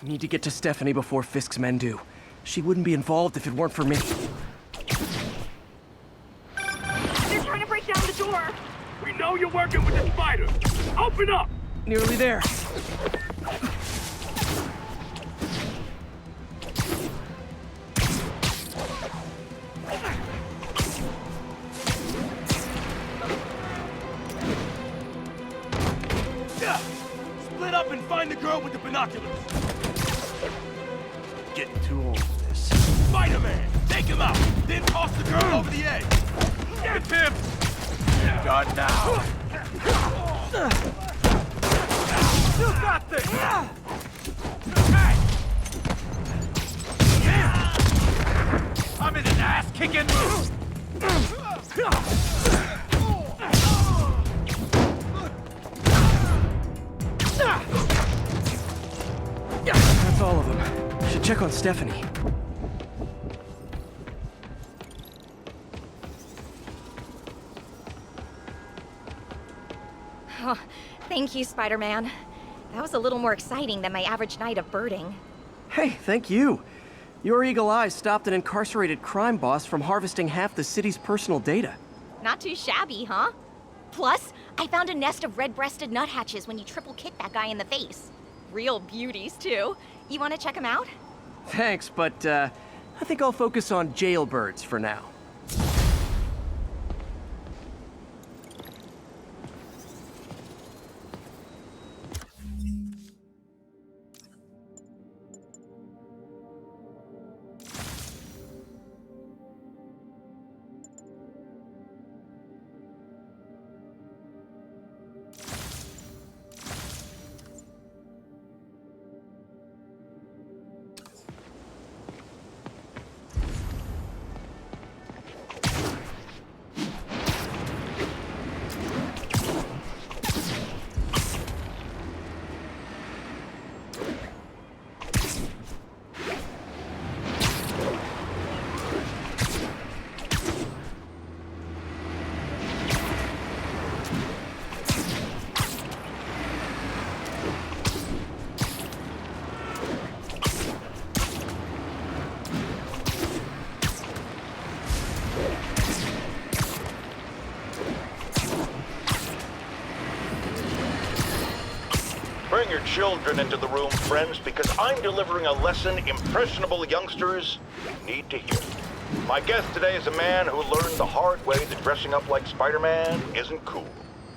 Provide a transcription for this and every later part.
I need to get to Stephanie before Fisk's men do. She wouldn't be involved if it weren't for me. They're trying to break down the door! We know you're working with the spider! Open up! Nearly there. Split up and find the girl with the binoculars! Getting too old for this. Spider-Man! Take him out! Then toss the girl over the edge! Get him! Done now! You got this! Hey! I'm in an ass-kicking mood! That's all of them. Should check on Stephanie. Oh, thank you, Spider-Man. That was a little more exciting than my average night of birding. Hey, thank you. Your eagle eyes stopped an incarcerated crime boss from harvesting half the city's personal data. Not too shabby, huh? Plus, I found a nest of red-breasted nuthatches when you triple kicked that guy in the face. Real beauties, too. You want to check them out? Thanks, but I think I'll focus on jailbirds for now. Bring your children into the room, friends, because I'm delivering a lesson impressionable youngsters need to hear. My guest today is a man who learned the hard way that dressing up like Spider-Man isn't cool.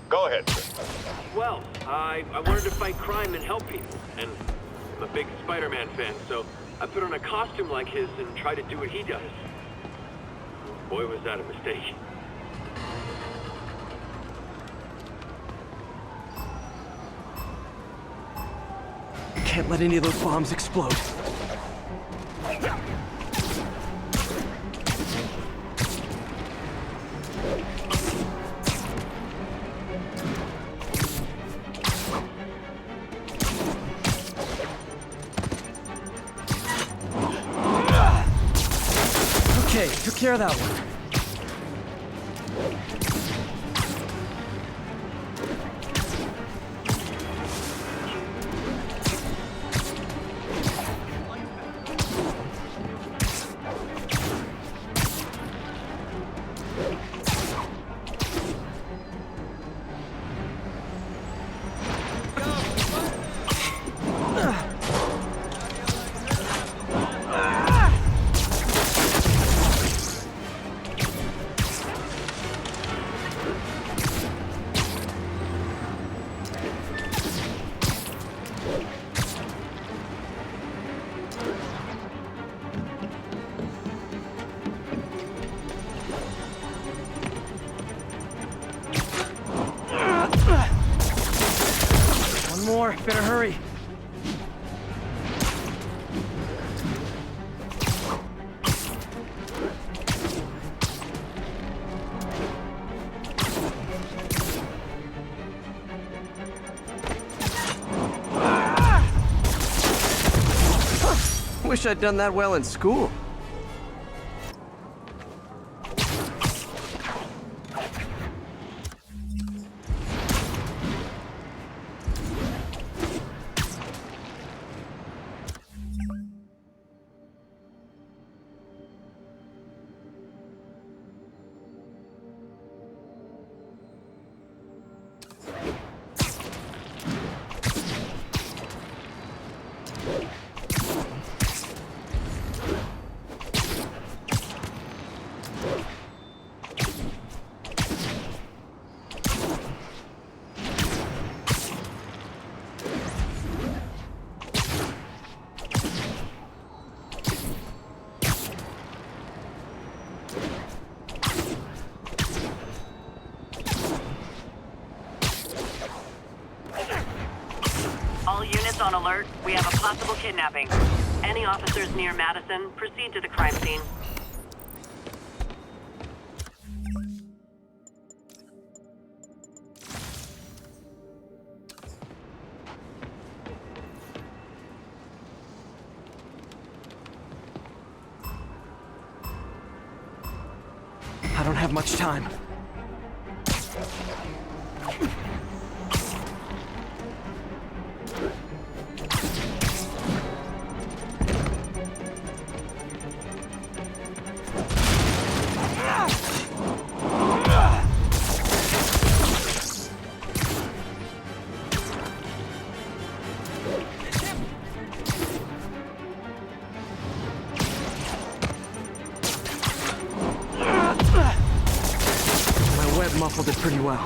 Go ahead, sir. Well, I wanted to fight crime and help people, and I'm a big Spider-Man fan, so I put on a costume like his and tried to do what he does. Boy, was that a mistake. Can't let any of those bombs explode. Okay, took care of that one. More. Better hurry. Wish I'd done that well in school. on alert. We have a possible kidnapping. Any officers near Madison, proceed to the crime scene. I don't have much time. Muffled it pretty well.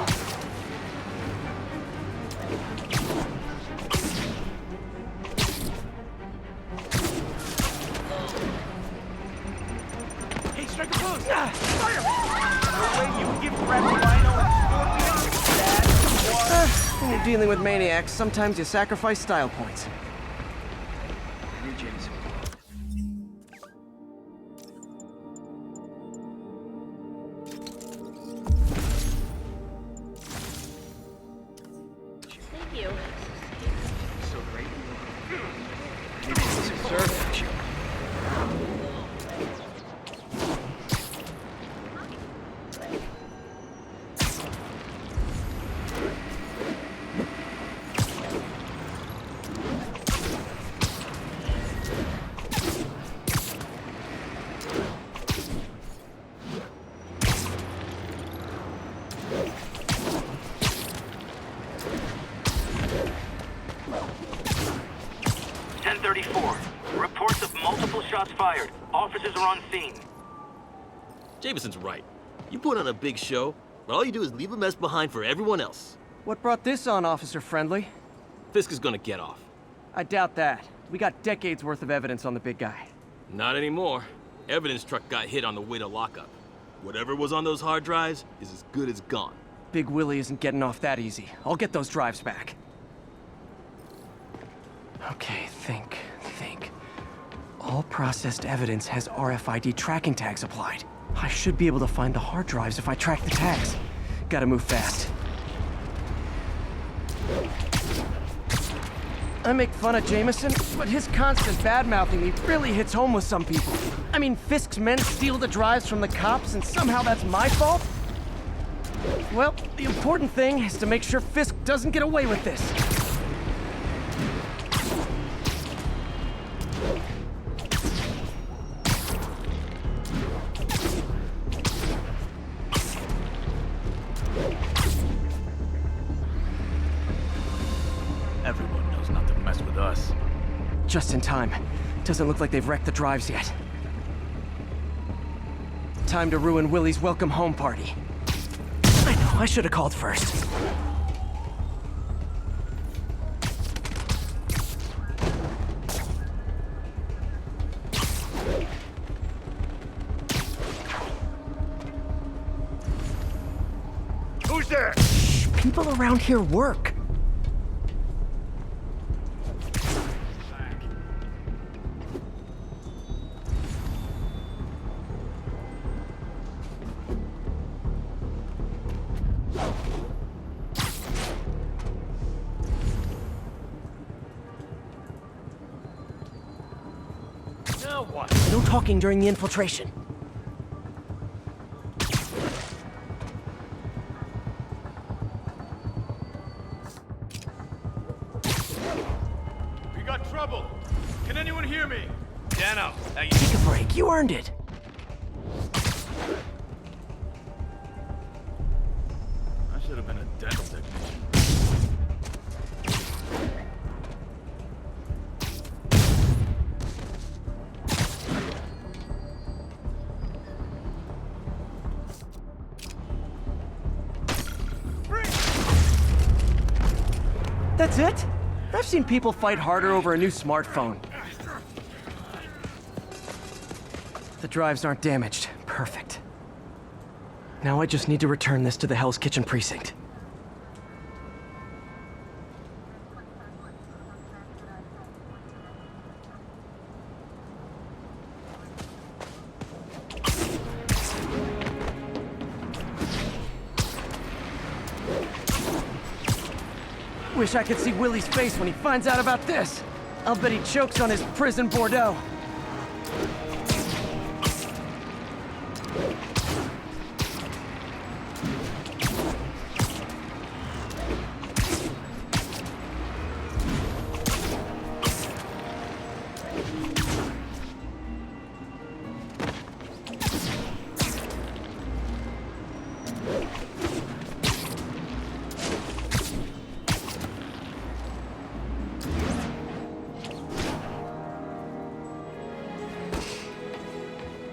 Hey, strike a pose! Fire! No way you give Rhino and Scorpion that When you're dealing with maniacs, sometimes you sacrifice style points. Here, James. Reports of multiple shots fired. Officers are on scene. Jameson's right. You put on a big show, but all you do is leave a mess behind for everyone else. What brought this on, Officer Friendly? Fisk is gonna get off. I doubt that. We got decades worth of evidence on the big guy. Not anymore. Evidence truck got hit on the way to lockup. Whatever was on those hard drives is as good as gone. Big Willie isn't getting off that easy. I'll get those drives back. Okay, think. All processed evidence has RFID tracking tags applied. I should be able to find the hard drives if I track the tags. Gotta move fast. I make fun of Jameson, but his constant bad-mouthing me really hits home with some people. I mean, Fisk's men steal the drives from the cops, and somehow that's my fault? Well, the important thing is to make sure Fisk doesn't get away with this. Everyone knows not to mess with us. Just in time. Doesn't look like they've wrecked the drives yet. Time to ruin Willie's welcome home party. I know, I should have called first. Who's there? Shh, people around here work. Now what? No talking during the infiltration. We got trouble. Can anyone hear me? Dano, Take a break, you earned it. I should have been a dental technician. That's it? I've seen people fight harder over a new smartphone. The drives aren't damaged. Perfect. Now I just need to return this to the Hell's Kitchen precinct. Wish I could see Willie's face when he finds out about this. I'll bet he chokes on his prison Bordeaux.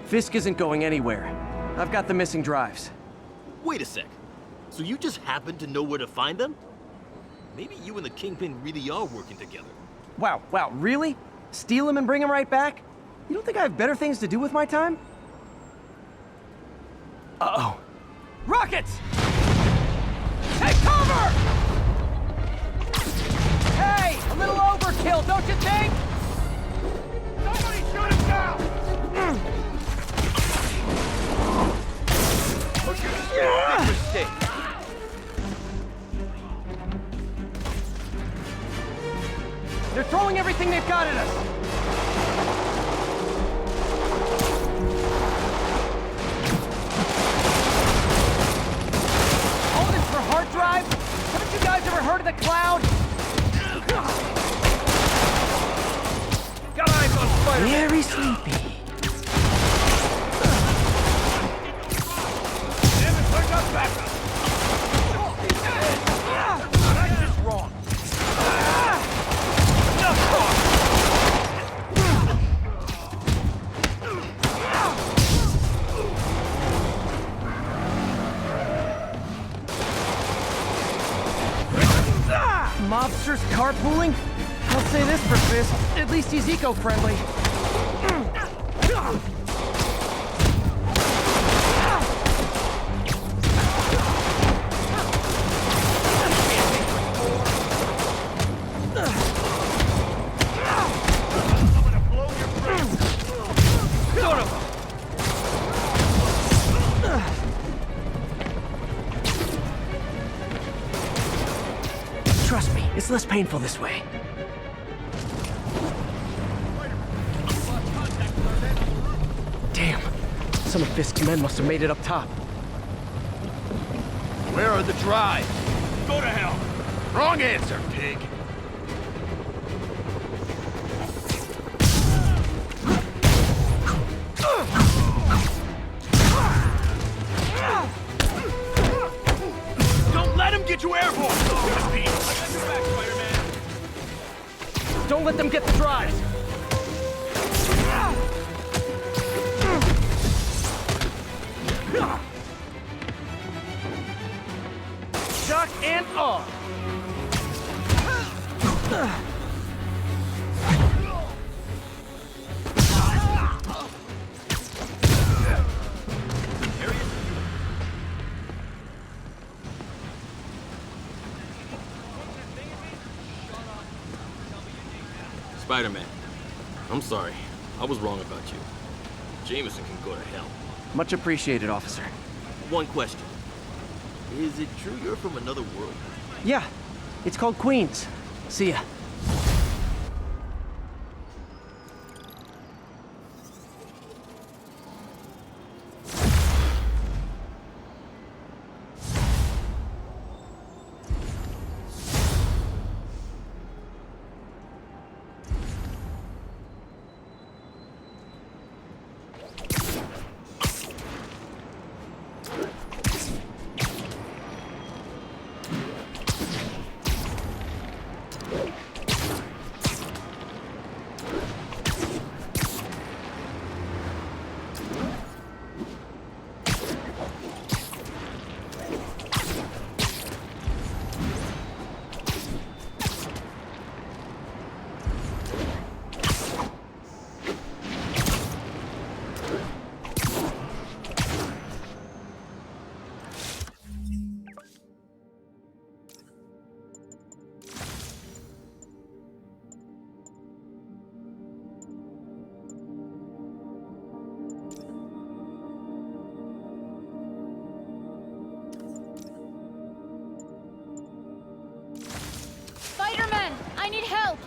Fisk isn't going anywhere. I've got the missing drives. Wait a sec. So you just happen to know where to find them? Maybe you and the Kingpin really are working together. Wow, really? Steal him and bring him right back? You don't think I have better things to do with my time? Uh-oh. Rockets! Take cover! Hey, a little overkill, don't you think? Somebody shoot him down! They're throwing everything they've got at us! All this for hard drive? Haven't you guys ever heard of the cloud? Got eyes on Spider-Man. Very sleepy. Backup! That's just wrong. Enough talk! Mobsters carpooling? I'll say this for Fisk, at least he's eco-friendly. Trust me, it's less painful this way. Damn, some of Fisk's men must have made it up top. Where are the drives? Go to hell! Wrong answer, pig! Don't let him get you airborne! I got your back, Spider-Man! Don't let them get the drives! Shock and awe! Spider-Man, I'm sorry. I was wrong about you. Jameson can go to hell. Much appreciated, officer. One question. Is it true you're from another world? Yeah, it's called Queens. See ya. need help!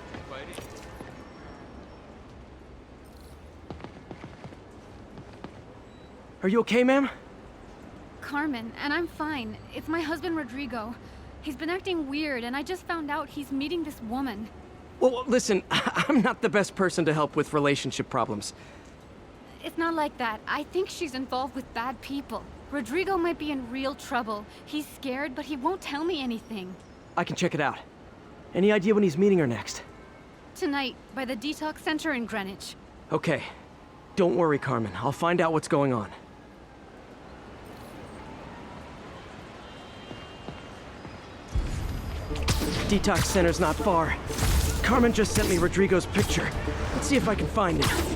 Are you okay, ma'am? Carmen, and I'm fine. It's my husband, Rodrigo. He's been acting weird, and I just found out he's meeting this woman. Well, listen, I'm not the best person to help with relationship problems. It's not like that. I think she's involved with bad people. Rodrigo might be in real trouble. He's scared, but he won't tell me anything. I can check it out. Any idea when he's meeting her next? Tonight, by the detox center in Greenwich. Okay. Don't worry, Carmen. I'll find out what's going on. Detox center's not far. Carmen just sent me Rodrigo's picture. Let's see if I can find him.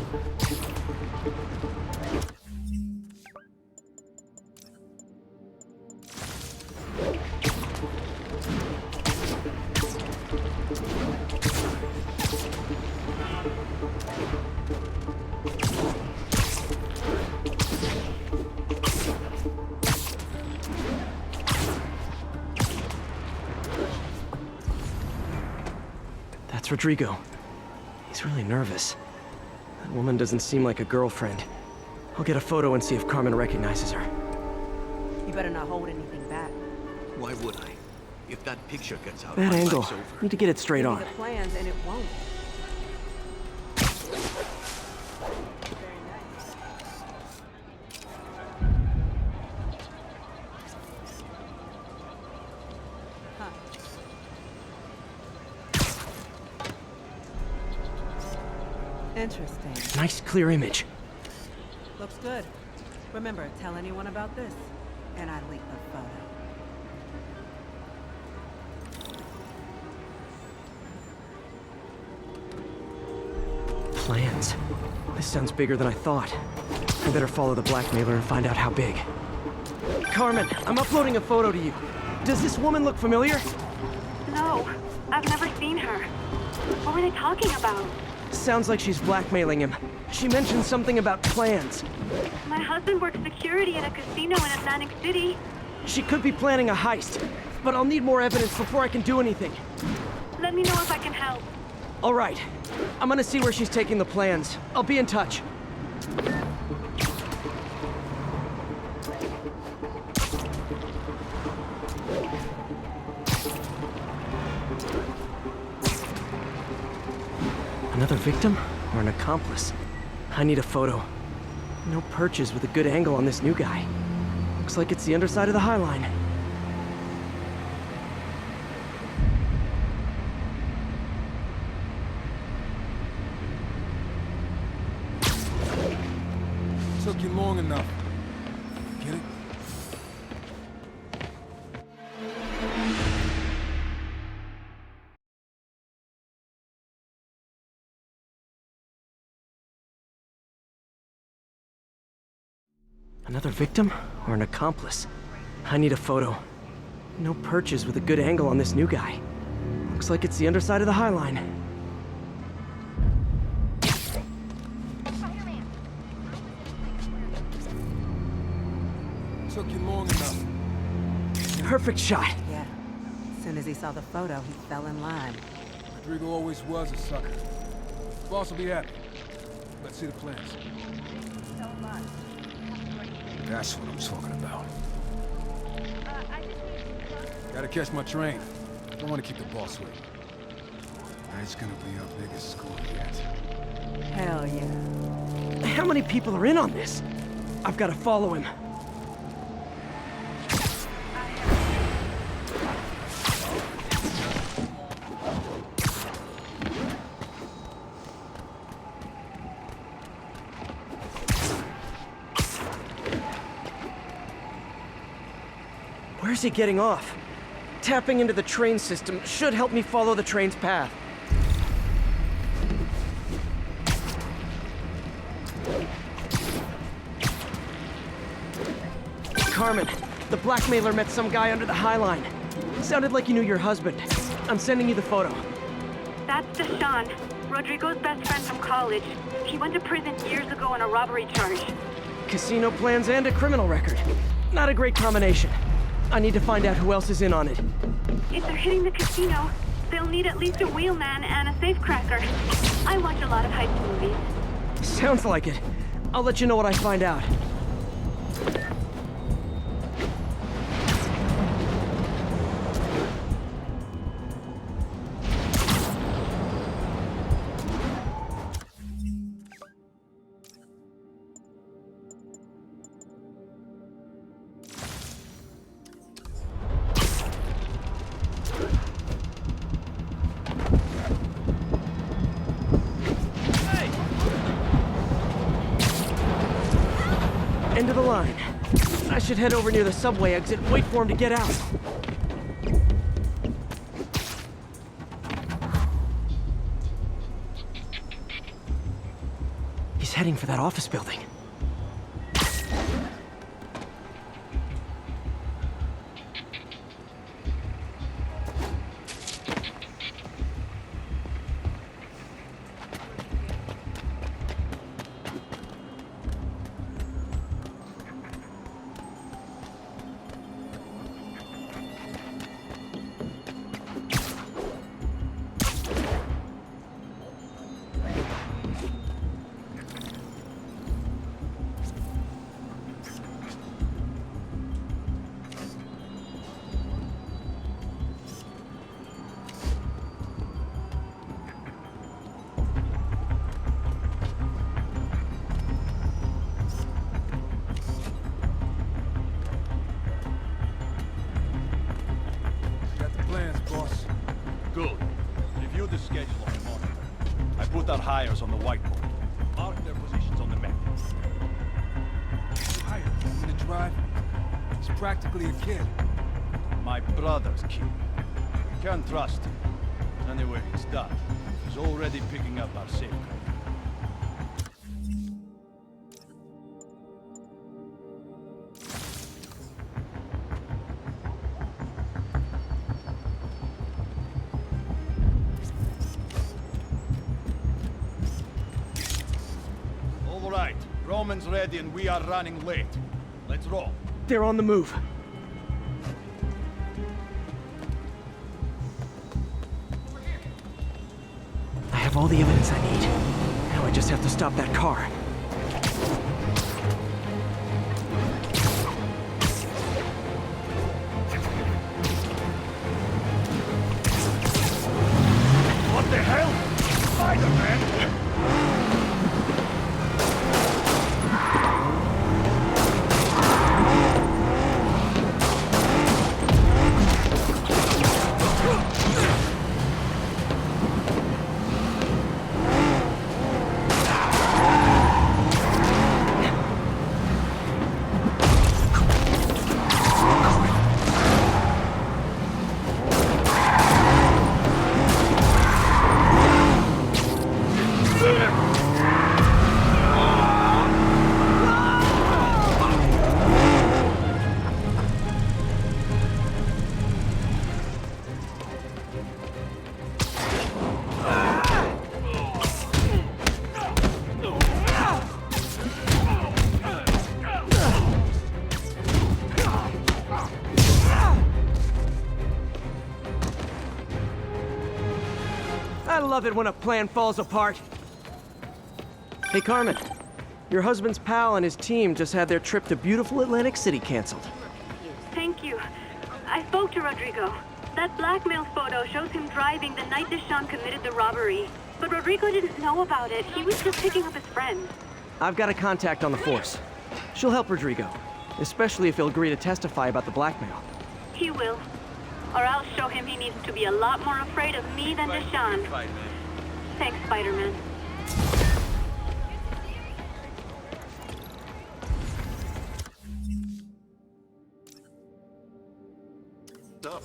That's Rodrigo. He's really nervous. That woman doesn't seem like a girlfriend. I'll get a photo and see if Carmen recognizes her. You better not hold anything back. Why would I? If that picture gets out, Bad my angle. life's over. Need to get it straight on. The plans and it won't. Interesting. Nice clear image. Looks good. Remember, tell anyone about this, and I leak the photo. Plans. This sounds bigger than I thought. I better follow the blackmailer and find out how big. Carmen, I'm uploading a photo to you. Does this woman look familiar? No, I've never seen her. What were they talking about? Sounds like she's blackmailing him. She mentioned something about plans. My husband works security at a casino in Atlantic City. She could be planning a heist, but I'll need more evidence before I can do anything. Let me know if I can help. All right. I'm gonna see where she's taking the plans. I'll be in touch. Another victim or an accomplice? I need a photo. No perches with a good angle on this new guy. Looks like it's the underside of the High Line. Took you long enough. Get it? Another victim or an accomplice? I need a photo. No perches with a good angle on this new guy. Looks like it's the underside of the High Line. Took you long enough. Perfect shot. Yeah. As soon as he saw the photo, he fell in line. Rodrigo always was a sucker. Boss will be happy. Let's see the plans. That's what I'm talking about. Gotta catch my train. Don't want to keep the boss waiting. That's gonna be our biggest score yet. Hell yeah. How many people are in on this? I've got to follow him. Where's he getting off? Tapping into the train system should help me follow the train's path. Carmen, the blackmailer met some guy under the High Line. Sounded like you knew your husband. I'm sending you the photo. That's Deshaun, Rodrigo's best friend from college. He went to prison years ago on a robbery charge. Casino plans and a criminal record. Not a great combination. I need to find out who else is in on it. If they're hitting the casino, They'll need at least a wheelman and a safecracker. I watch a lot of heist movies. Sounds like it. I'll let you know what I find out. End of the line. I should head over near the subway exit and wait for him to get out. He's heading for that office building. Good. Review the schedule on the monitor. I put our hires on the whiteboard. Mark their positions on the map. Hired in the drive. He's practically a kid. My brother's kid. Can't trust him. Anyway, it's done. He's already picking up our safecracker. All right, Roman's ready and we are running late. Let's roll. They're on the move. I have all the evidence I need. Now I just have to stop that car. What the hell? Spider-Man! I love it when a plan falls apart. Hey, Carmen. Your husband's pal and his team just had their trip to beautiful Atlantic City canceled. Thank you. I spoke to Rodrigo. That blackmail photo shows him driving the night Deshawn committed the robbery. But Rodrigo didn't know about it. He was just picking up his friend. I've got a contact on the force. She'll help Rodrigo, especially if he'll agree to testify about the blackmail. He will. Or I'll show him he needs to be a lot more afraid of me than Deshawn. Thanks, Spider-Man. Up.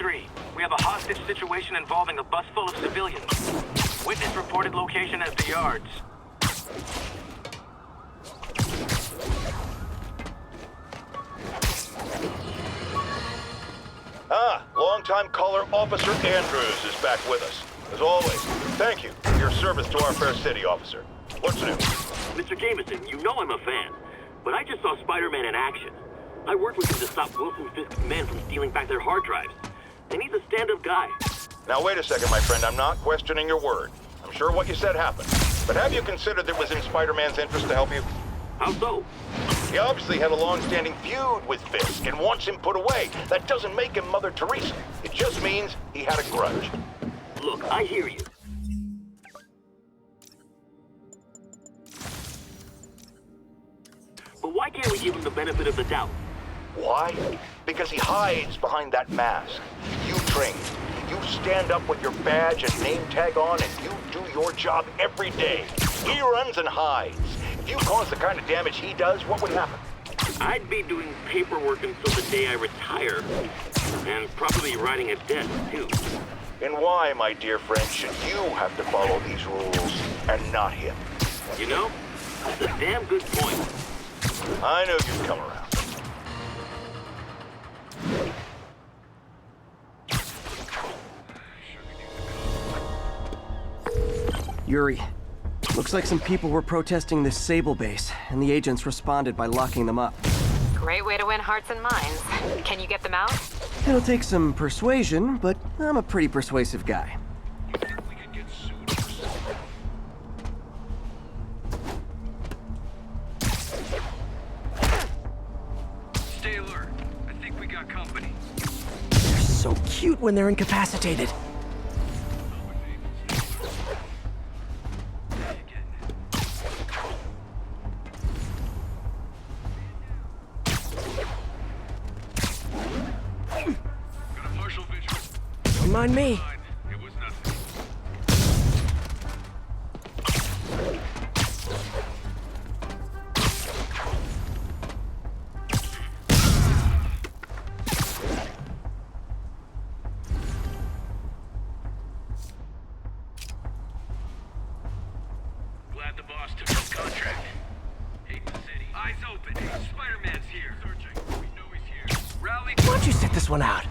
3. We have a hostage situation involving a bus full of civilians. Witness reported location as the yards. Longtime caller Officer Andrews is back with us. As always, thank you for your service to our fair city, officer. What's new? Mr. Jameson, you know I'm a fan, but I just saw Spider-Man in action. I worked with him to stop Wilson Fisk's men from stealing back their hard drives. And he's a stand-up guy. Now wait a second, my friend. I'm not questioning your word. I'm sure what you said happened. But have you considered that it was in Spider-Man's interest to help you? How so? He obviously had a long-standing feud with Fisk and wants him put away. That doesn't make him Mother Teresa. It just means he had a grudge. Look, I hear you. But why can't we give him the benefit of the doubt? Why? Because he hides behind that mask. You train. You stand up with your badge and name tag on, and you do your job every day. He runs and hides. If you cause the kind of damage he does, what would happen? I'd be doing paperwork until the day I retire. And probably writing a desk, too. And why, my dear friend, should you have to follow these rules and not him? You know, that's a damn good point. I knew you'd come around. Yuri, looks like some people were protesting this Sable base, and the agents responded by locking them up. Great way to win hearts and minds. Can you get them out? It'll take some persuasion, but I'm a pretty persuasive guy. Stay alert. I think we got company. They're so cute when they're incapacitated. Don't mind me. It was nothing. Glad the boss took his contract. Hate the city. Eyes open. Spider-Man's here. Searching. We know he's here. Rally. Why don't you sit this one out?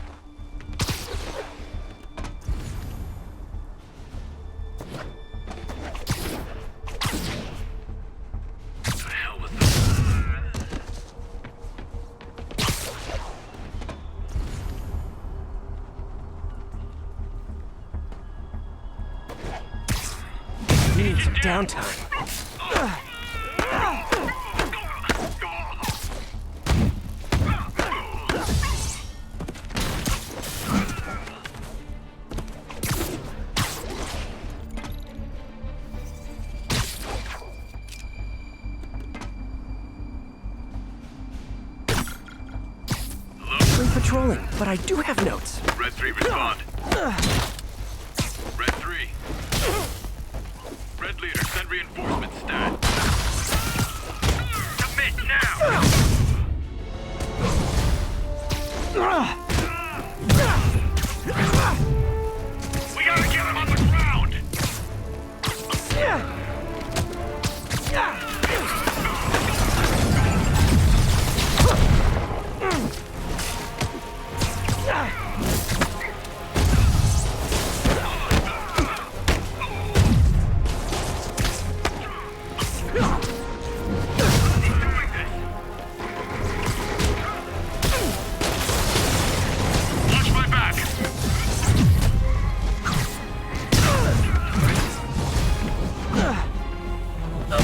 You need some downtime. Patrolling, but I do have notes. Red 3, respond. Red 3. Red leader, send reinforcements, stat. Submit now! We gotta get him on the ground!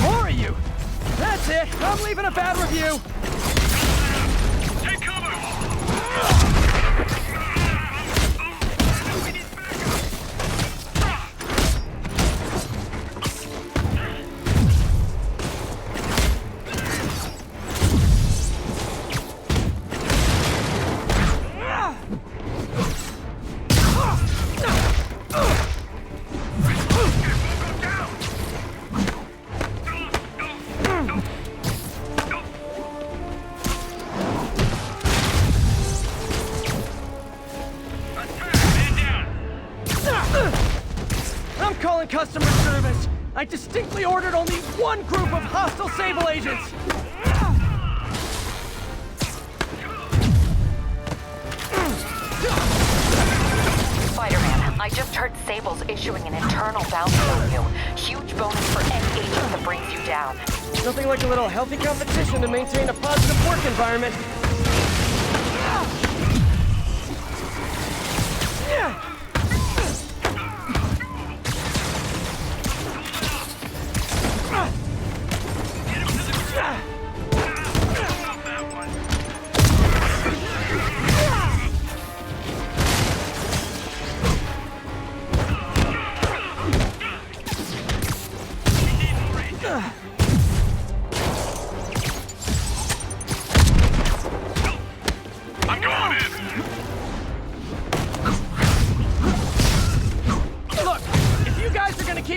More of you! That's it! I'm leaving a bad review! Take cover! Excellent customer service. I distinctly ordered only one group of hostile Sable agents. Spider-Man, I just heard Sable's issuing an internal bounty on you. Huge bonus for any agent that brings you down. Nothing like a little healthy competition to maintain a positive work environment.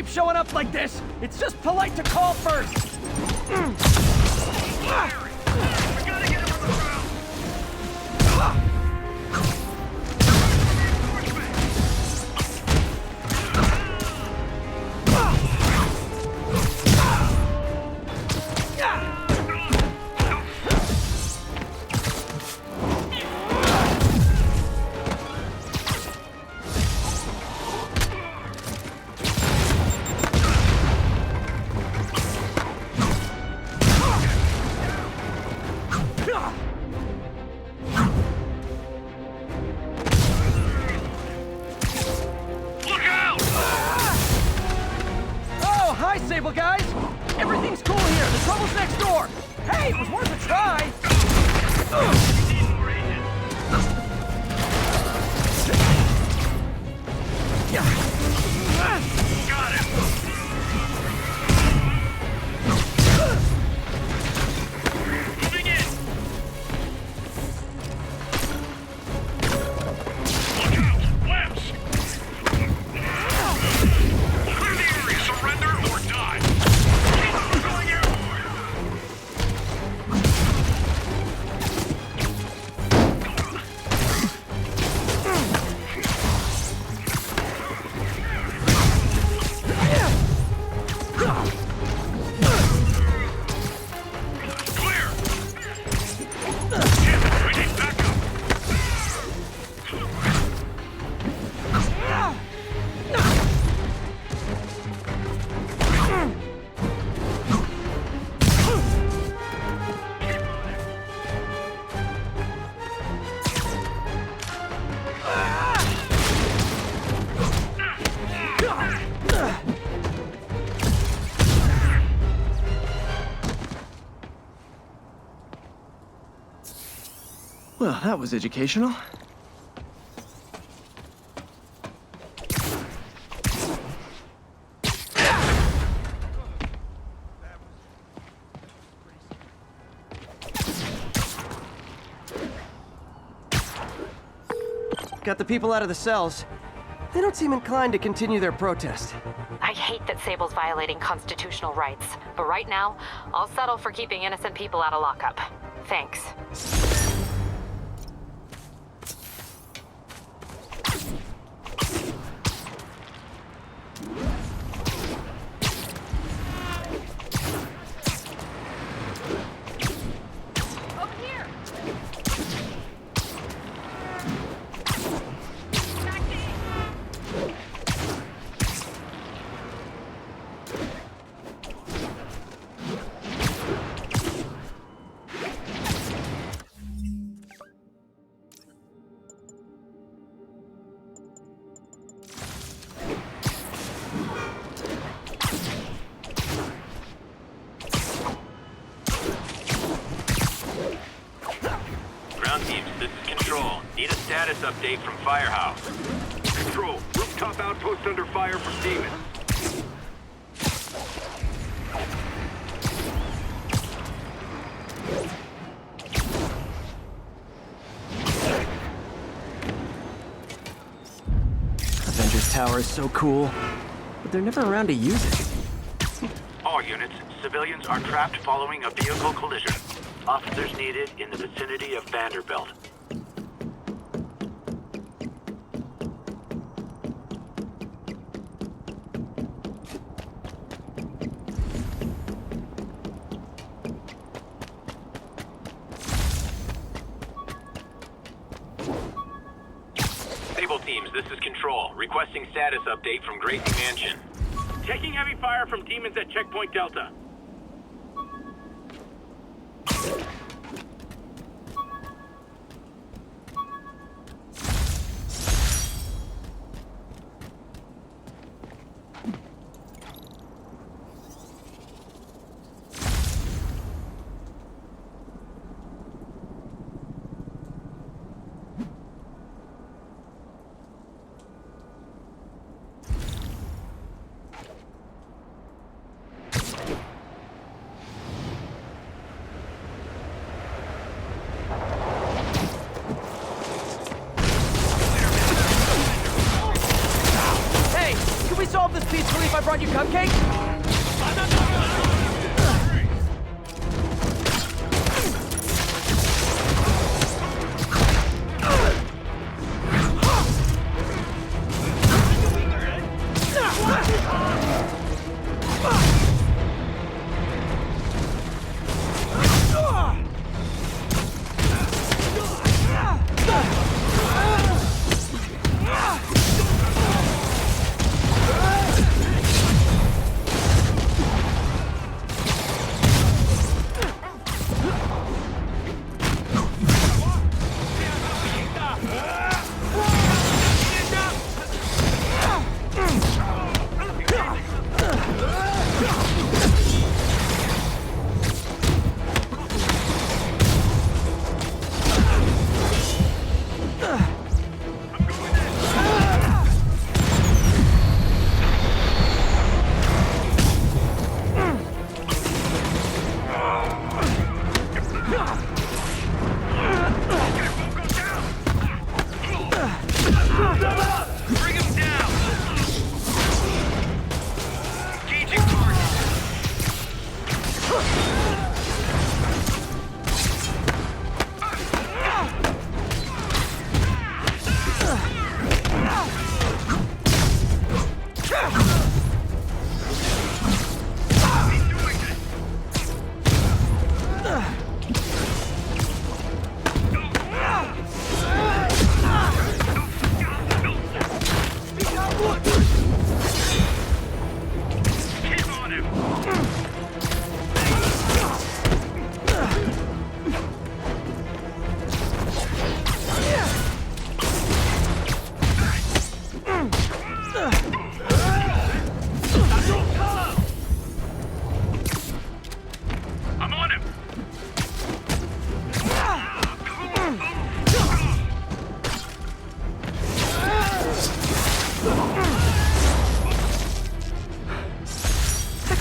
Showing up like this, it's just polite to call first. We gotta get him on the ground. Sable guys! Everything's cool here. The trouble's next door. Hey, it was worth a try. Got him. Moving in. Look out! Lamps! Clear the area. Surrender or die. Going airborne. Clear. Damn it, we need backup. Well, that was educational. Got the people out of the cells. They don't seem inclined to continue their protest. I hate that Sable's violating constitutional rights, but right now, I'll settle for keeping innocent people out of lockup. Thanks. Ground teams, this is Control. Need a status update from Firehouse. Control. Rooftop outpost under fire from demons. Avengers Tower is so cool, but they're never around to use it. All units, civilians are trapped following a vehicle collision. Officers needed in the vicinity of Vanderbilt. teams, this is Control. Requesting status update from Gracie Mansion. Taking heavy fire from demons at Checkpoint Delta. Solve this peacefully if I brought you cupcakes?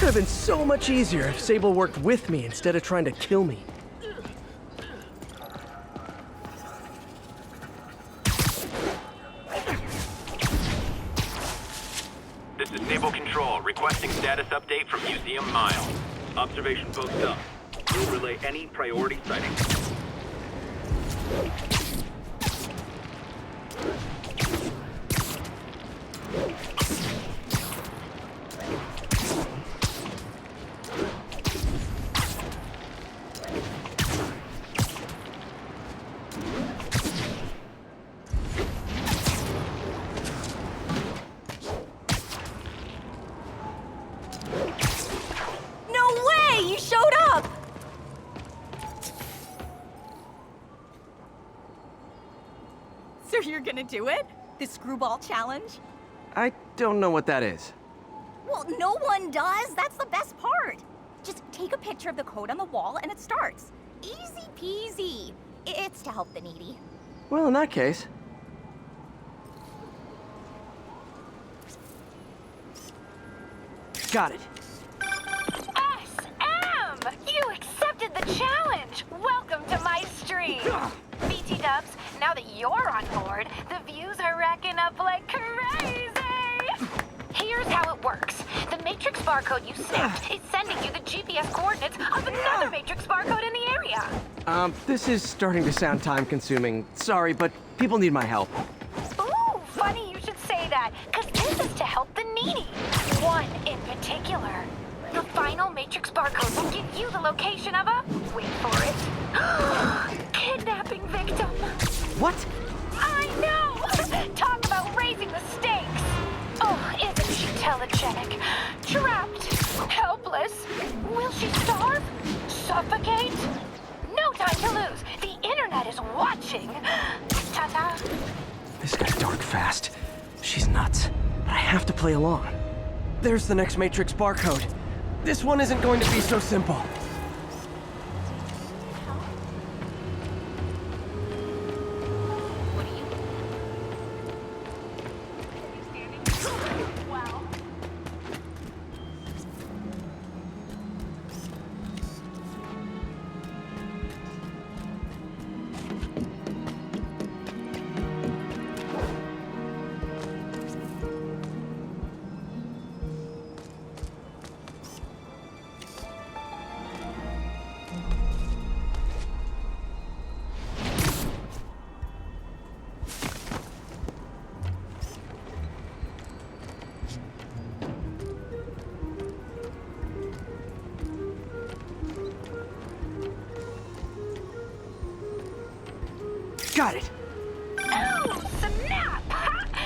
Would have been so much easier if Sable worked with me instead of trying to kill me. This is Sable Control, requesting status update from Museum Mile. Observation post up. We'll relay any priority sightings. You're gonna do it? The Screwball challenge? I don't know what that is. Well, no one does. That's the best part. Just take a picture of the code on the wall and it starts. Easy peasy. It's to help the needy. Well, in that case... Got it. SM! You accepted the challenge! Welcome to my stream! BT Dubs, now that you're on board, the views are racking up like crazy! Here's how it works. The Matrix barcode you snipped is sending you the GPS coordinates of another Matrix barcode in the area. This is starting to sound time-consuming. Sorry, but people need my help. Ooh, funny you should say that, because this is to help the needy. One in particular. The final Matrix barcode will give you the location of a... wait for it. Kidnapping victim. What? I know! Talk about raising the stakes. Oh, isn't she telegenic? Trapped. Helpless. Will she starve? Suffocate? No time to lose. The internet is watching. Ta-ta. This got dark fast. She's nuts. But I have to play along. There's the next Matrix barcode. This one isn't going to be so simple. Got it! Oh, snap!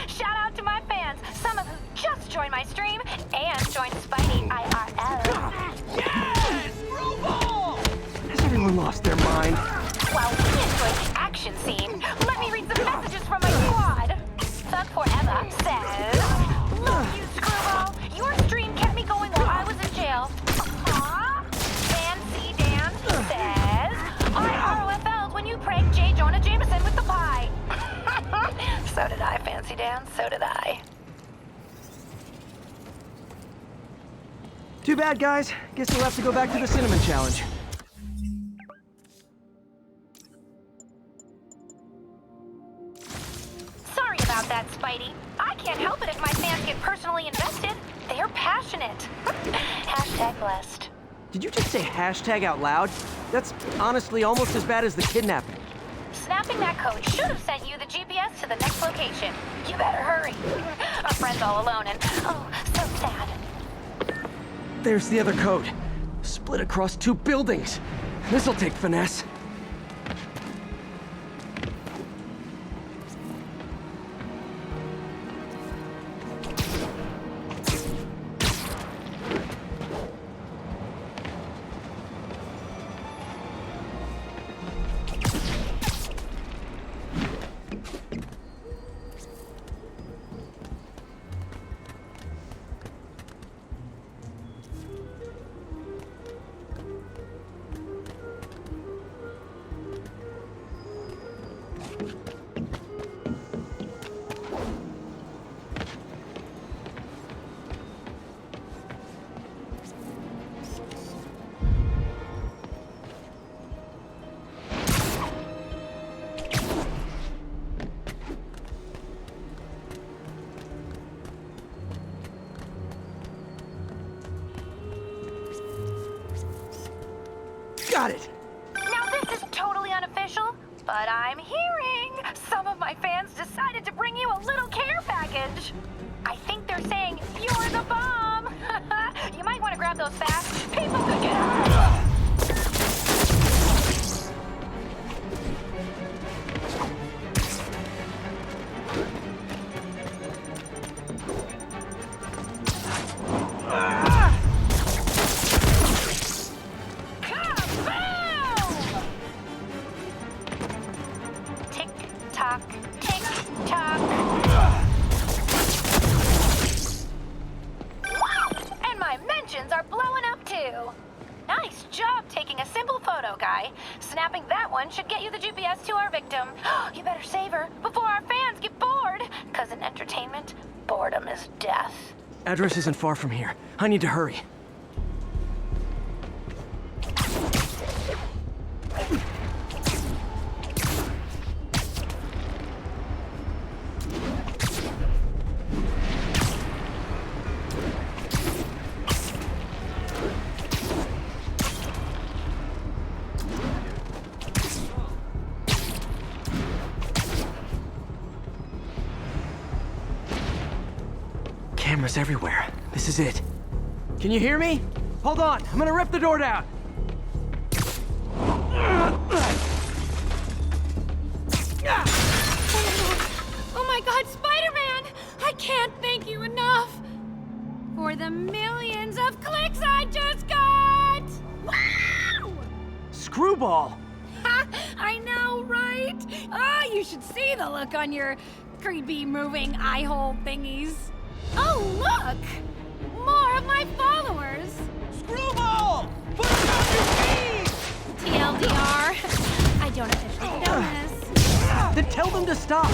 Shout out to my fans, some of who just joined my stream and joined Spidey IRL. Yes! Screwball! Has everyone lost their mind? Well, we enjoyed the action scene. Let me read some messages from my squad. Thug Forever says, "Love you, Screwball. Your stream kept me going while I was in jail." Fancy Dan says, "I ROFL'd when you pranked J. Jonah Jameson with the pie." So did I, Fancy Dan. So did I. Too bad, guys. Guess we'll have to go back to the cinnamon challenge. Sorry about that, Spidey. I can't help it if my fans get personally invested. They're passionate. Hashtag blessed. Did you just say hashtag out loud? That's honestly almost as bad as the kidnapping. Snapping that code should have sent you the GPS to the next location. You better hurry. Our friend's all alone and, oh, so sad. There's the other code. Split across 2 buildings. This'll take finesse. Got it! Now this is totally unofficial, but I'm hearing some of my fans decided to bring you a little care package. I think they're saying you're the bomb. You might want to grab those fast. People could get hurt. Snapping that one should get you the GPS to our victim. You better save her before our fans get bored. Because in entertainment, boredom is death. Address isn't far from here. I need to hurry. Cameras everywhere. This is it. Can you hear me? Hold on, I'm gonna rip the door down. Oh my God, Spider-Man! can't thank you enough for the millions of clicks I just got! Wow! Screwball! Ha! I know, right? Ah, you should see the look on your creepy moving eye hole thingies. Oh, look! More of my followers! Screwball! Put down your feet! TLDR, I don't officially condone this. Then tell them to stop.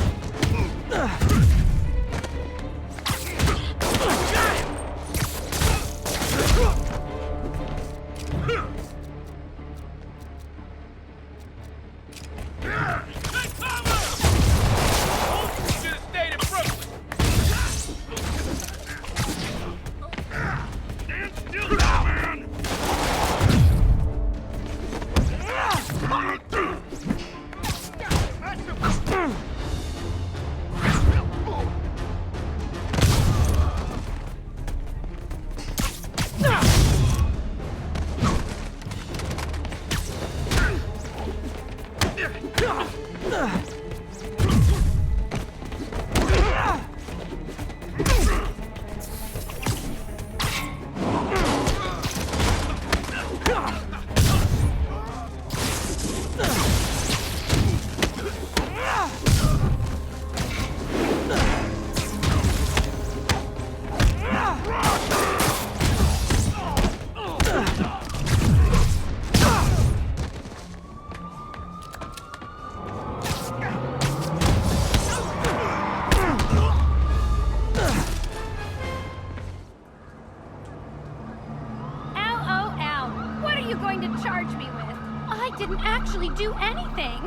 Do anything.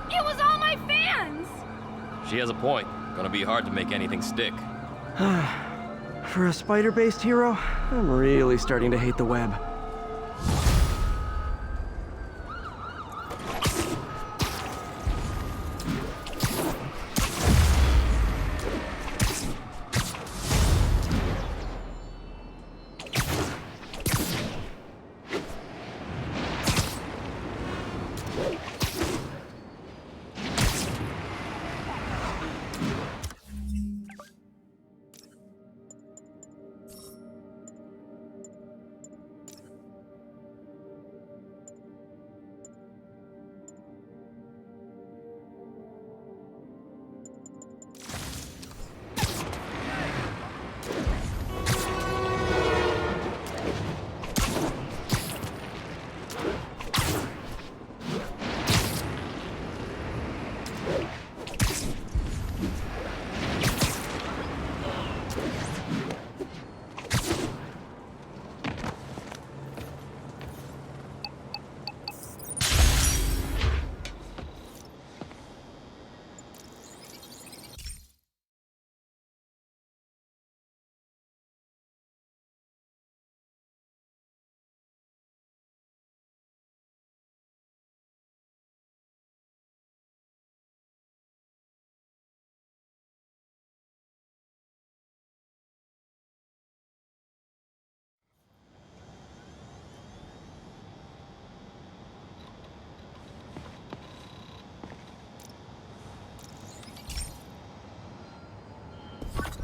It was all my fans. She has a point. Gonna be hard to make anything stick. For a spider-based hero, I'm really starting to hate the web.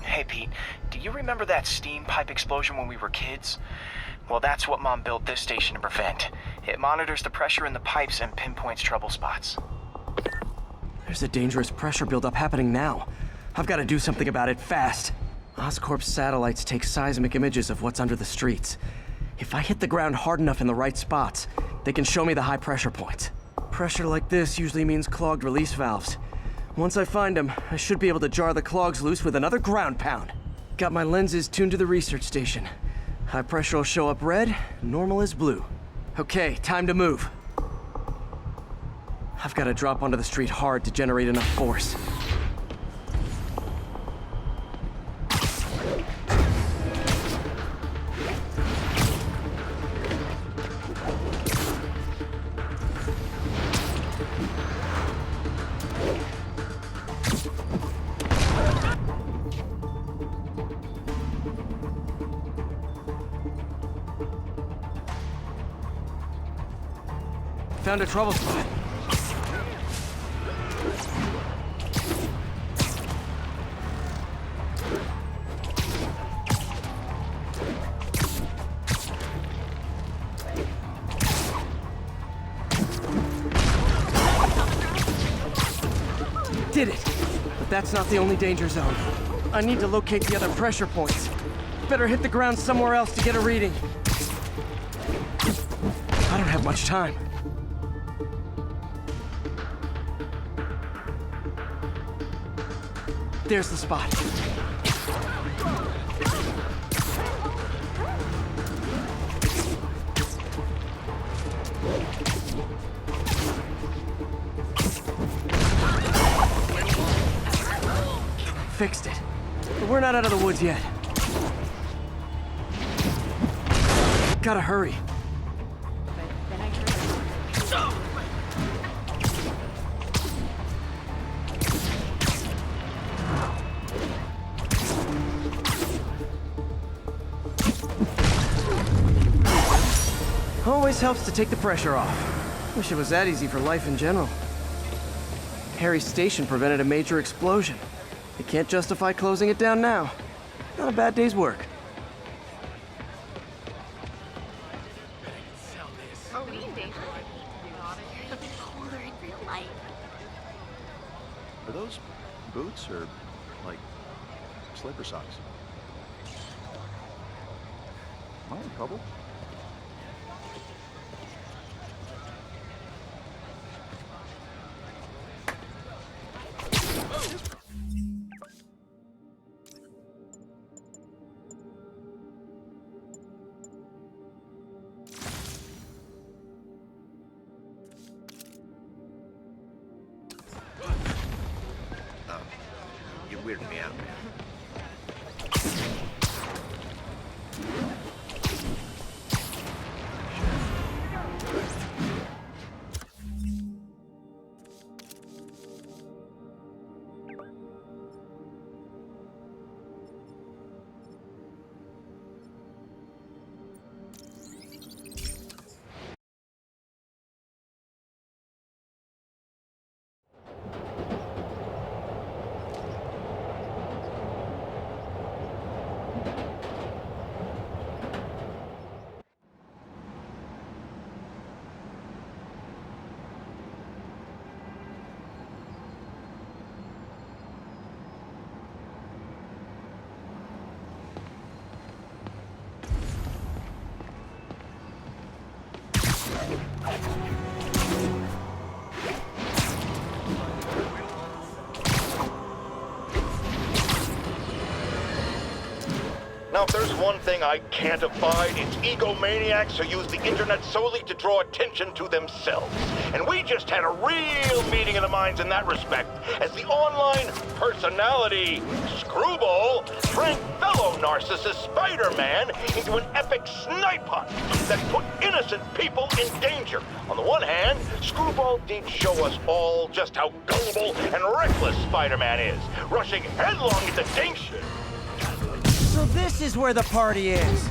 Hey Pete, do you remember that steam pipe explosion when we were kids? Well, that's what Mom built this station to prevent. It monitors the pressure in the pipes and pinpoints trouble spots. There's a dangerous pressure buildup happening now. I've got to do something about it fast. Oscorp's satellites take seismic images of what's under the streets. If I hit the ground hard enough in the right spots, they can show me the high pressure points. Pressure like this usually means clogged release valves. Once I find them, I should be able to jar the clogs loose with another ground pound. Got my lenses tuned to the research station. High pressure will show up red, normal is blue. Okay, time to move. I've got to drop onto the street hard to generate enough force. Found a trouble spot. did it! But that's not the only danger zone. I need to locate the other pressure points. Better hit the ground somewhere else to get a reading. I don't have much time. There's the spot. Fixed it. But we're not out of the woods yet. Gotta hurry. Always helps to take the pressure off. Wish it was that easy for life in general. Harry's station prevented a major explosion. They can't justify closing it down now. Not a bad day's work. Are those boots or, like, slipper socks? Am I in trouble? You weirded me out, man. Now, if there's one thing I can't abide, it's egomaniacs who use the internet solely to draw attention to themselves. And we just had a real meeting of the minds in that respect, as the online personality, Screwball, trained fellow narcissist Spider-Man into an epic snipe hunt that put innocent people in danger. On the one hand, Screwball did show us all just how gullible and reckless Spider-Man is, rushing headlong into danger. So this is where the party is.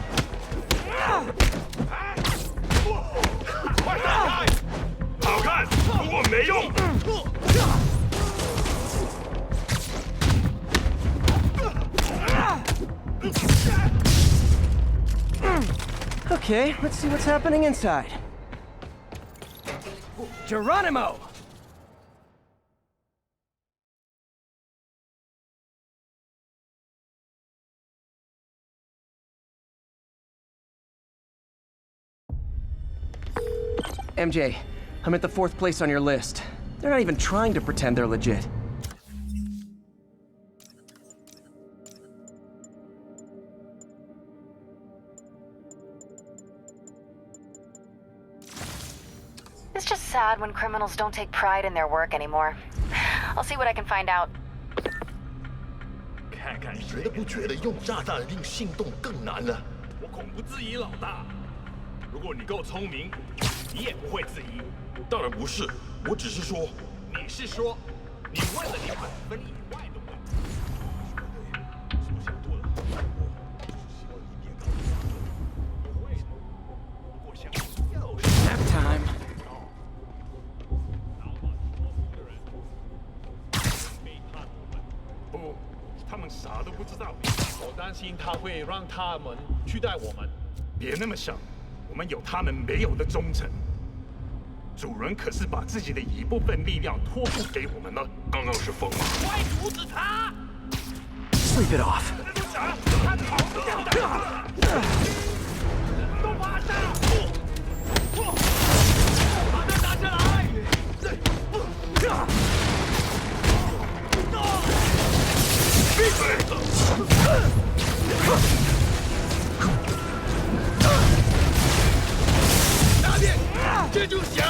Okay, let's see what's happening inside. Geronimo! MJ, I'm at the 4th place on your list. They're not even trying to pretend they're legit. It's just sad when criminals don't take pride in their work anymore. I'll see what I can find out. 看看谁都不觉得用炸弹令行动更难了。我恐不质疑老大。如果你够聪明，你也不会质疑。当然不是，我只是说，你是说，你为了你本分以外的问题。说对，是我想多了。我只是希望你别搞错。不会的，不过相信又是。Nap time. 不，他们啥都不知道。我担心他会让他们取代我们。别那么想。 我们有他们没有的忠诚。主人可是把自己的一部分力量托付给我们了。刚刚是疯了！快阻止他！ Sleep it off. 他跑不掉的！都趴下！把他打下来！闭嘴！ 大便，这就行。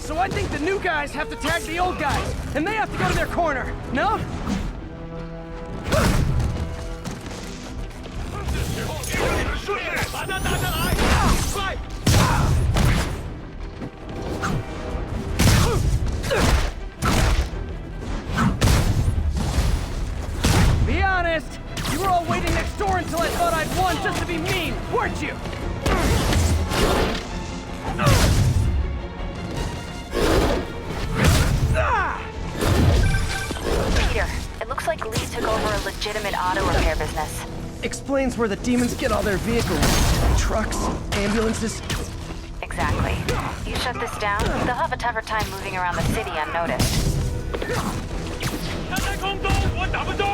So I think the new guys have to tag the old guys, and they have to go to their corner, no? Be honest, you were all waiting next door until I thought I'd won just to be mean, weren't you? Peter, it looks like Lee took over a legitimate auto repair business. Explains where the demons get all their vehicles. Trucks, ambulances. Exactly. You shut this down, they'll have a tougher time moving around the city unnoticed. 他在空中，我打不中。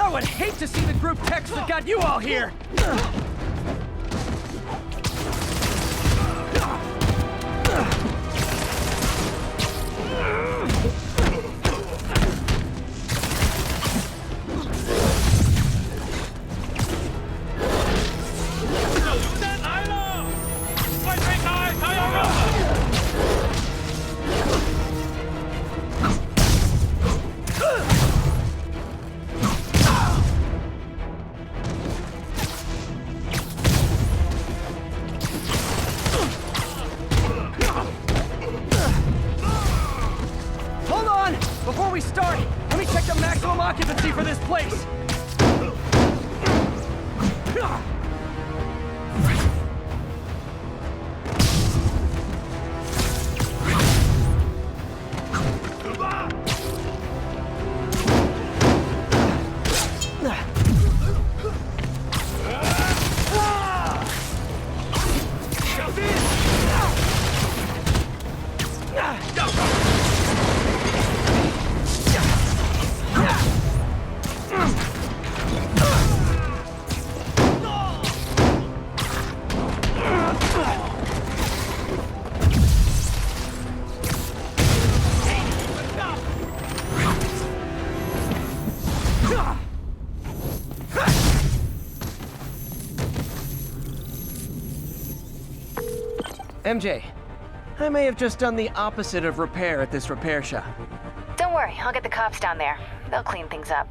I would hate to see the group text that got you all here! Before we start, let me check the maximum occupancy for this place! MJ, I may have just done the opposite of repair at this repair shop. Don't worry, I'll get the cops down there. They'll clean things up.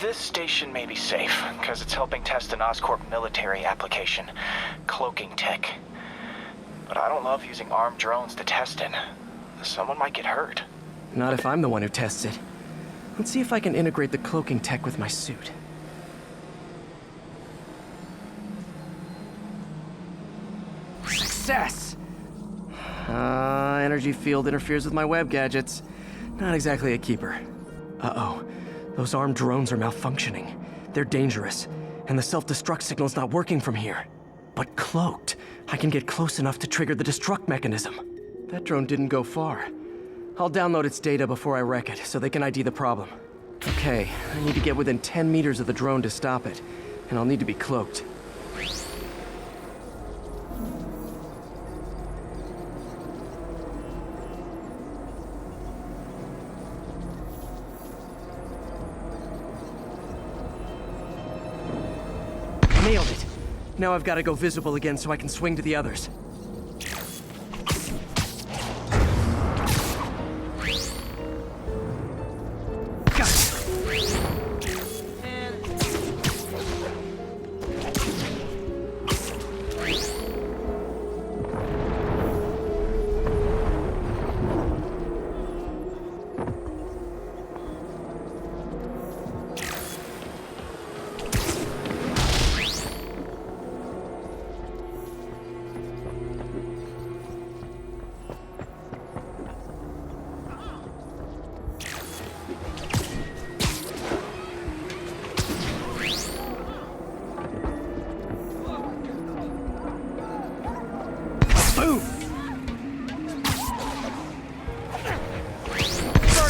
This station may be safe, because it's helping test an Oscorp military application, cloaking tech. But I don't love using armed drones to test in. Someone might get hurt. Not if I'm the one who tests it. Let's see if I can integrate the cloaking tech with my suit. Success! Energy field interferes with my web gadgets. Not exactly a keeper. Uh-oh. Those armed drones are malfunctioning. They're dangerous, and the self-destruct signal's not working from here. But cloaked, I can get close enough to trigger the destruct mechanism. That drone didn't go far. I'll download its data before I wreck it, so they can ID the problem. Okay, I need to get within 10 meters of the drone to stop it, and I'll need to be cloaked. Nailed it. Now I've got to go visible again so I can swing to the others.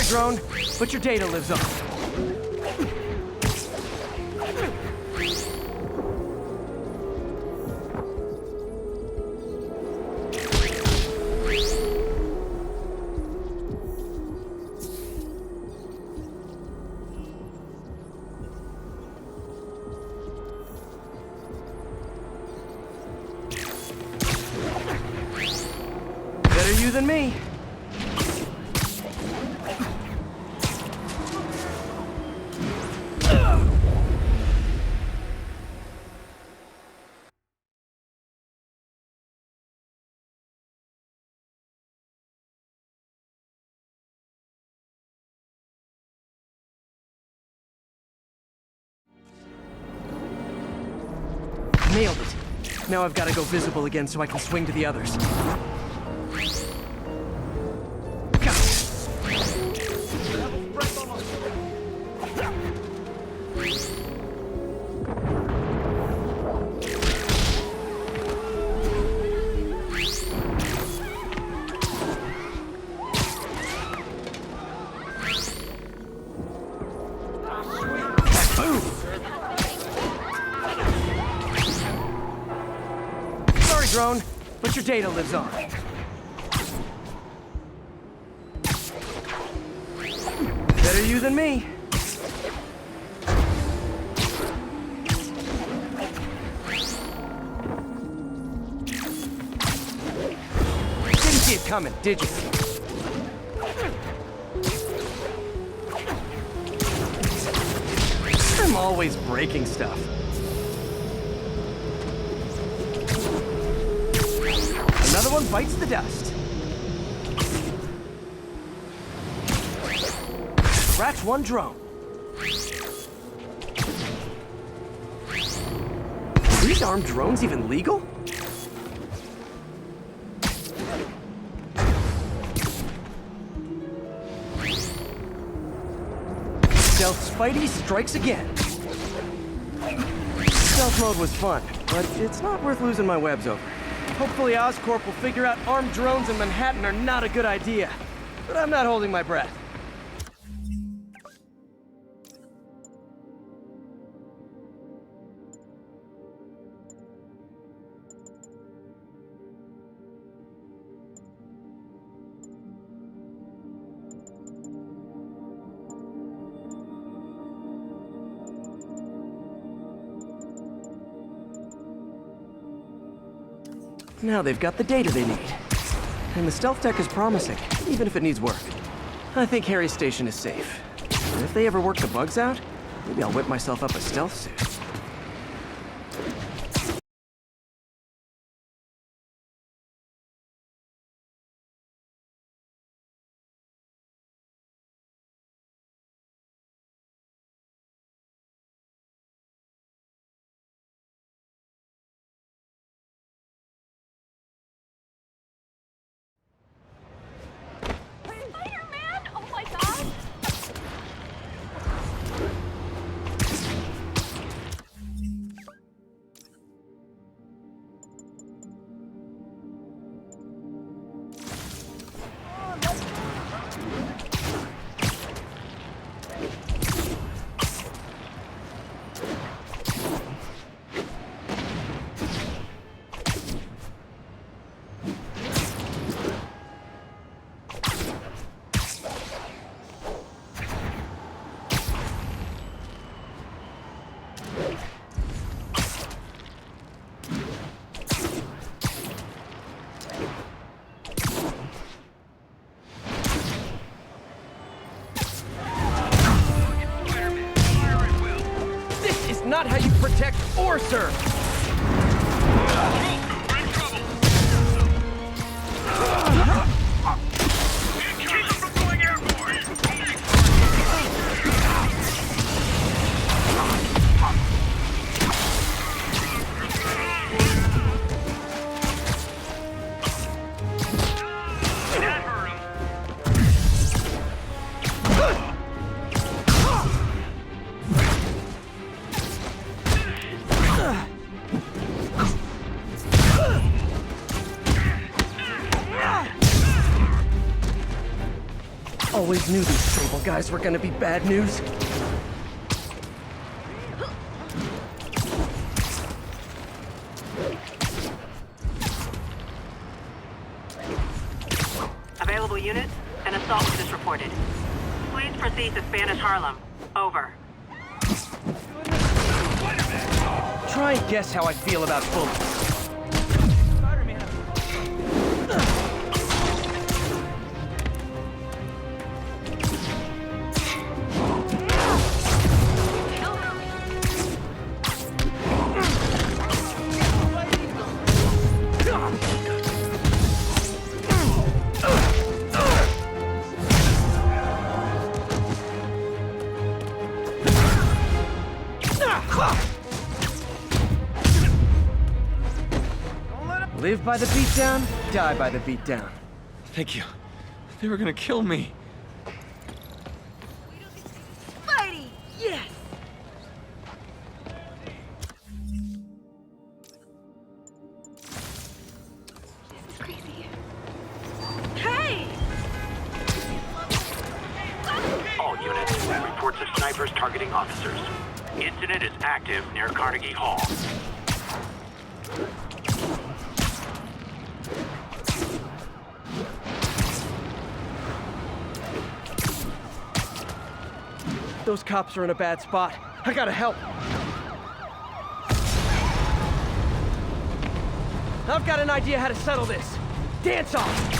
Drone, but your data lives on. Better you than me. Nailed it. Now I've got to go visible again so I can swing to the others. Drone, but your data lives on. Better you than me. Didn't see it coming, did you? I'm always breaking stuff. Another one bites the dust. Scratch one drone. Are these armed drones even legal? Stealth Spidey strikes again. Stealth mode was fun, but it's not worth losing my webs over. Hopefully Oscorp will figure out armed drones in Manhattan are not a good idea. But I'm not holding my breath. Now they've got the data they need. And the stealth tech is promising, even if it needs work. I think Harry's station is safe. And if they ever work the bugs out, Maybe I'll whip myself up a stealth suit. Spider-Man! Oh my god! Not how you protect or serve. Always knew these Sable guys were gonna be bad news. Available units, an assault was just reported. Please proceed to Spanish Harlem. Over. Try and guess how I feel about bullets. Live by the beatdown, die by the beatdown. Thank you. They were gonna kill me. Spidey! Yes! This is crazy. Hey! All units, reports of snipers targeting officers. Incident is active near Carnegie Hall. Those cops are in a bad spot. I gotta help. I've got an idea how to settle this. Dance off!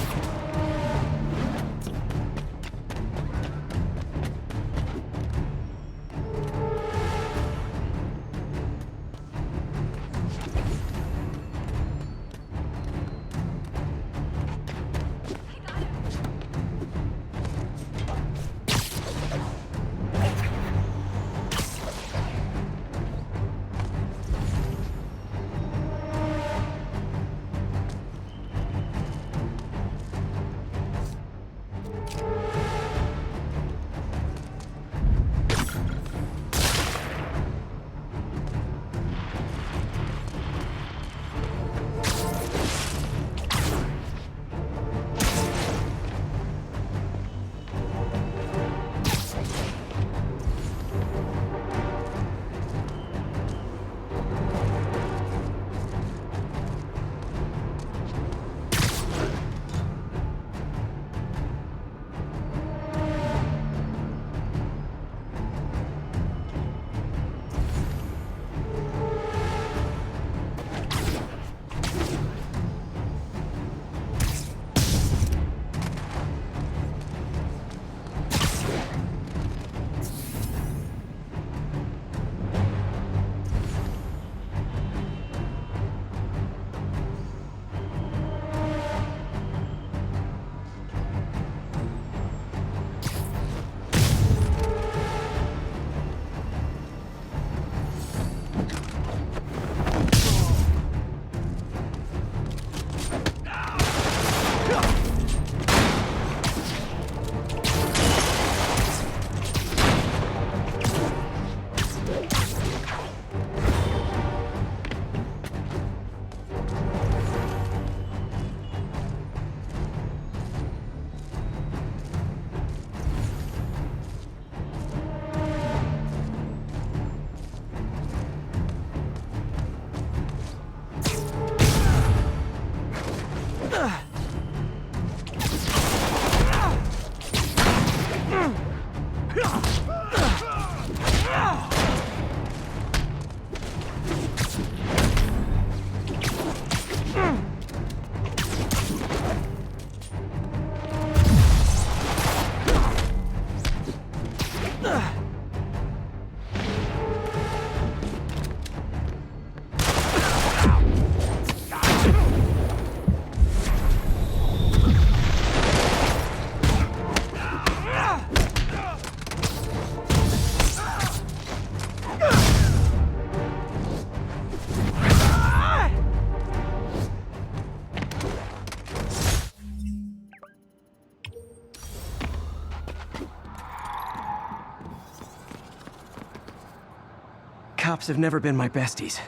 cops have never been my besties,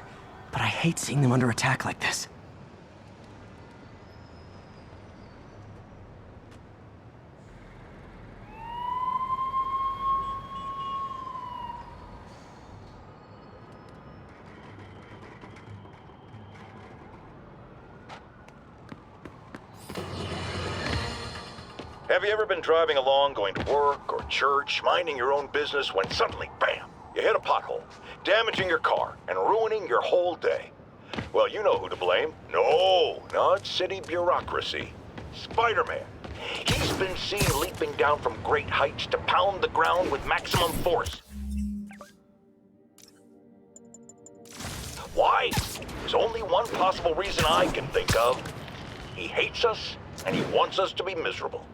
but I hate seeing them under attack like this. Have you ever been driving along, going to work or church, minding your own business, when suddenly, bam, you hit a pothole, damaging your car and ruining your whole day? Well, you know who to blame. No, not city bureaucracy. Spider-Man. He's been seen leaping down from great heights to pound the ground with maximum force. Why? There's only one possible reason I can think of. He hates us, and he wants us to be miserable.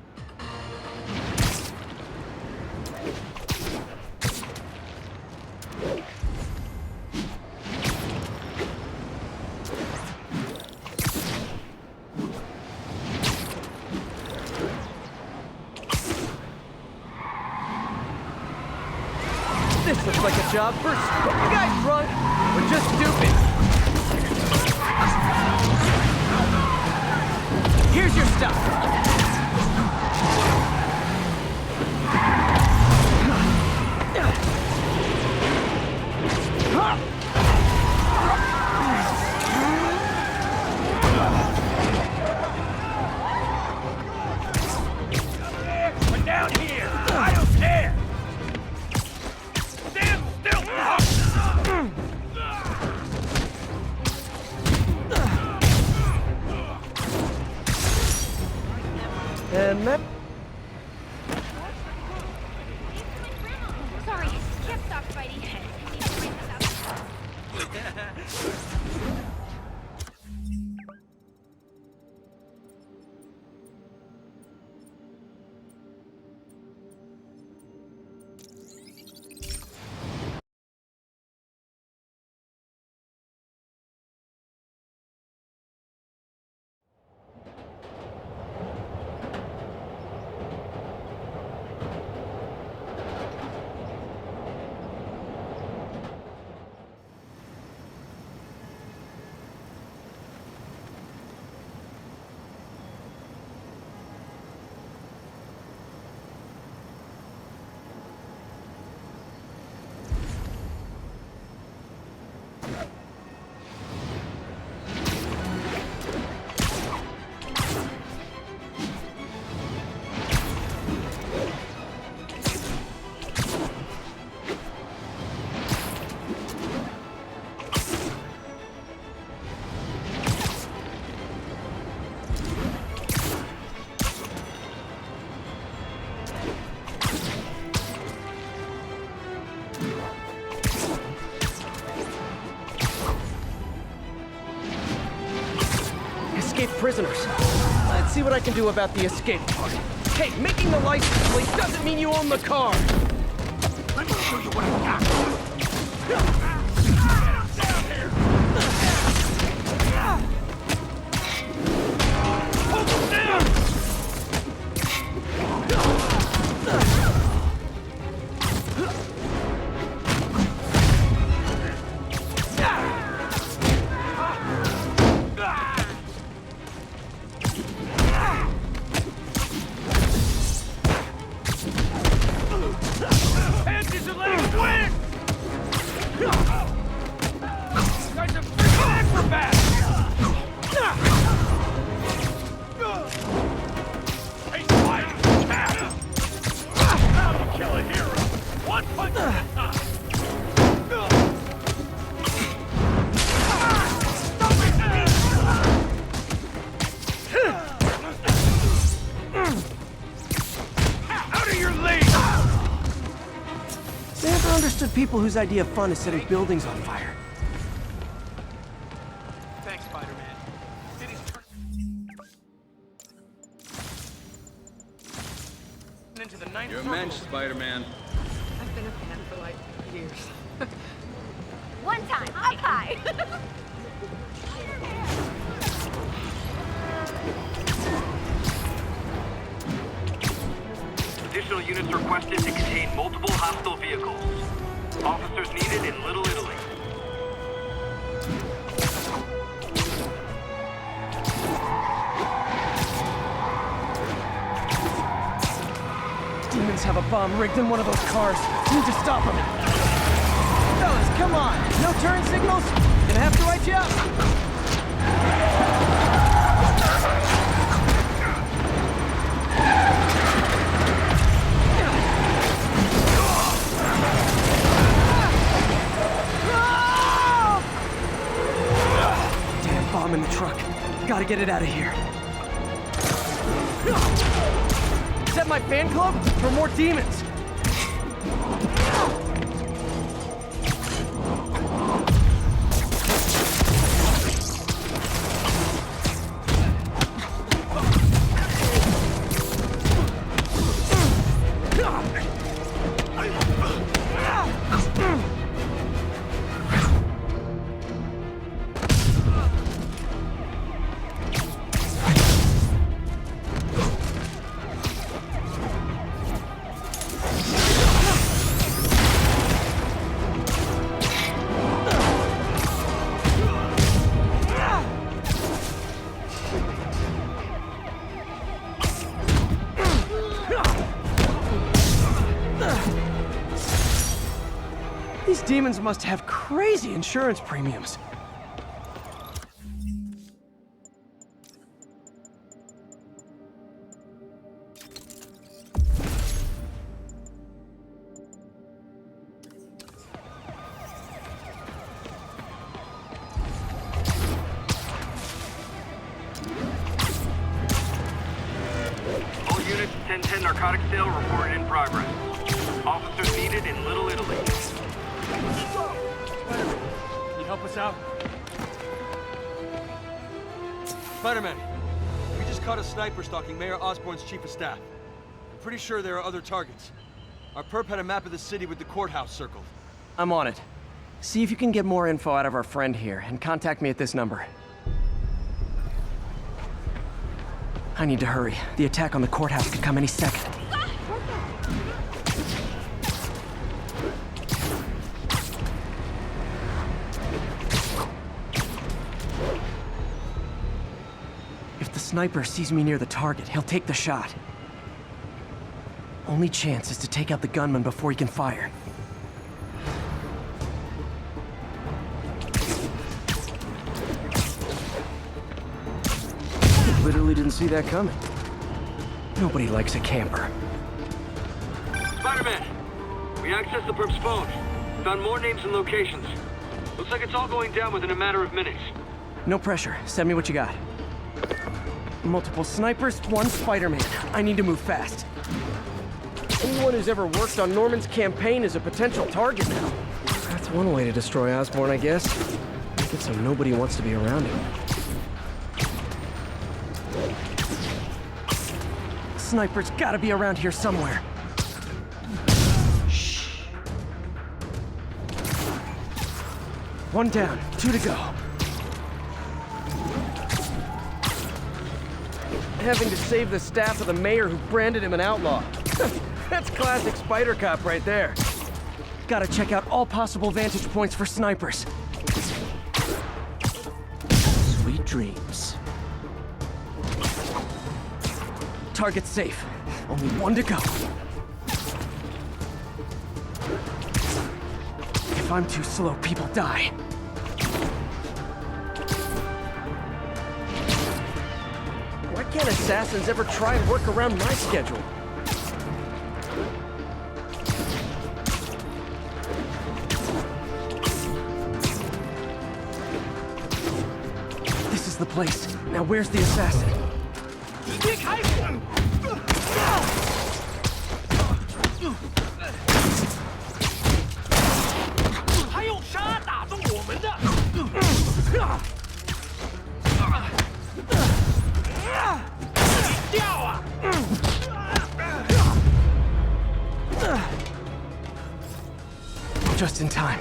This looks like a job for you guys drunk or just stupid. Here's your stuff. We're down here! I don't care! Stand still! And that... Sorry, can't stop fighting. Need to bring this up. Escaped prisoners. Let's see what I can do about the escape part. Hey, making the license plate doesn't mean you own the car. Let me show you what I got. Hold them down! Panties and legs win! Guys are freaking acrobats! Hey, quiet! How to kill a hero! One punch at a time! Out of your league! Santa understood people whose idea of fun is setting buildings on fire. Thanks, Spider-Man. Into the ninth You're a circle. mensch, Spider-Man. I've been a fan for like years. One time, up high. Additional units requested to contain multiple hostile vehicles. Officers needed in Little Italy. Demons have a bomb rigged in one of those cars. Need to stop them. Fellas, come on. No turn signals? Gonna have to write you up. Damn bomb in the truck. Gotta get it out of here. Is that my fan club? For more demons? These demons must have crazy insurance premiums. All units, 1010 narcotic sale reported in progress. Officers needed in Little Italy. Can you help us out? Spider-Man, we just caught a sniper stalking Mayor Osborn's chief of staff. I'm pretty sure there are other targets. Our perp had a map of the city with the courthouse circled. I'm on it. See if you can get more info out of our friend here, and contact me at this number. I need to hurry. The attack on the courthouse could come any second. If the sniper sees me near the target, he'll take the shot. Only chance is to take out the gunman before he can fire. Literally didn't see that coming. Nobody likes a camper. Spider-Man! We accessed the perp's phone. Found more names and locations. Looks like it's all going down within a matter of minutes. No pressure. Send me what you got. Multiple snipers, one Spider-Man. I need to move fast. Anyone who's ever worked on Norman's campaign is a potential target now. That's one way to destroy Osborn, I guess. Make it so nobody wants to be around him. Sniper's gotta be around here somewhere. Shh. One down, 2 to go. Having to save the staff of the mayor who branded him an outlaw. That's classic Spider Cop right there. Gotta check out all possible vantage points for snipers. Sweet dreams. Target's safe. Only 1 to go. If I'm too slow, people die. Why can't assassins ever try and work around my schedule? This is the place. Now where's the assassin? Just in time.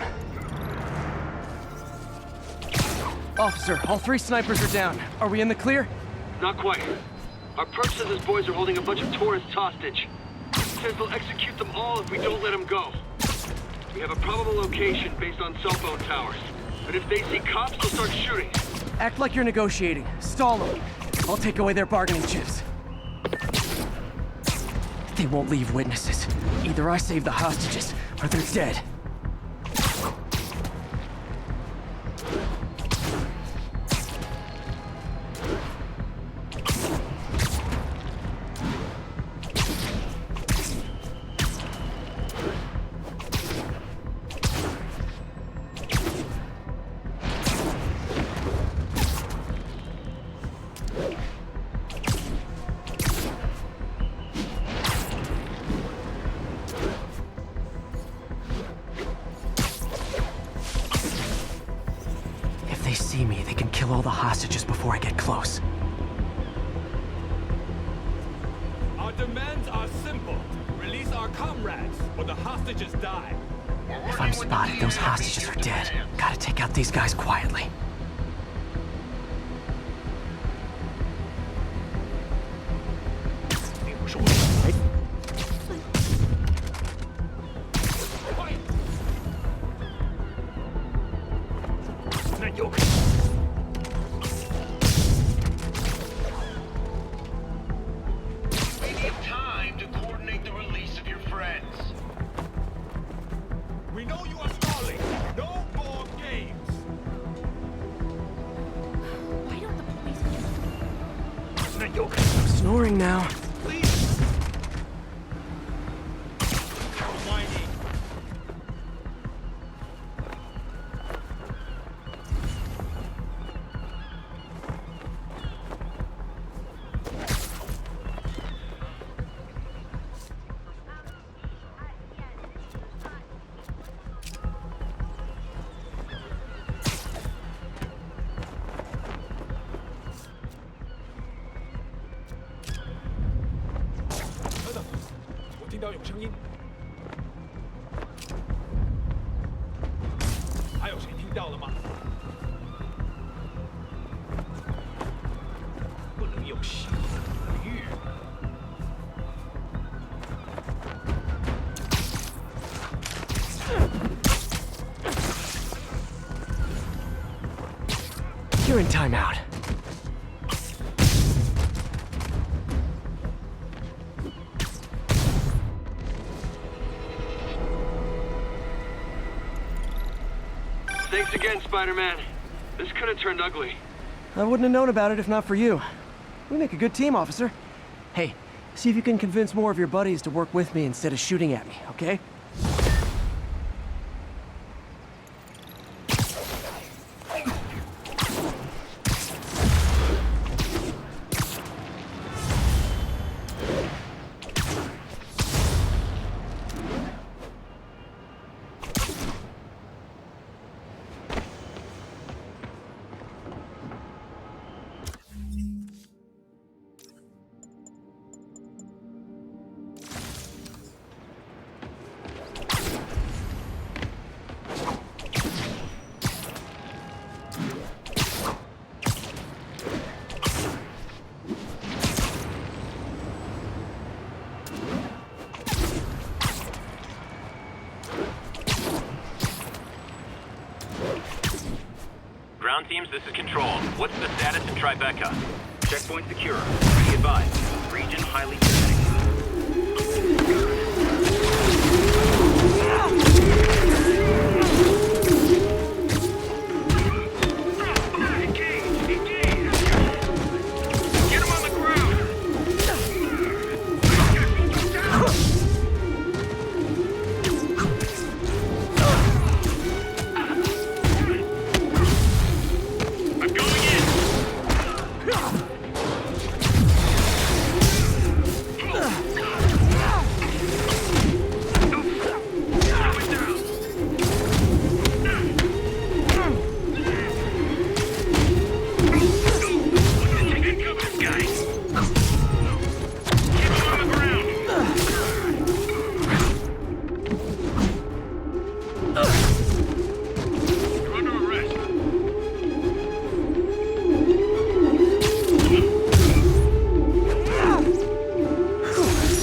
Officer, all 3 snipers are down. Are we in the clear? Not quite. Our perp says his boys are holding a bunch of tourists hostage. He says they'll execute them all if we don't let them go. We have a probable location based on cell phone towers. But if they see cops, they'll start shooting. Act like you're negotiating. Stall them. I'll take away their bargaining chips. They won't leave witnesses. Either I save the hostages, or they're dead. If they see me, they can kill all the hostages before I get close. Our demands are simple. Release our comrades, or the hostages die. If I'm spotted, those hostages are dead. Gotta take out these guys quietly. We need time to coordinate the release of your friends. We know you are stalling. No more games. Why don't the police... I'm snoring now. You're in timeout. Thanks again, Spider-Man. This could have turned ugly. I wouldn't have known about it if not for you. We make a good team, officer. Hey, see if you can convince more of your buddies to work with me instead of shooting at me, okay? Ground teams, this is Control. What's the status in Tribeca? Checkpoint secure. Be advised. Region highly kinetic.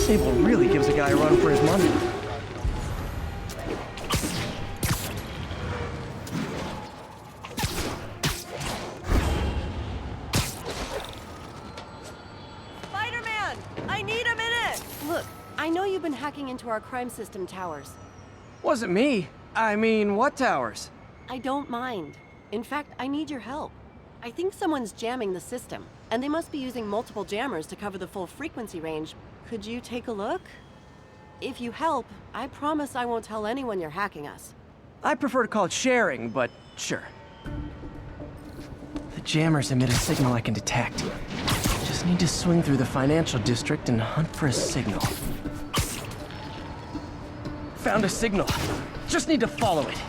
Sable really gives a guy a run for his money. Spider-Man! I need a minute! Look, I hacking into our crime system towers. Wasn't me. I mean, what towers? I don't mind. In fact, I need your help. I think someone's jamming the system, and they must be using multiple jammers to cover the full frequency range. Could you take a look? If you help, I promise I won't tell anyone you're hacking us. I prefer to call it sharing, but sure. The jammers emit a signal I can detect. Just need to swing through the financial district and hunt for a signal. Found a signal. Just need to follow it.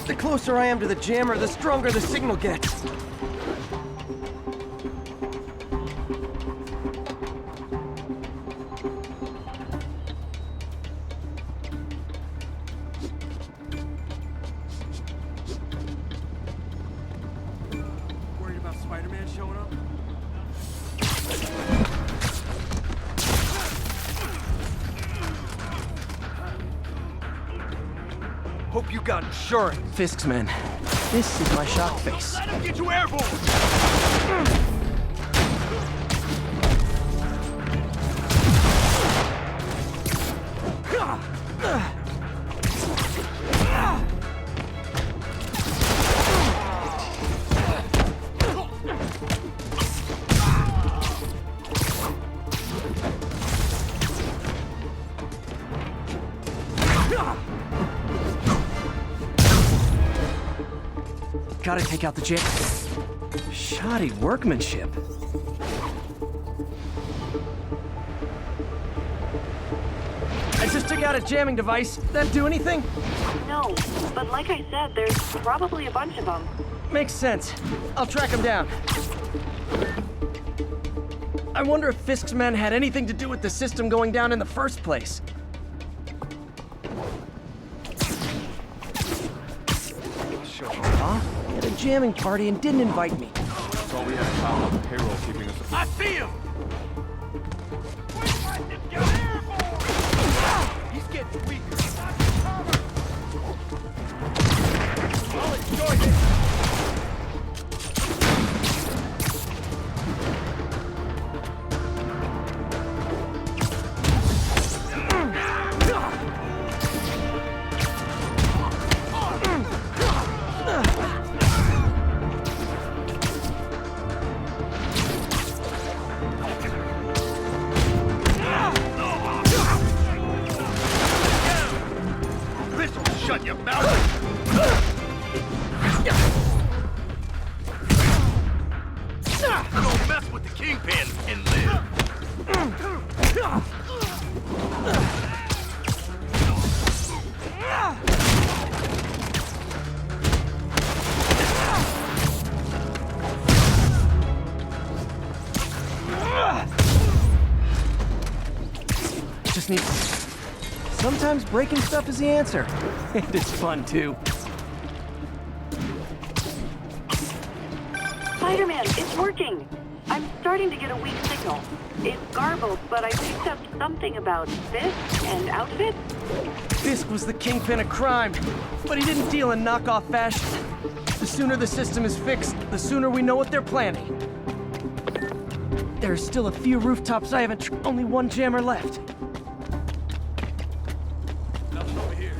The closer I am to the jammer, the stronger the signal gets. Worried about Spider-Man showing up? Hope you got insurance. Fisk's men. This is my shock face. Let him get you airborne! Gotta take out the jam. Shoddy workmanship. I just took out a jamming device. That do anything? No, but like I said, there's probably a bunch of them. Makes sense. I'll track them down. I wonder if Fisk's men had anything to do with the system going down in the first place. Huh? He had a jamming party and didn't invite me. Thought we had a cop on the payroll keeping us. I see him! He's getting weaker. I'll enjoy this! Shut your mouth! Don't mess with the kingpin and live! Just need... Sometimes breaking stuff is the answer. And it's fun, too. Spider-Man, it's working! I'm starting to get a weak signal. It's garbled, but I picked up something about Fisk and outfits. Fisk was the kingpin of crime, but he didn't deal in knockoff fashion. The sooner the system is fixed, the sooner we know what they're planning. There are still a few rooftops I haven't only one jammer left.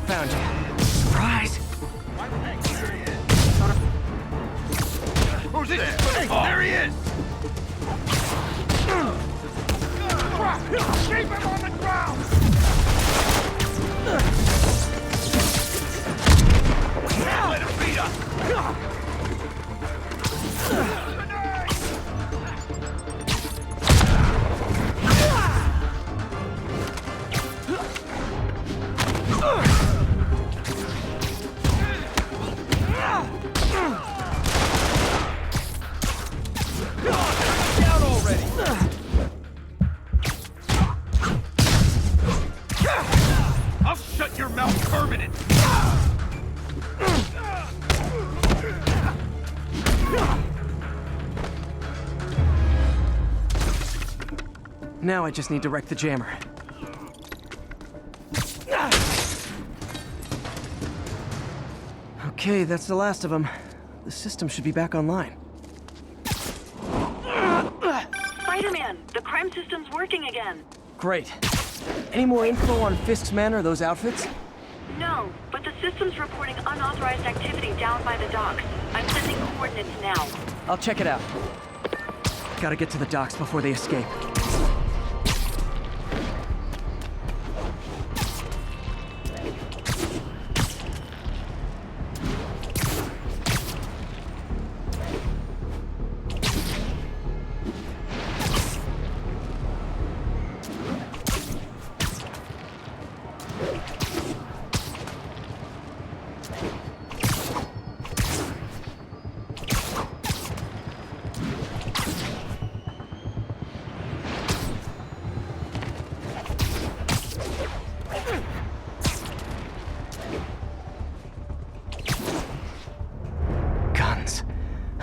Found you. Surprise! Who's there? Hey, there he is! Keep him on the ground! Let him beat us! Down already! I'll shut your mouth permanent! Now I just need to wreck the jammer. Okay, that's the last of them. The system should be back online. Spider-Man, the crime system's working again. Great. Any more info on Fisk's men or those outfits? No, but the system's reporting unauthorized activity down by the docks. I'm sending coordinates now. I'll check it out. Gotta get to the docks before they escape.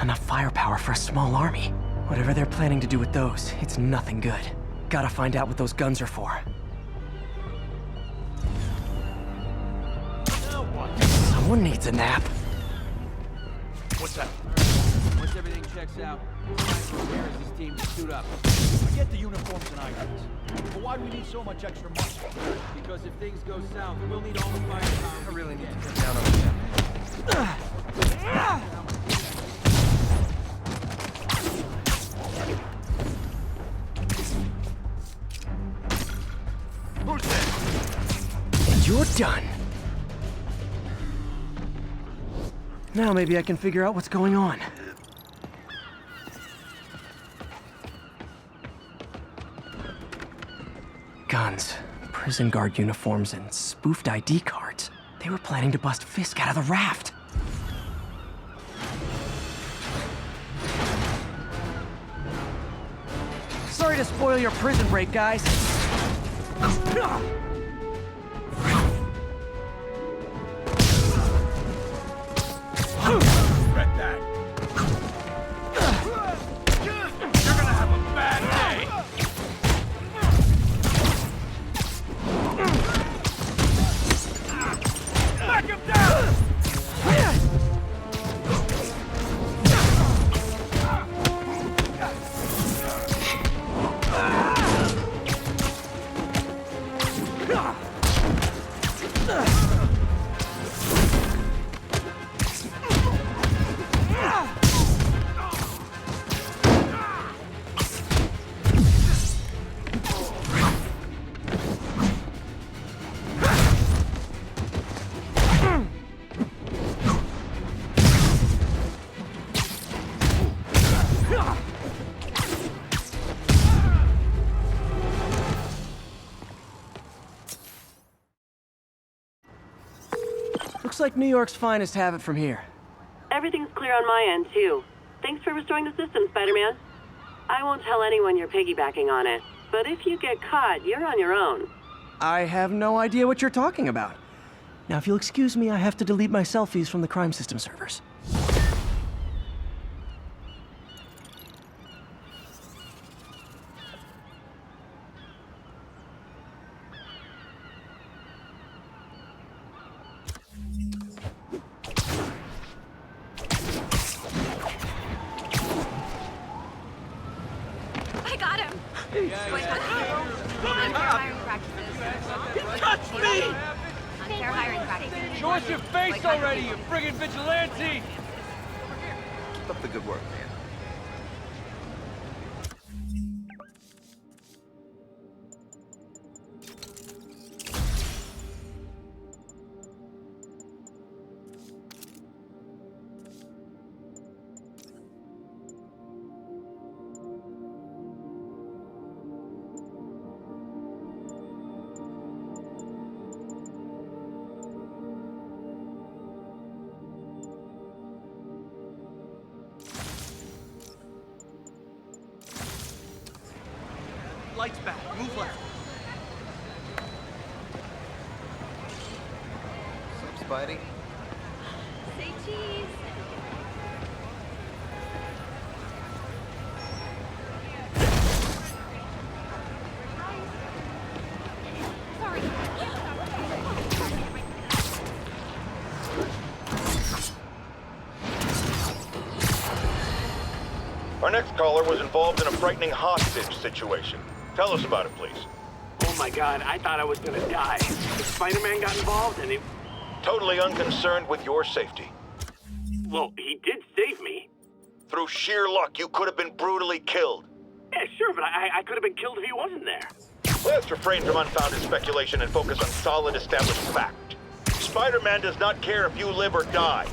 Enough firepower for a small army. Whatever they're planning to do with those, it's nothing good. Gotta find out what those guns are for. Someone needs a nap. What's that? Once everything checks out, it's time for this team to suit up. I get the uniforms and items, but why do we need so much extra money? Because if things go south, we'll need all the firepower. I really need to cut down on that. And you're done. Now maybe I can figure out what's going on. Guns, prison guard uniforms, and spoofed ID cards. They were planning to bust Fisk out of the raft. Sorry to spoil your prison break, guys. Regret that. You're gonna have a bad day. Knock him down! Looks like New York's finest have it from here. Everything's clear on my end, too. Thanks for restoring the system, Spider-Man. I won't tell anyone you're piggybacking on it, but if you get caught, you're on your own. I have no idea what you're talking about. Now, if you'll excuse me, I have to delete my selfies from the crime system servers. I got him! Unfair hiring practices. Touch me! Unfair hiring practices. Show us your face already, you friggin' vigilante! Keep up the good work, man. Lights back. Move left. What's up, Spidey? Say cheese. Sorry. Our next caller was involved in a frightening hostage situation. Tell us about it, please. Oh my god, I thought I was gonna die. The Spider-Man got involved and it... Totally unconcerned with your safety. Well, he did save me. Through sheer luck, you could have been brutally killed. Yeah, sure, but I could have been killed if he wasn't there. Let's refrain from unfounded speculation and focus on solid established fact. Spider-Man does not care if you live or die.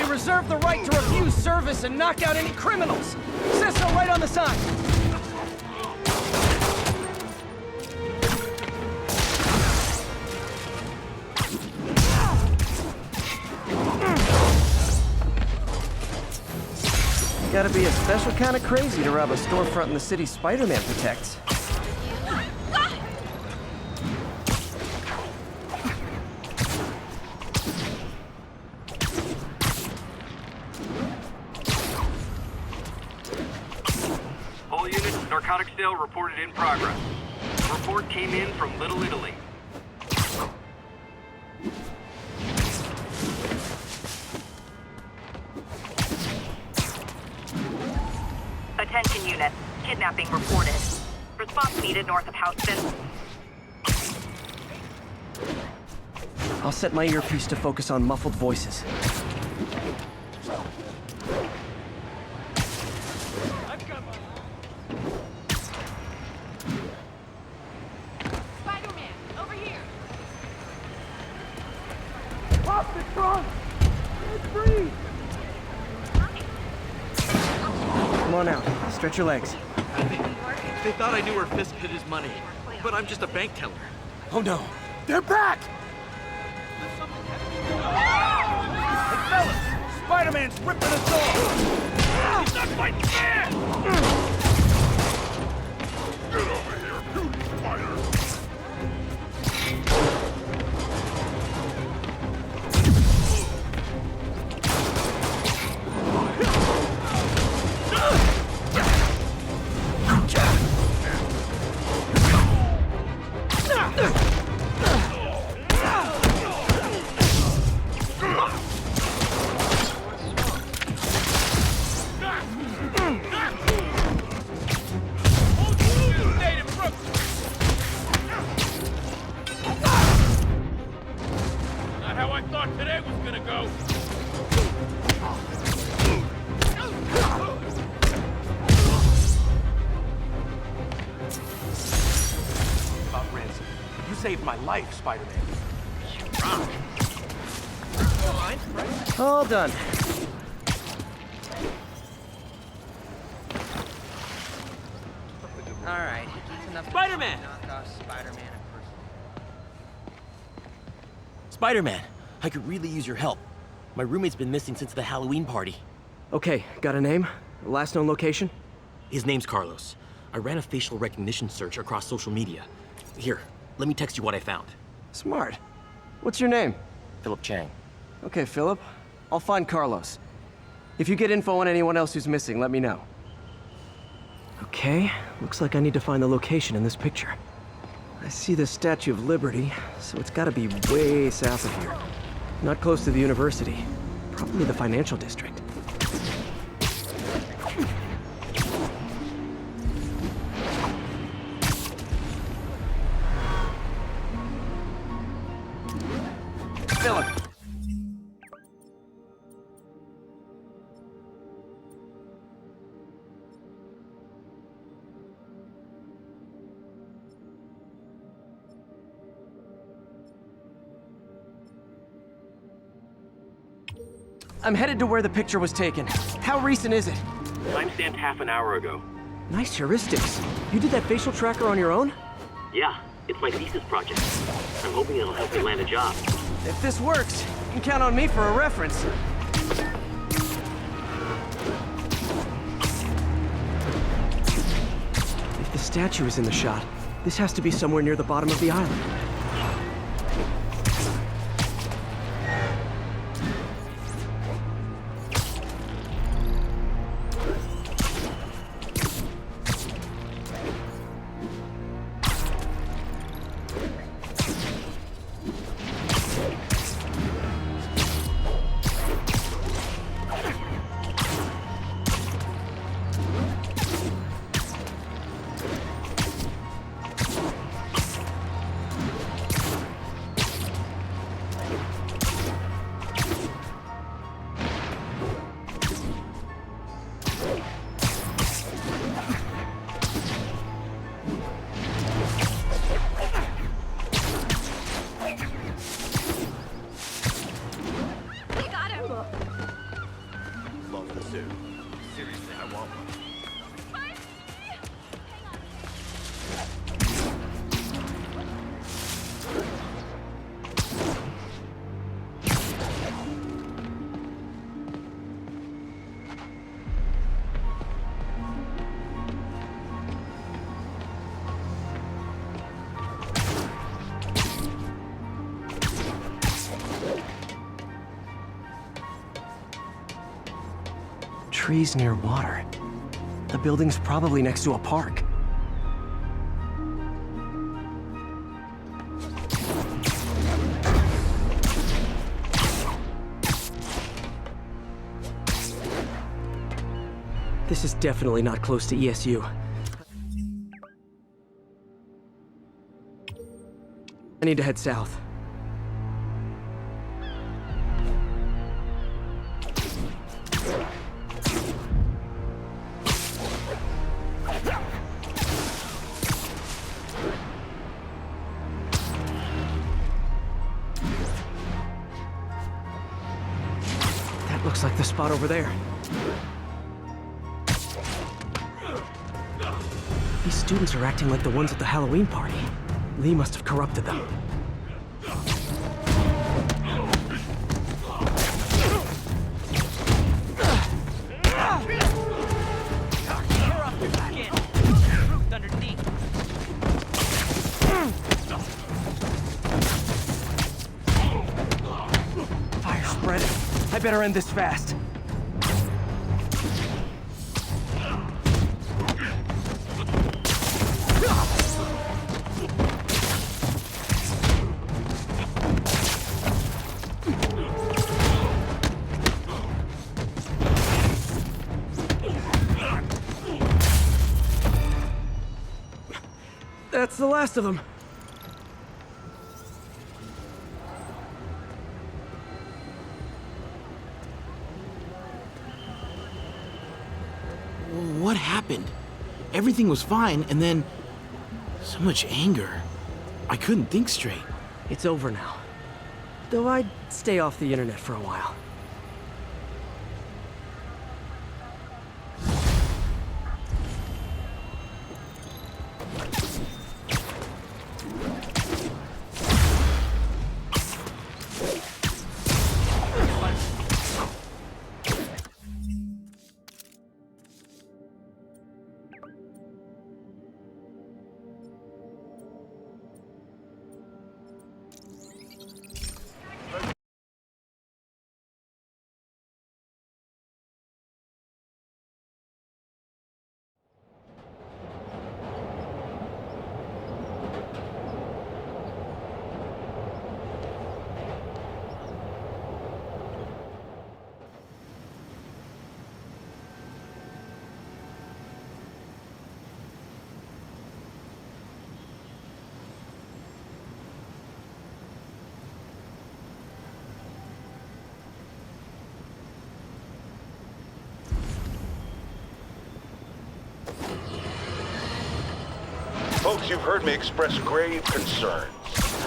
Reserve the right to refuse service and knock out any criminals. Says so right on the sign. Gotta be a special kind of crazy to rob a storefront in the city Spider-Man protects. Narcotic sale reported in progress. The report came in from Little Italy. Attention unit. Kidnapping reported. Response needed north of House Fifth. I'll set my earpiece to focus on muffled voices. Come on out. Stretch your legs. They thought I knew where Fisk hid his money, but I'm just a bank teller. Oh no! They're back! Hey fellas! Spider-Man's ripping us off! He's not fighting fair! Get over here, you spider! Saved my life, Spider-Man. All done. All right. Spider-Man! Spider-Man, I could really use your help. My roommate's been missing since the Halloween party. Okay, got a name? Last known location? His name's Carlos. I ran a facial recognition search across social media. Here, let me text you what I found. Smart. What's your name? Philip Chang. Okay, Philip. I'll find Carlos. If you get info on anyone else who's missing, let me know. Okay, looks like I need to find the location in this picture. I see the Statue of Liberty, so it's gotta be way south of here. Not close to the university. Probably the financial district. Philip! I'm headed to where the picture was taken. How recent is it? Timestamped half an hour ago. Nice heuristics. You did that facial tracker on your own? Yeah, it's my thesis project. I'm hoping it'll help me land a job. If this works, you can count on me for a reference. statue is in the shot. This has to be somewhere near the bottom of the island. Seriously, I want one. Trees near water. The building's probably next to a park. This is definitely not close to ESU. I need to head south. Looks like the spot over there. These students are acting like the ones at the Halloween party. Lee must have corrupted them. Fire spreading. I better end this fast. That's the last of them. What happened? Everything was fine, and then so much anger. I couldn't think straight. It's over now. Though I'd stay off the internet for a while. Folks, you've heard me express grave concerns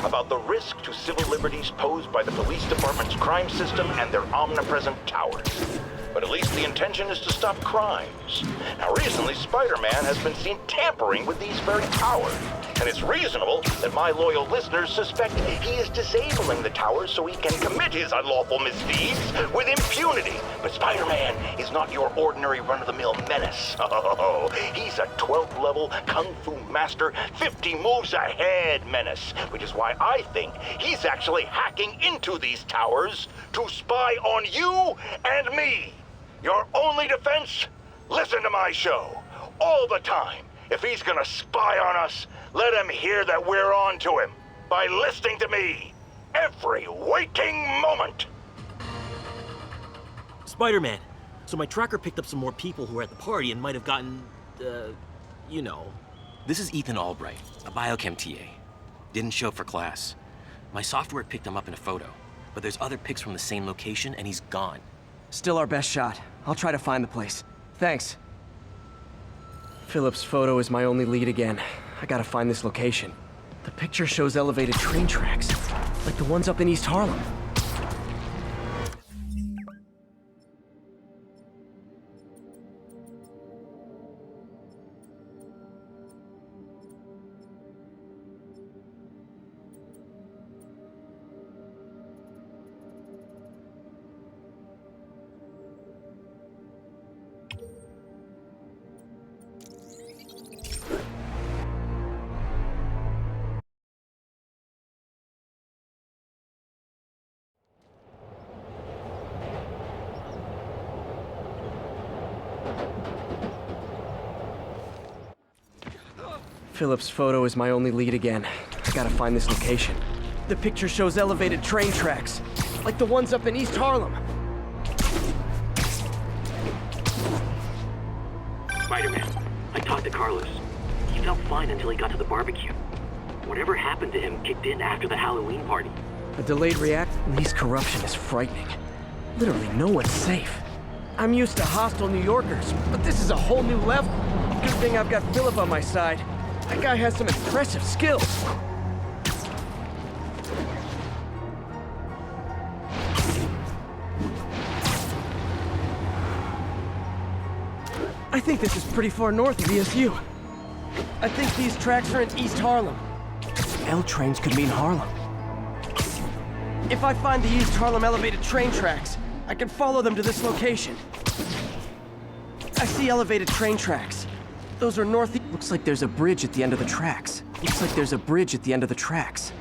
about the risk to civil liberties posed by the police department's crime system and their omnipresent towers. But at least the intention is to stop crimes. Now, recently, Spider-Man has been seen tampering with these very towers. And it's reasonable that my loyal listeners suspect he is disabling the towers so he can commit his unlawful misdeeds with impunity. But Spider-Man is not your ordinary run-of-the-mill menace. Oh, he's a 12th level Kung Fu master, 50 moves ahead menace, which is why I think he's actually hacking into these towers to spy on you and me. Your only defense? Listen to my show. All the time. If he's gonna spy on us, let him hear that we're on to him by listening to me every waking moment. Spider-Man, so my tracker picked up some more people who were at the party and might have gotten, you know. This is Ethan Albright, a biochem TA. Didn't show up for class. My software picked him up in a photo, but there's other pics from the same location and he's gone. Still our best shot. I'll try to find the place. Thanks. Philip's photo is my only lead again. I gotta find this location. The picture shows elevated train tracks, like the ones up in East Harlem. Philip's photo is my only lead again. I gotta find this location. The picture shows elevated train tracks, like the ones up in East Harlem. Spider-Man, I talked to Carlos. He felt fine until he got to the barbecue. Whatever happened to him kicked in after the Halloween party. A delayed react? Lee's corruption is frightening. Literally no one's safe. I'm used to hostile New Yorkers, but this is a whole new level. Good thing I've got Philip on my side. That guy has some impressive skills. I think this is pretty far north of ESU. I think these tracks are in East Harlem. L trains could mean Harlem. If I find the East Harlem elevated train tracks, I can follow them to this location. I see elevated train tracks. Those are north. Looks like there's a bridge at the end of the tracks. Looks like there's a bridge at the end of the tracks.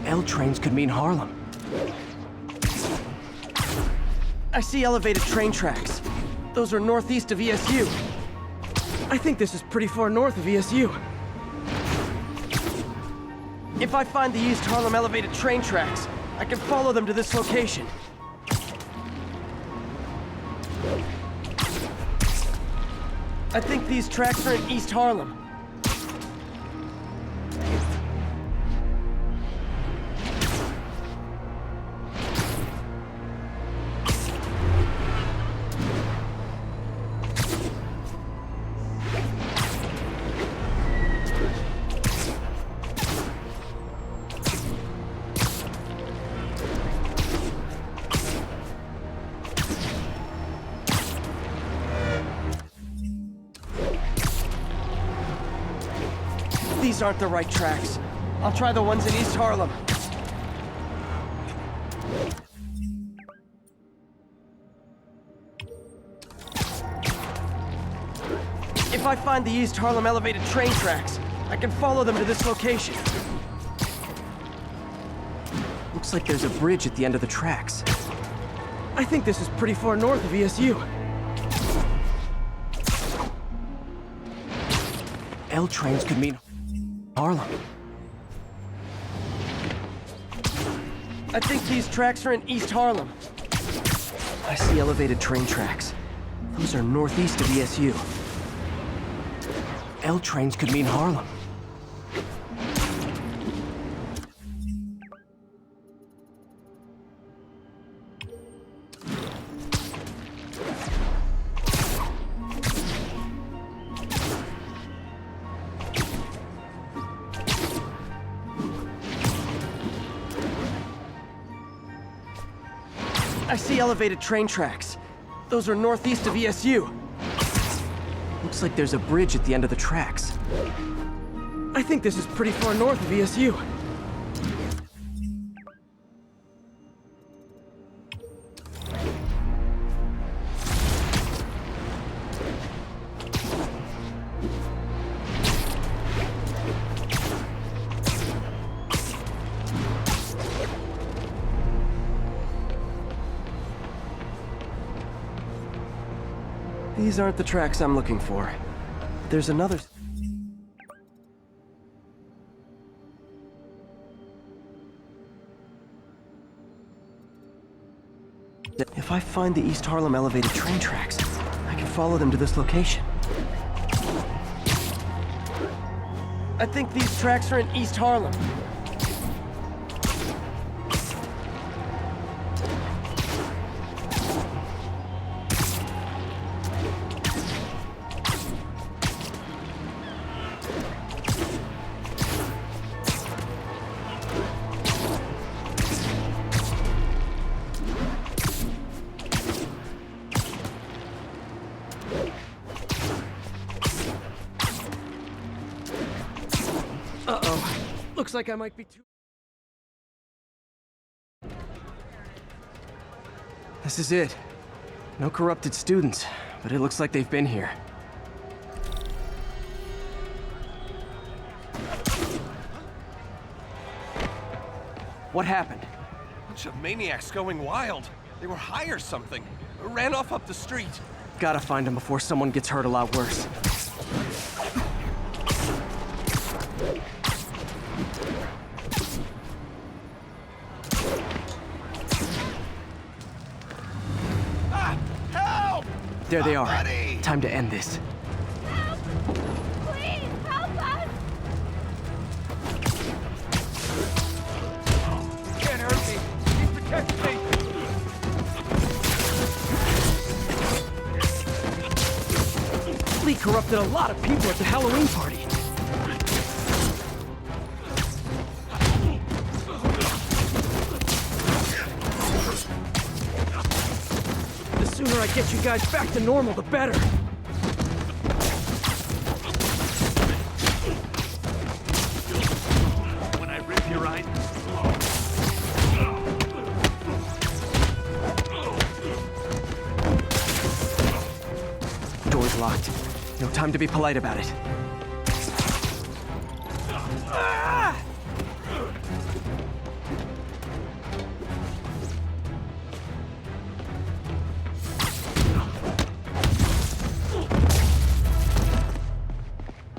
L trains could mean Harlem. I see elevated train tracks. Those are northeast of ESU. I think this is pretty far north of ESU. If I find the East Harlem elevated train tracks, I can follow them to this location. I think these tracks are in East Harlem. These aren't the right tracks. I'll try the ones in East Harlem. If I find the East Harlem elevated train tracks, I can follow them to this location. Looks like there's a bridge at the end of the tracks. I think this is pretty far north of ESU. L trains could mean Harlem. I think these tracks are in East Harlem. I see elevated train tracks. Those are northeast of ESU. L trains could mean Harlem. I see elevated train tracks. Those are northeast of ESU. Looks like there's a bridge at the end of the tracks. I think this is pretty far north of ESU. These aren't the tracks I'm looking for. There's another... If I find the East Harlem elevated train tracks, I can follow them to this location. I think these tracks are in East Harlem. Uh-oh. Looks like I might be too... This is it. No corrupted students, but it looks like they've been here. What happened? Bunch of maniacs going wild. They were high or something. Ran off up the street. Gotta find them before someone gets hurt a lot worse. There they are. Buddy. Time to end this. Help! Please, help us! Can't hurt me. Please protect me. Lee corrupted a lot of people at the Halloween party. The sooner I get you guys back to normal, the better. When I rip you right. Door's locked. No time to be polite about it.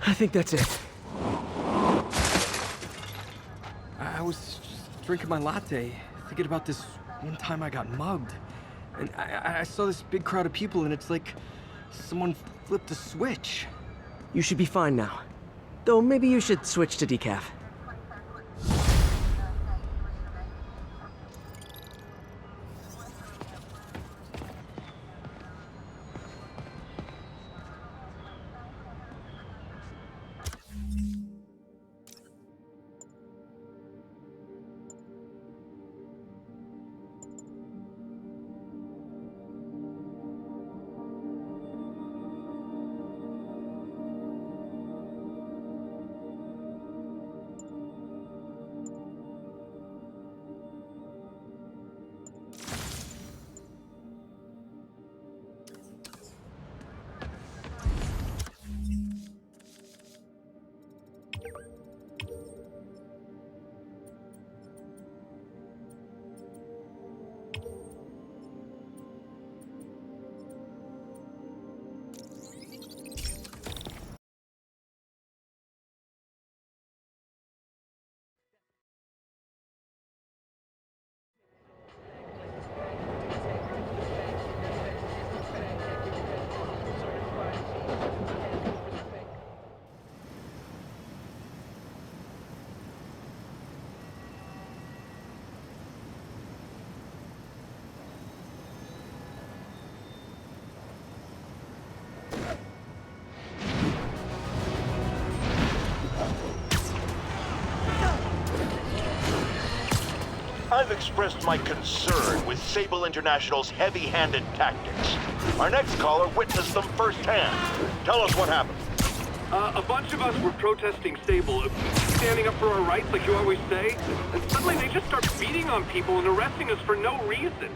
I think that's it. I was just drinking my latte, thinking about this one time I got mugged. And I saw this big crowd of people, and it's like someone flipped a switch. You should be fine now. Though maybe you should switch to decaf. I've expressed my concern with Sable International's heavy-handed tactics. Our next caller witnessed them firsthand. Tell us what happened. A bunch of us were protesting Sable, standing up for our rights like you always say, and suddenly they just start beating on people and arresting us for no reason.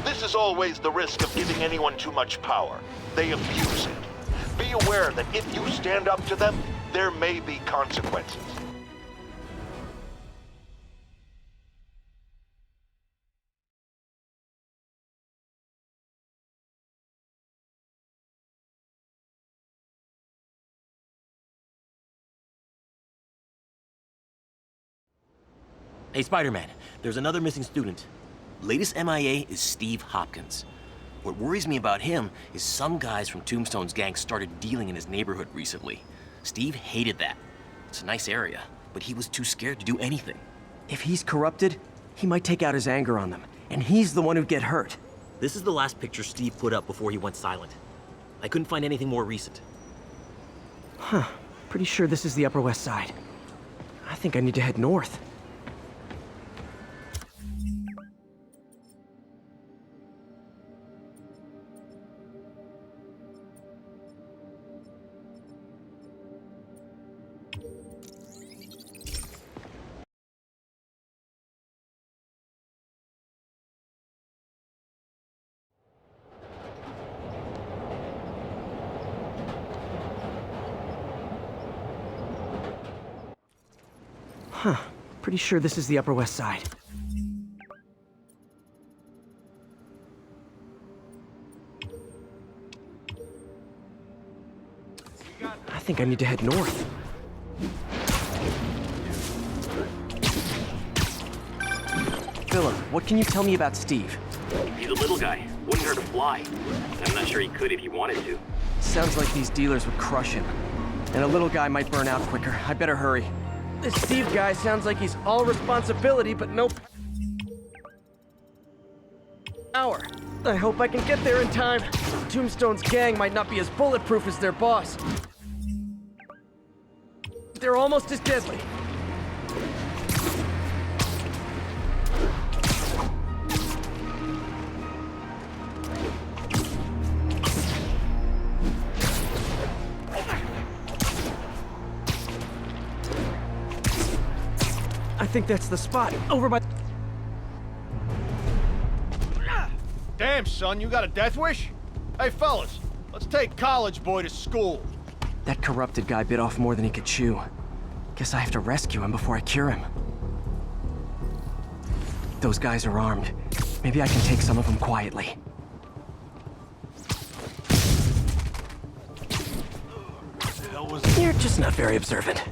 This is always the risk of giving anyone too much power. They abuse it. Be aware that if you stand up to them, there may be consequences. Hey, Spider-Man, there's another missing student. Latest MIA is Steve Hopkins. What worries me about him is some guys from Tombstone's gang started dealing in his neighborhood recently. Steve hated that. It's a nice area, but he was too scared to do anything. If he's corrupted, he might take out his anger on them, and he's the one who'd get hurt. This is the last picture Steve put up before he went silent. I couldn't find anything more recent. Huh. Pretty sure this is the Upper West Side. I think I need to head north. Huh. Pretty sure this is the Upper West Side. I think I need to head north. Philip, what can you tell me about Steve? He's a little guy. Wouldn't hurt to fly. I'm not sure he could if he wanted to. Sounds like these dealers would crush him. And a little guy might burn out quicker. I better hurry. This Steve guy sounds like he's all responsibility, but no power. I hope I can get there in time. Tombstone's gang might not be as bulletproof as their boss. They're almost as deadly. I think that's the spot. Over by... Damn, son, you got a death wish? Hey, fellas, let's take college boy to school. That corrupted guy bit off more than he could chew. Guess I have to rescue him before I cure him. Those guys are armed. Maybe I can take some of them quietly. What the hell was that? You're just not very observant.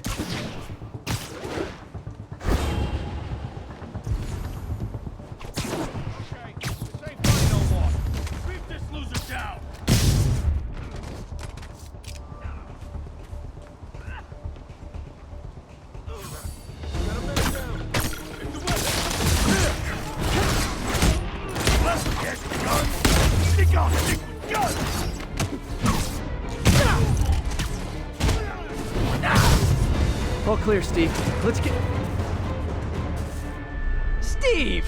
All clear, Steve. Let's get... Steve!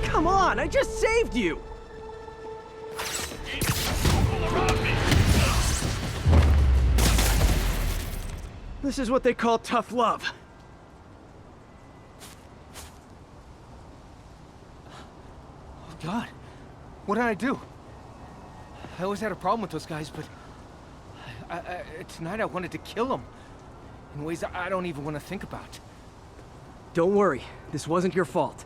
Come on, I just saved you! This is what they call tough love. Oh, God. What did I do? I always had a problem with those guys, but... tonight I wanted to kill them. In ways I don't even want to think about. Don't worry. This wasn't your fault.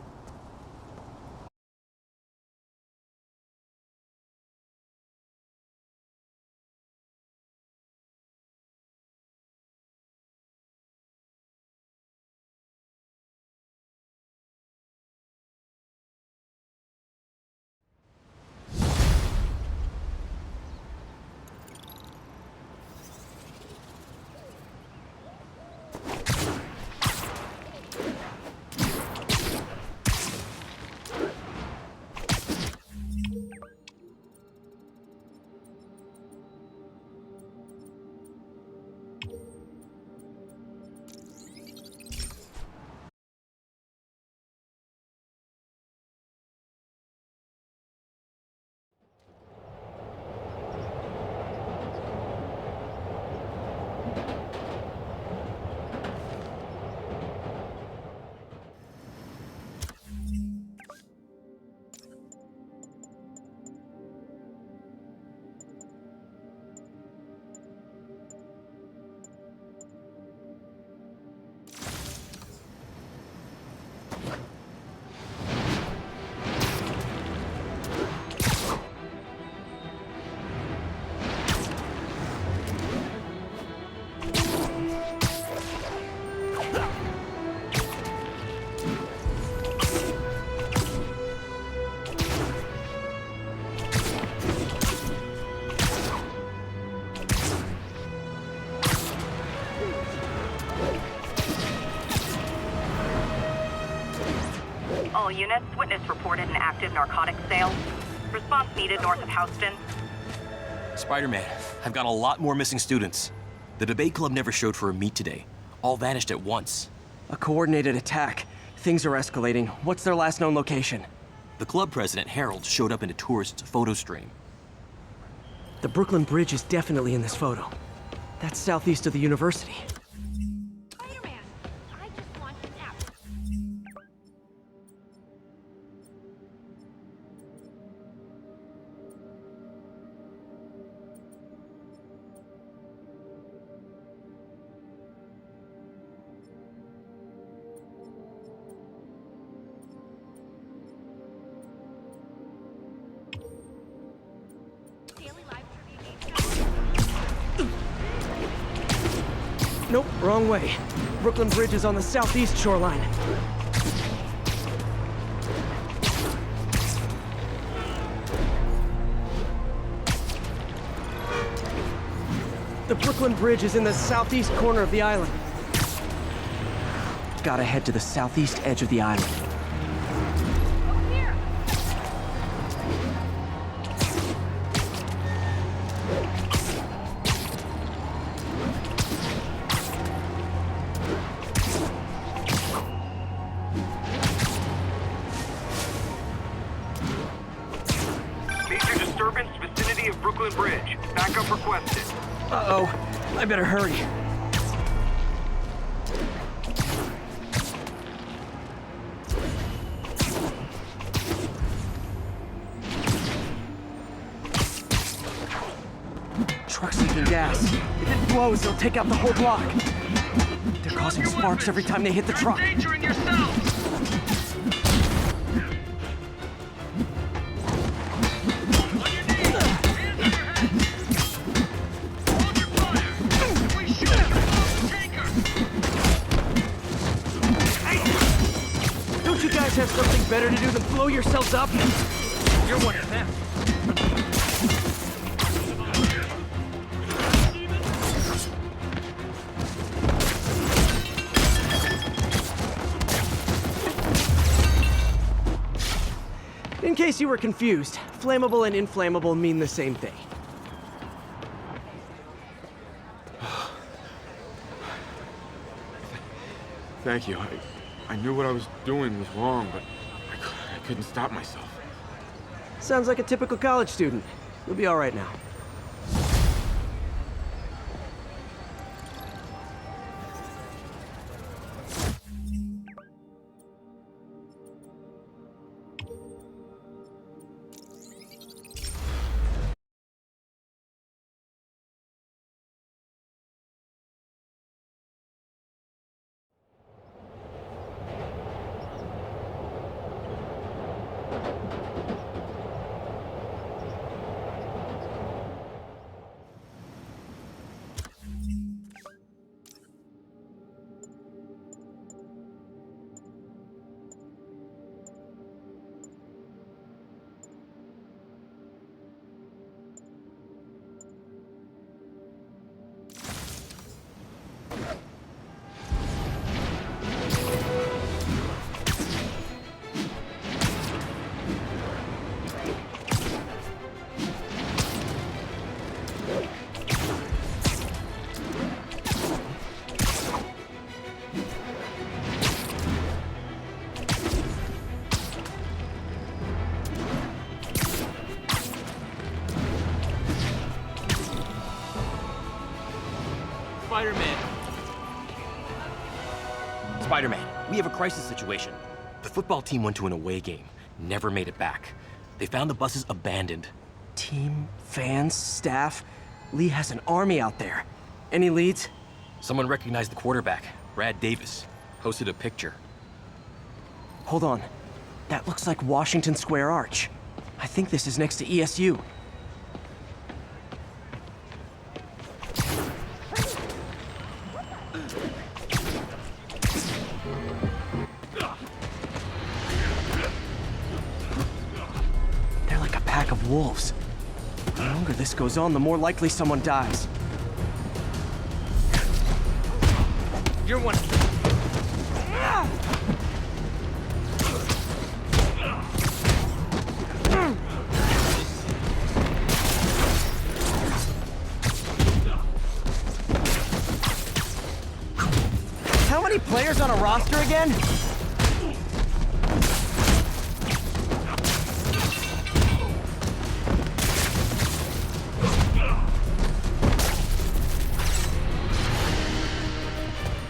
All units, witness reported an active narcotics sale. Response needed north of Houston. Spider-Man, I've got a lot more missing students. The debate club never showed for a meet today. All vanished at once. A coordinated attack. Things are escalating. What's their last known location? The club president, Harold, showed up in a tourist's photo stream. The Brooklyn Bridge is definitely in this photo. That's southeast of the university. Nope, wrong way. Brooklyn Bridge is on the southeast shoreline. The Brooklyn Bridge is in the southeast corner of the island. Gotta head to the southeast edge of the island. Major disturbance vicinity of Brooklyn Bridge. Backup requested. Uh-oh. I better hurry. Truck's leaking gas. If it blows, it'll take out the whole block. They're causing sparks every time they hit the truck. Endangering yourself! Don't you guys have something better to do than blow yourselves up? You're one of them. In case you were confused, flammable and inflammable mean the same thing. Thank you. I knew what I was doing was wrong, but I couldn't stop myself. Sounds like a typical college student. You'll be all right now. Spider-Man, we have a crisis situation. The football team went to an away game, never made it back. They found the buses abandoned. Team, fans, staff. Lee has an army out there. Any leads? Someone recognized the quarterback, Brad Davis. Posted a picture. Hold on. That looks like Washington Square Arch. I think this is next to ESU. They're like a pack of wolves. The longer this goes on, the more likely someone dies. You're one of them. How many players on a roster again?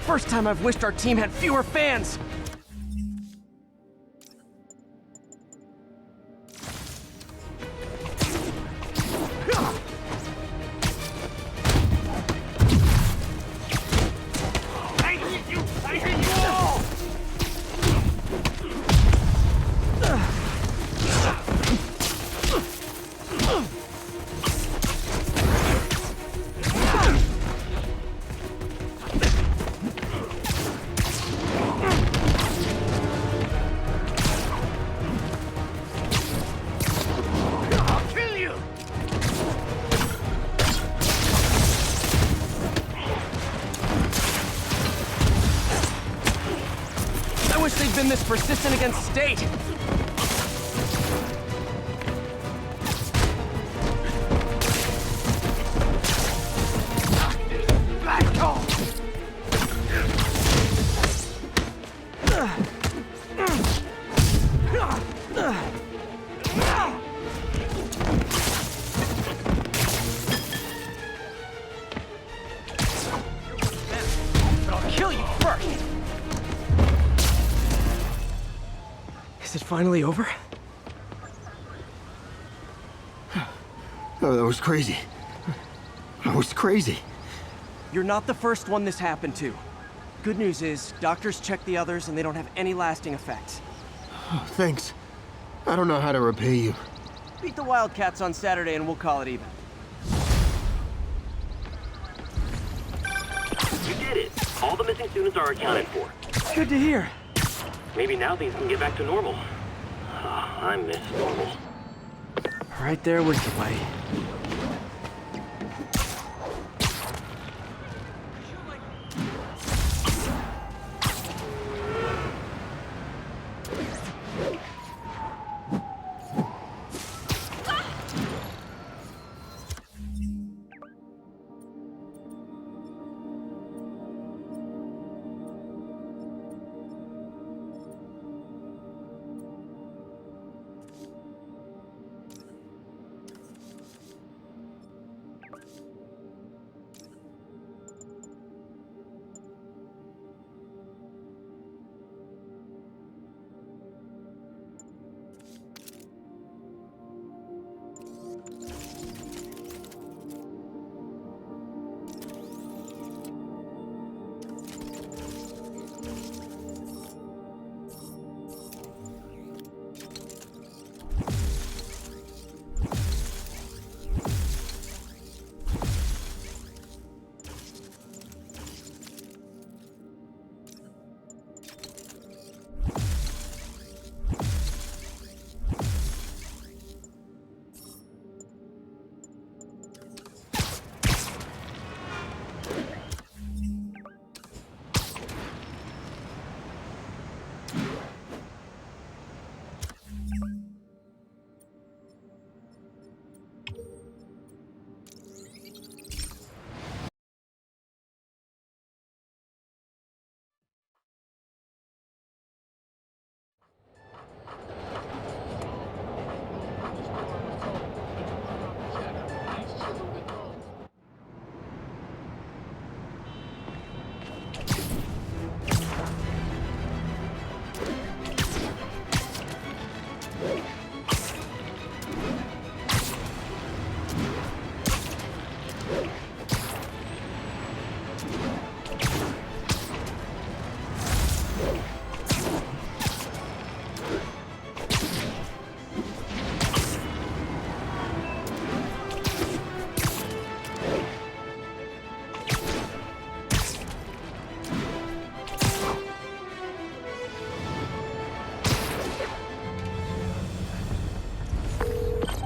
First time I've wished our team had fewer fans. I wish they'd been this persistent against State. Back off! But I'll kill you first! Is it finally over? Oh, that was crazy. That was crazy. You're not the first one this happened to. Good news is, doctors checked the others and they don't have any lasting effects. Oh, thanks. I don't know how to repay you. Beat the Wildcats on Saturday and we'll call it even. You did it. All the missing students are accounted for. Good to hear. Maybe now things can get back to normal. I miss normal. Right there with you, buddy.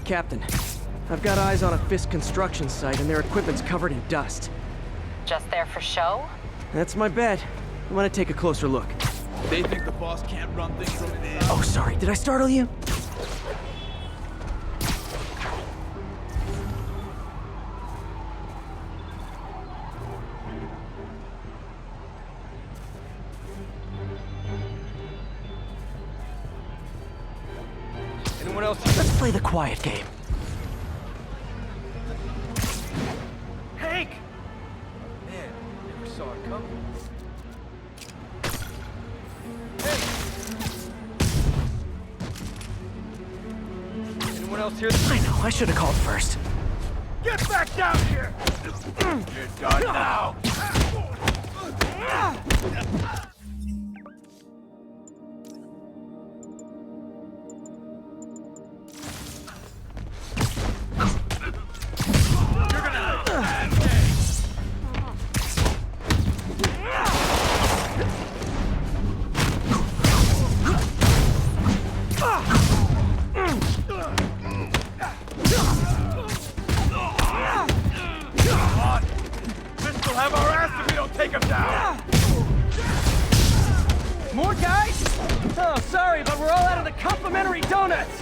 Captain, I've got eyes on a Fisk construction site and their equipment's covered in dust. Just there for show? That's my bet. I'm gonna take a closer look. They think the boss can't run things from the Oh, sorry, did I startle you? Anyone else? Let's play the quiet game. Hank! Man, never saw it coming. Anyone else here? I know, I should have called first. Get back down here! You're done now! More guys? Oh, sorry, but we're all out of the complimentary donuts.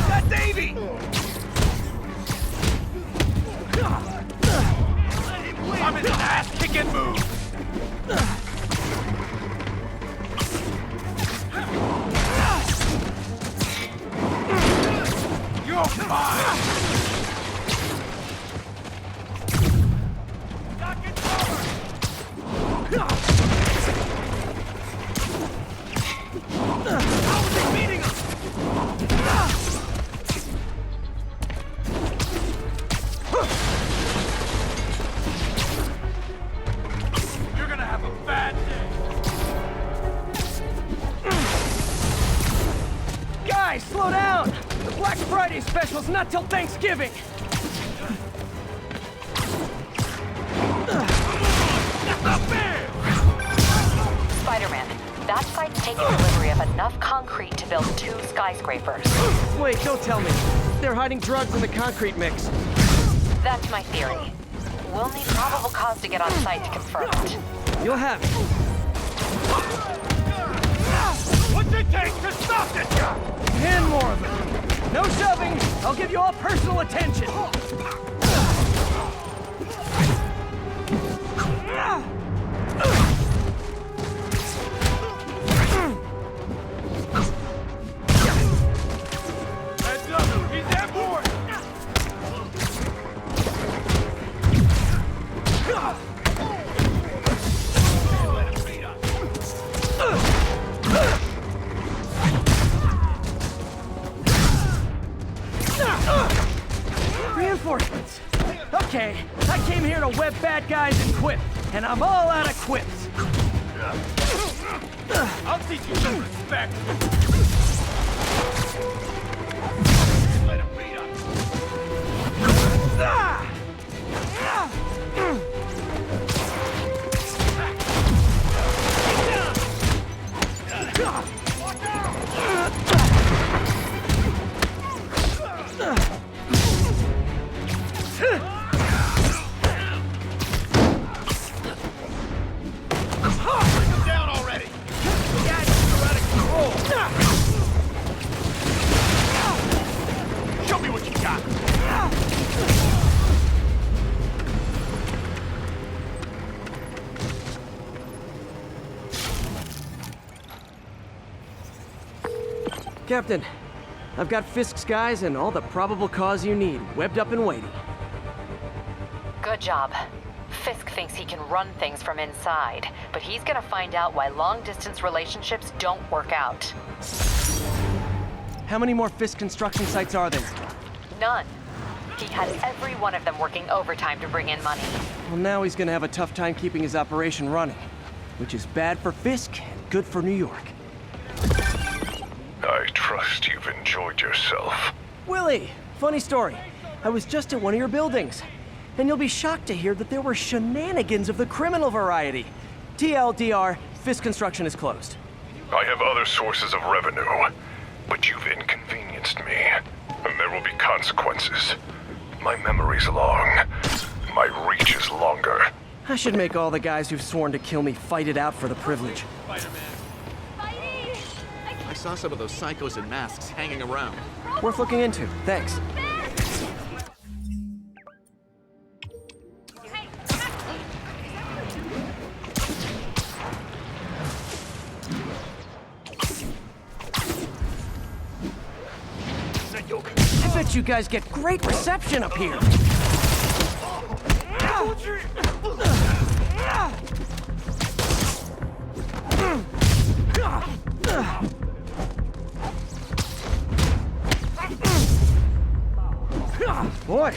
That's Davey! I'm in an ass-kicking mood! You're fine! You're gonna have a bad day. Guys, slow down! The Black Friday special's not till Thanksgiving. Spider-Man, that site's taking delivery of enough concrete to build 2 skyscrapers. Wait, don't tell me. They're hiding drugs in the concrete mix. That's my theory. We'll need probable cause to get on site to confirm it. You'll have it. What's it take to stop this guy? 10 more of them. No shoving. I'll give you all personal attention. Heads up, he's airborne! Reinforcements. Okay, I came here to web bad guys and quip, and I'm all out of quips. I'll teach you some respect. Let him beat us. Captain, I've got Fisk's guys and all the probable cause you need, webbed up and waiting. Good job. Fisk thinks he can run things from inside, but he's gonna find out why long-distance relationships don't work out. How many more Fisk construction sites are there? None. He had every one of them working overtime to bring in money. Well, now he's gonna have a tough time keeping his operation running, which is bad for Fisk and good for New York. I trust you've enjoyed yourself. Willie, funny story. I was just at one of your buildings, and you'll be shocked to hear that there were shenanigans of the criminal variety. TLDR, Fisk construction is closed. I have other sources of revenue, but you've inconvenienced me, and there will be consequences. My memory's long. My reach is longer. I should make all the guys who've sworn to kill me fight it out for the privilege. I saw some of those psychos in masks hanging around. Worth looking into. Thanks. bet you guys get great reception up here. Boy,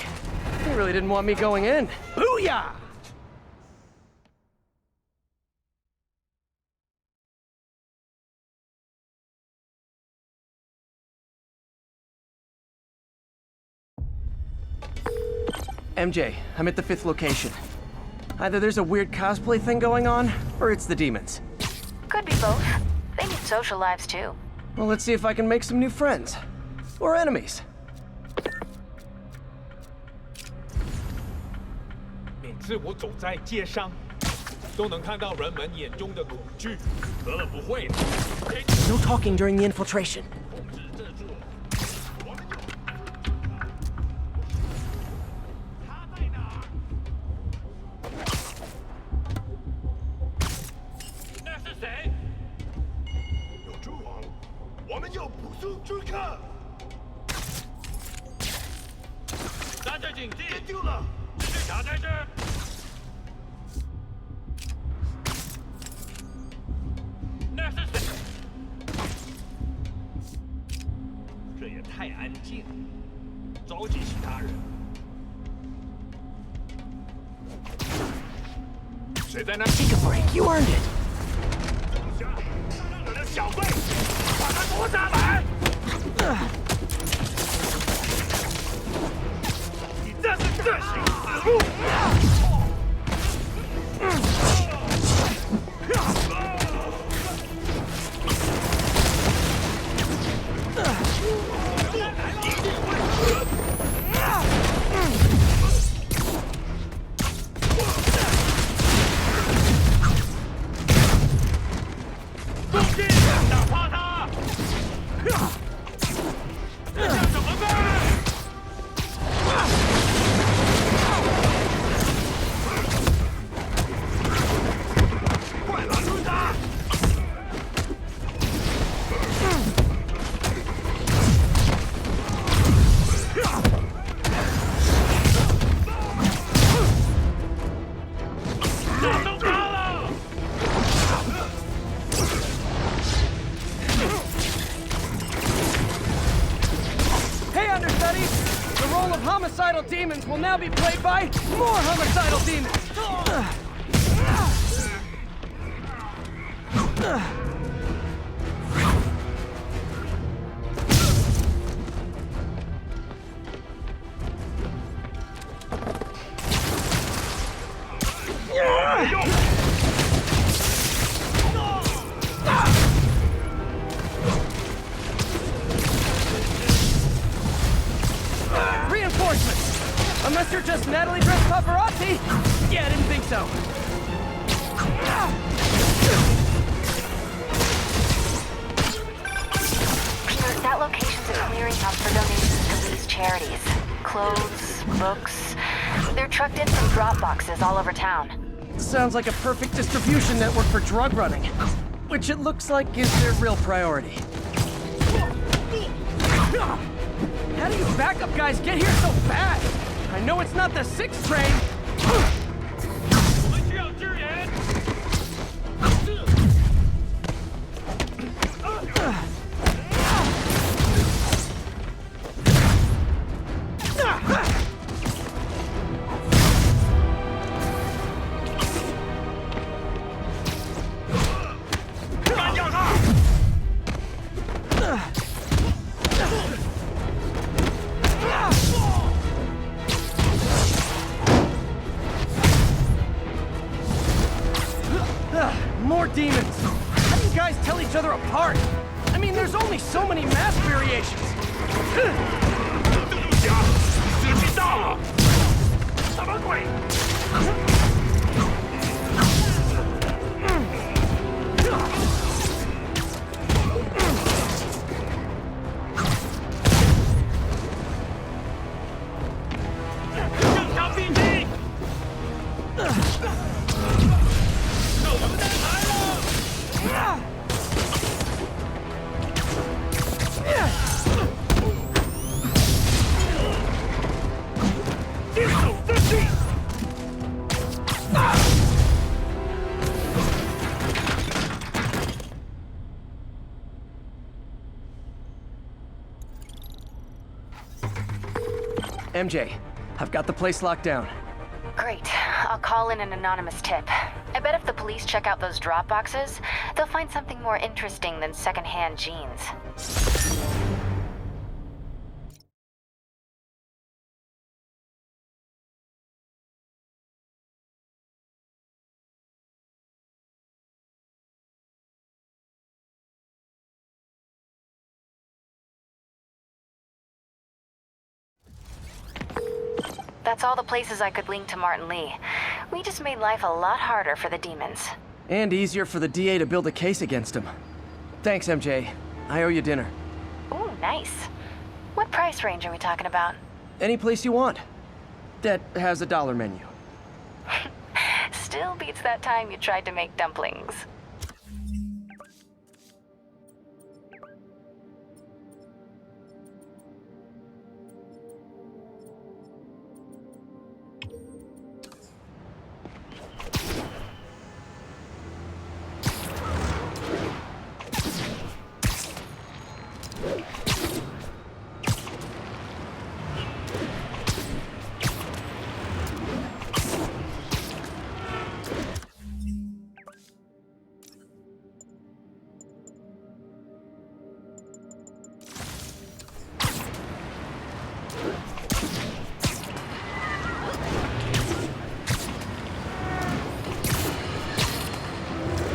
he really didn't want me going in. Booyah! MJ, I'm at the 5th location. Either there's a weird cosplay thing going on, or it's the demons. Could be both. They need social lives too. Well, let's see if I can make some new friends. Or enemies. 每次我走在街上，都能看到人们眼中的恐惧。得了，不会的。 No talking during the infiltration. 那是谁？有蛛网，我们要捕捉追看。大家警惕！丢了，继续卡在这儿。那是谁？这也太安静了，召集其他人。谁在那？ Take a break, you earned it. 我的小辈，把他夺下来！你这是自寻死路！攻击！打趴他！这叫怎么办？ 快拦住他！ 打中他了！ Hey, understudy! The role of homicidal demons will now be played by more homicidal demons! Reinforcements! Unless you're just Natalie dressed paparazzi? Yeah, I didn't think so. Peter, that location's a clearinghouse for donations to Lee's charities. Clothes, books. They're trucked in from drop boxes all over town. Sounds like a perfect distribution network for drug running. Which it looks like is their real priority. How do you backup guys get here so fast? I know it's not the 6th train. 我们需要支援。 干掉他！ More demons! How do you guys tell each other apart? I mean, there's only so many mask variations. 蜘蛛侠，时机到了！什么鬼？ 正常逼近！这我们来了！ Ugh! MJ, I've got the place locked down. Great. I'll call in an anonymous tip. I bet if the police check out those drop boxes, they'll find something more interesting than secondhand jeans. That's all the places I could link to Martin Lee. We just made life a lot harder for the demons. And easier for the DA to build a case against him. Thanks, MJ. I owe you dinner. Ooh, nice. What price range are we talking about? Any place you want. That has a dollar menu. Still beats that time you tried to make dumplings.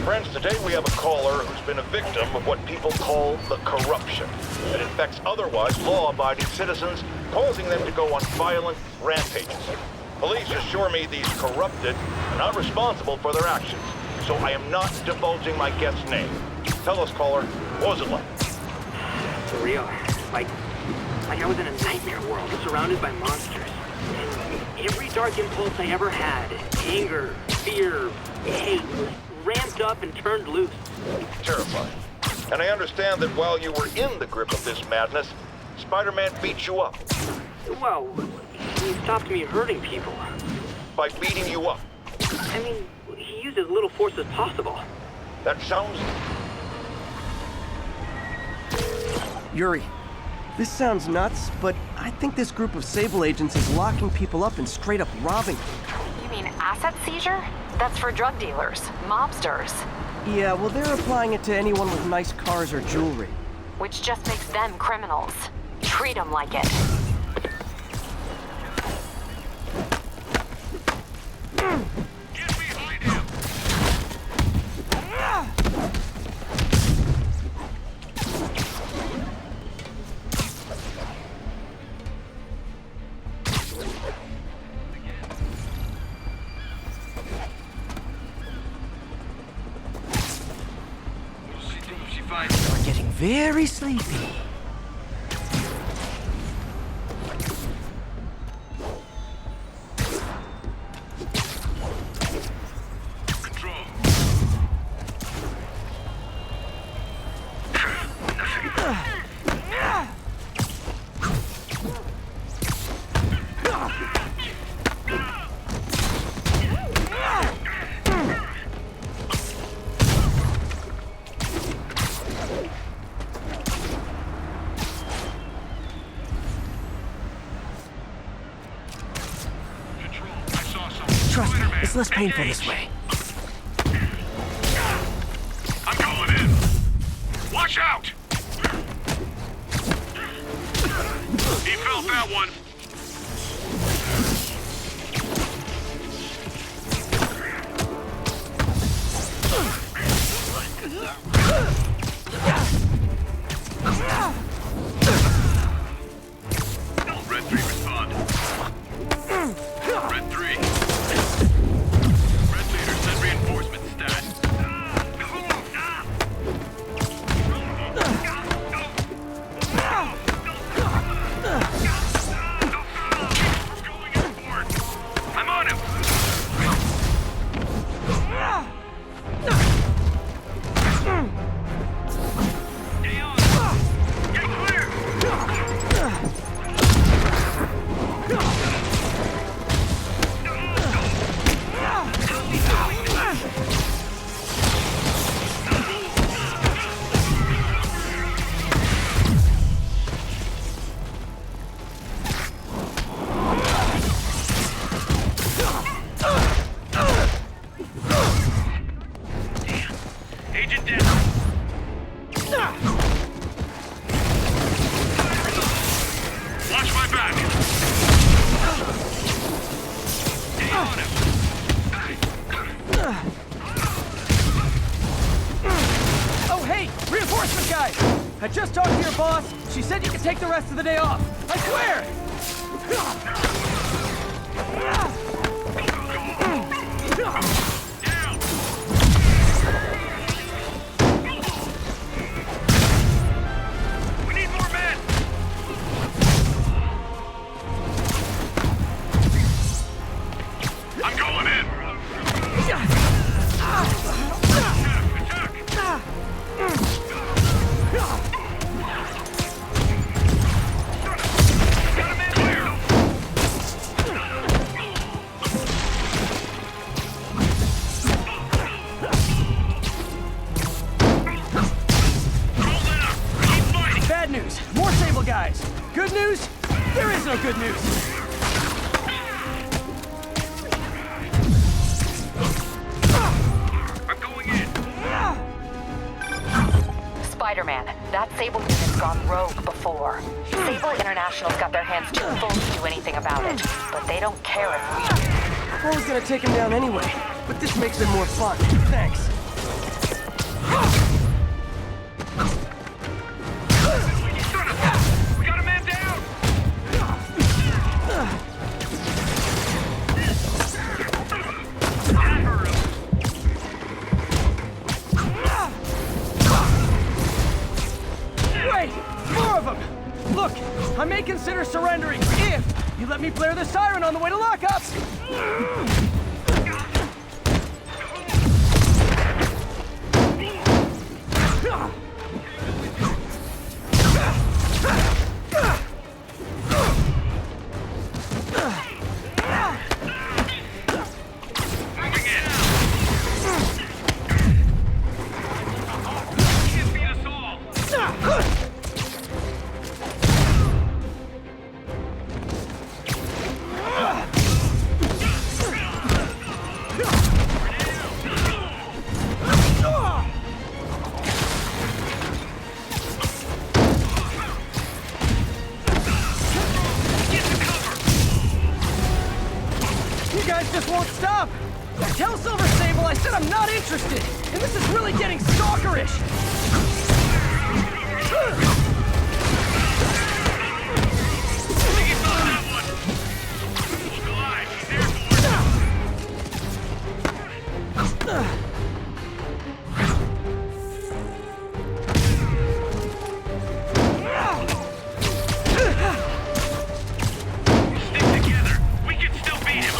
Friends, today we have a caller who's been a victim of what people call the corruption that infects otherwise law-abiding citizens, causing them to go on violent rampages. Police assure me these corrupted are not responsible for their actions, so I am not divulging my guest's name. Tell us, caller, what was it like? Surreal. Like I was in a nightmare world, surrounded by monsters. Every dark impulse I ever had, anger, fear, hate, ramped up and turned loose. Terrifying. And I understand that while you were in the grip of this madness, Spider-Man beat you up. Well, he stopped me hurting people. By beating you up? I mean, he used as little force as possible. That sounds... Yuri, this sounds nuts, but I think this group of Sable agents is locking people up and straight up robbing them. You mean asset seizure? That's for drug dealers, mobsters. Yeah, well, they're applying it to anyone with nice cars or jewelry. Which just makes them criminals. Treat them like it. You're getting very sleepy. Trust me, it's less painful this way. I'm going in! Watch out! He felt that one. Red 3 respond. Red 3. Red leader send reinforcement stat. Oh, hey! Reinforcement guy! I just talked to your boss. She said you can take the rest of the day off. I swear! We need more men! I'm going in! Bad news. More Sable guys. Good news? There is no good news. Spider-Man, that Sable unit's gone rogue before. Sable International's got their hands too full to do anything about it, but they don't care if we do. I was gonna take him down anyway, but this makes it more fun. Thanks. We got a man down! Wait! More of them! Look, I may consider surrendering if you let me blare the siren on the way to lockup! Just won't stop! Tell Silver Sable I said I'm not interested! And this is really getting stalkerish! Stick together. We can still beat him.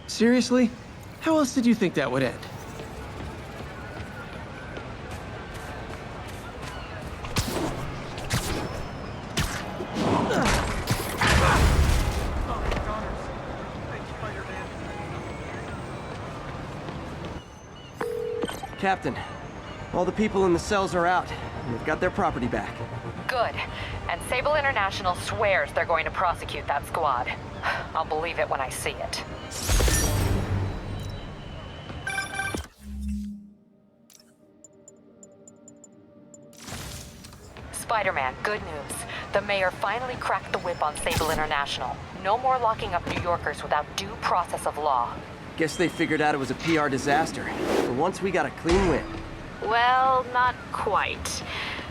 Seriously? How else did you think that would end? Captain, all the people in the cells are out. They've got their property back. Good. And Sable International swears they're going to prosecute that squad. I'll believe it when I see it. Spider-Man, good news. The mayor finally cracked the whip on Sable International. No more locking up New Yorkers without due process of law. Guess they figured out it was a PR disaster. For once, we got a clean win. Well, not quite.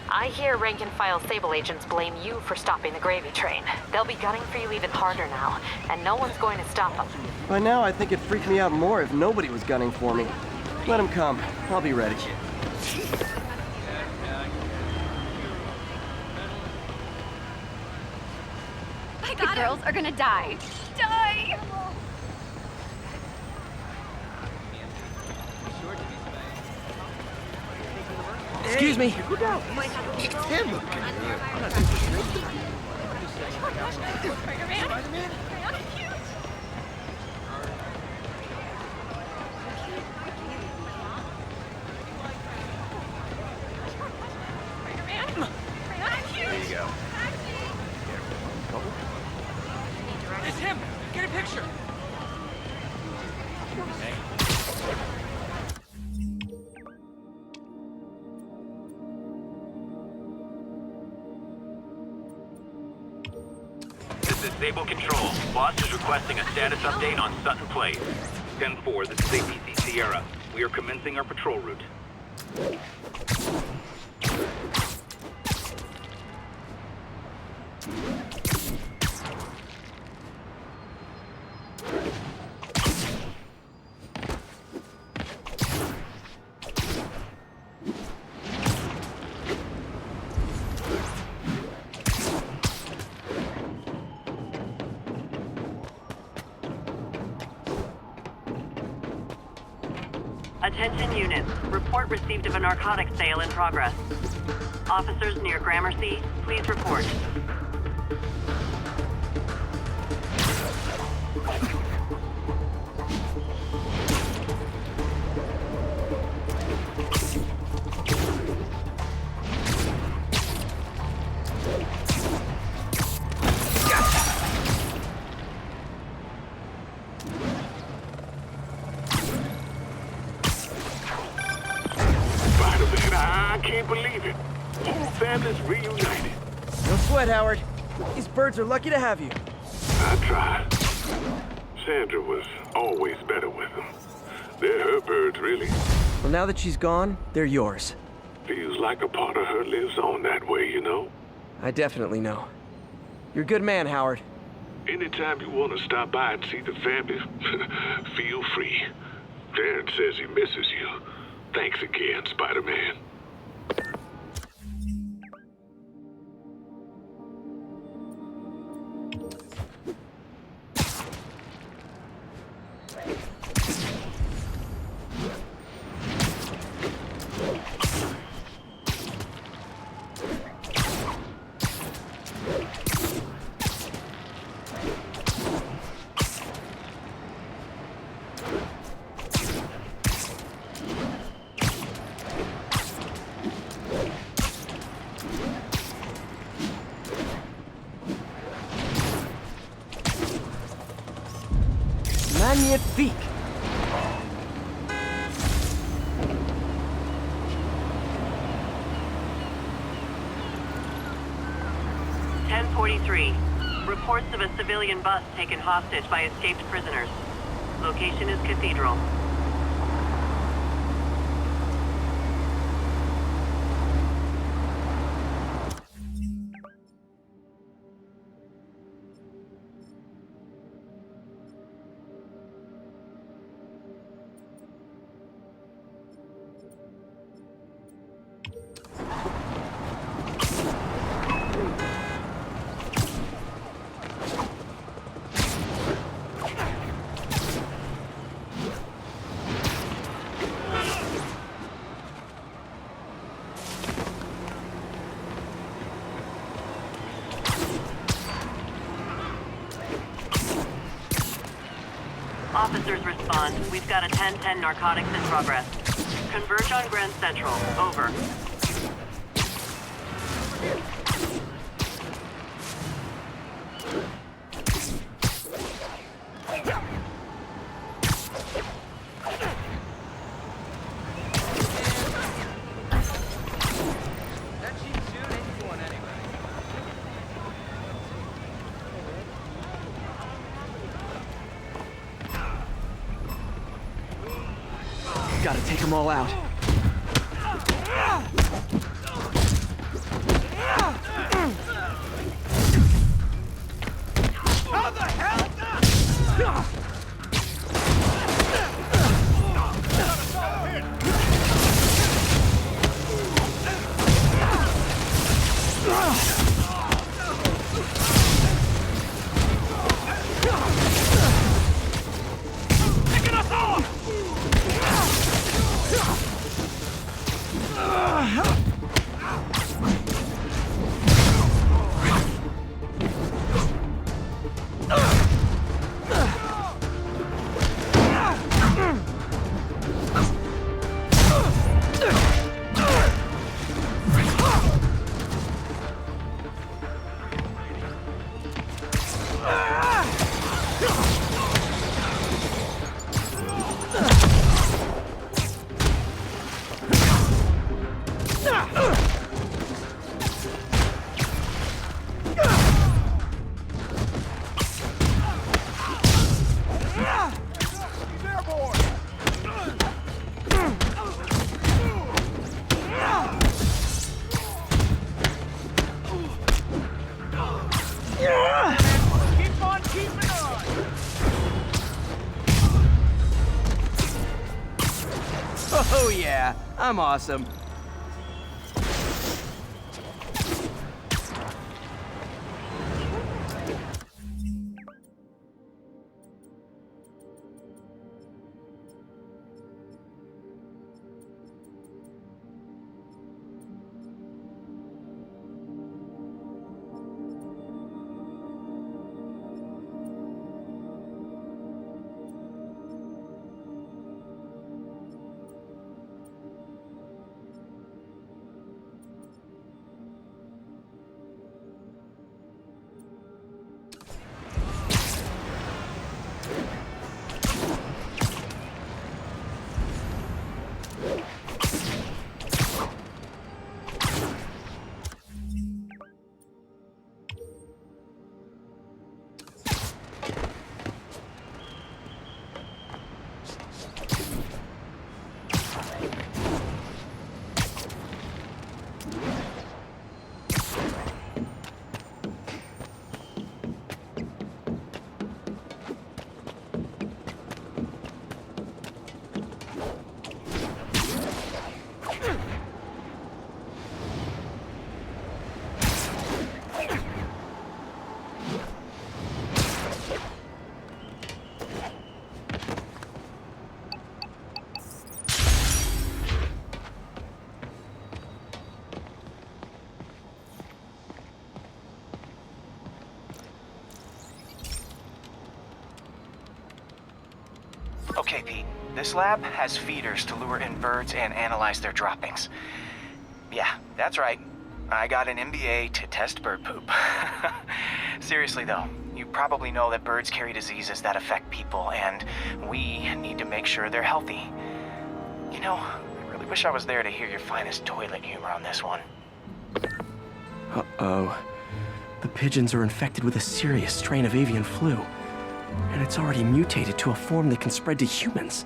I hear rank-and-file Sable agents blame you for stopping the gravy train. They'll be gunning for you even harder now, and no one's going to stop them. By now, I think it'd freak me out more if nobody was gunning for me. Let them come. I'll be ready. The girls are gonna die. Die! Excuse me. It's him. Sable Control. Boss is requesting a status update on Sutton Place. 10-4, this is APC Sierra. We are commencing our patrol route. Attention units. Report received of a narcotics sale in progress. Officers near Gramercy, please report. I can't believe it. Whole family's reunited. No sweat, Howard. These birds are lucky to have you. I tried. Sandra was always better with them. They're her birds, really. Well, now that she's gone, they're yours. Feels like a part of her lives on that way, you know? I definitely know. You're a good man, Howard. Anytime you want to stop by and see the family, feel free. Darren says he misses you. Thanks again, Spider-Man. Magnifique! Reports of a civilian bus taken hostage by escaped prisoners. Location is Cathedral. Officers respond. We've got a 10-10 narcotics in progress. Converge on Grand Central. Over. Gotta take them all out. How the hell? Picking us off! Oh yeah, I'm awesome. Okay, Pete. This lab has feeders to lure in birds and analyze their droppings. Yeah, that's right. I got an MBA to test bird poop. Seriously though, you probably know that birds carry diseases that affect people, and we need to make sure they're healthy. You know, I really wish I was there to hear your finest toilet humor on this one. Uh-oh. The pigeons are infected with a serious strain of avian flu. And it's already mutated to a form that can spread to humans.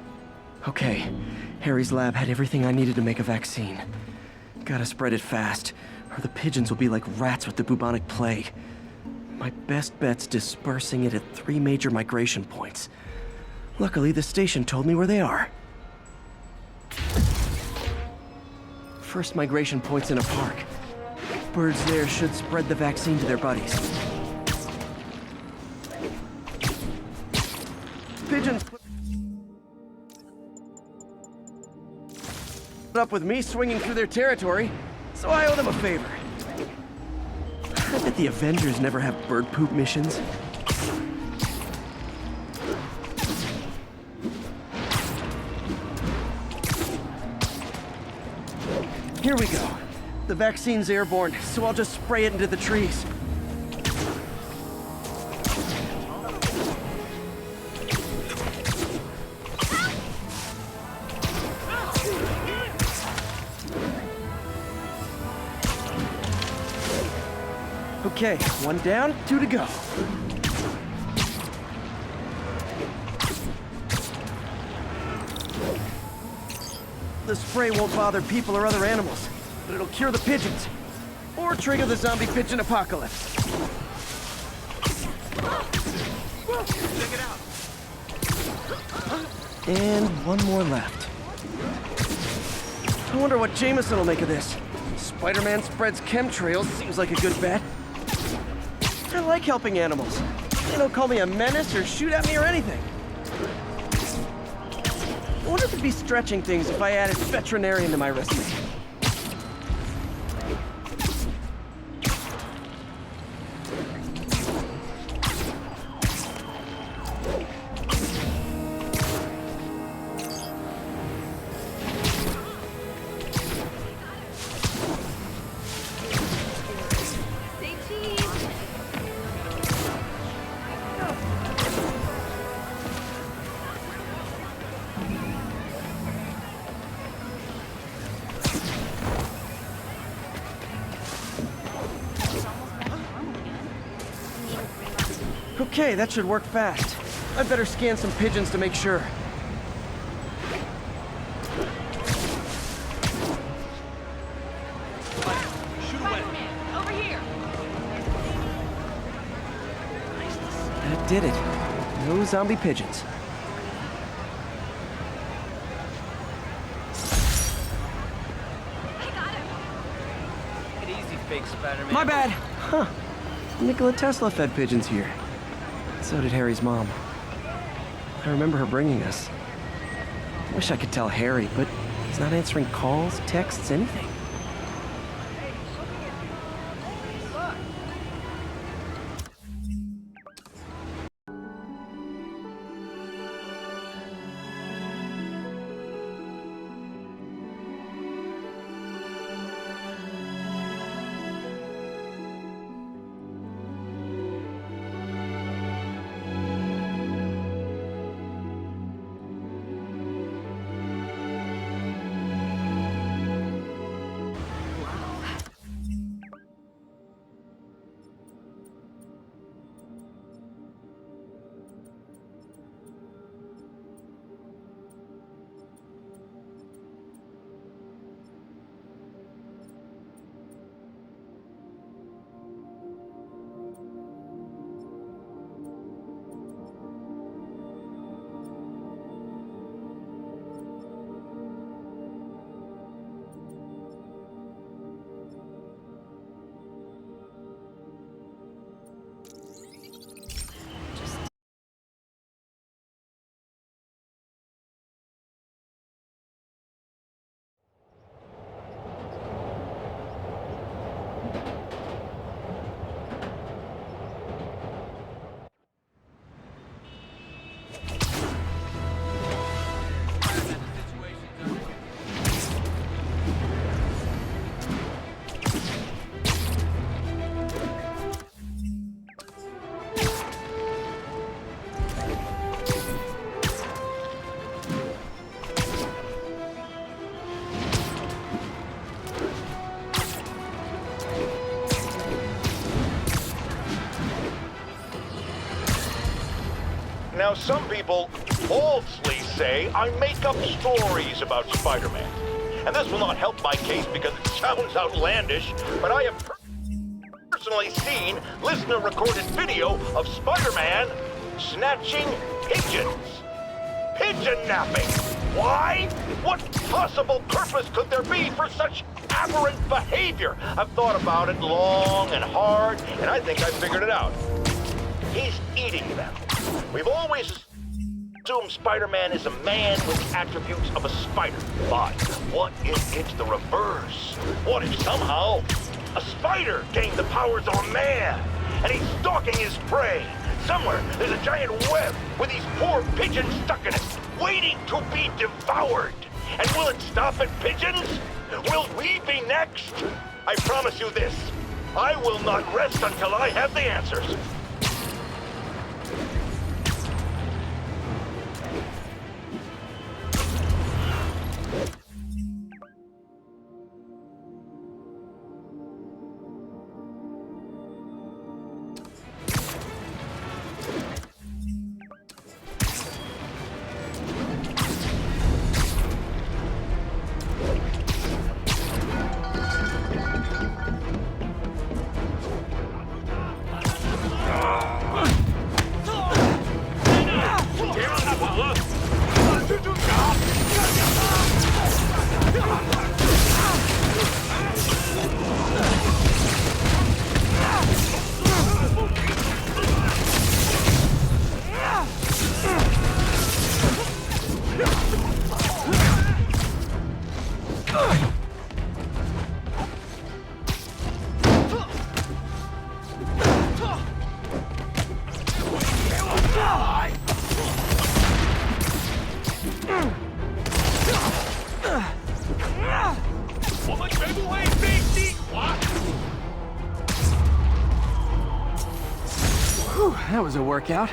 Okay, Harry's lab had everything I needed to make a vaccine. Gotta spread it fast, or the pigeons will be like rats with the bubonic plague. My best bet's dispersing it at 3 major migration points. Luckily, the station told me where they are. First migration point's in a park. Birds there should spread the vaccine to their buddies. Pigeons put up with me swinging through their territory, so I owe them a favor. I bet the Avengers never have bird poop missions. Here we go. The vaccine's airborne, so I'll just spray it into the trees. Okay, 1 down, 2 to go. The spray won't bother people or other animals, but it'll cure the pigeons. Or trigger the zombie pigeon apocalypse. Check it out. And 1 more left. I wonder what Jameson will make of this. Spider-Man spreads chemtrails, seems like a good bet. I like helping animals. They don't call me a menace or shoot at me or anything. I wonder if it'd be stretching things if I added veterinarian to my resume. Okay, that should work fast. I'd better scan some pigeons to make sure. Shoot away. Over here. That did it. No zombie pigeons. fake Spider-Man. My bad. Huh. Nikola Tesla fed pigeons here. So did Harry's mom. I remember her bringing us. Wish I could tell Harry, but he's not answering calls, texts, anything. Now, some people falsely say I make up stories about Spider-Man. And this will not help my case because it sounds outlandish, but I have personally seen listener-recorded video of Spider-Man snatching pigeons. Pigeon napping. Why? What possible purpose could there be for such aberrant behavior? I've thought about it long and hard, and I think I figured it out. He's eating them. We've always assumed Spider-Man is a man with the attributes of a spider. But what if it's the reverse? What if somehow a spider gained the powers of a man and he's stalking his prey? Somewhere there's a giant web with these poor pigeons stuck in it, waiting to be devoured. And will it stop at pigeons? Will we be next? I promise you this, I will not rest until I have the answers. That was a workout.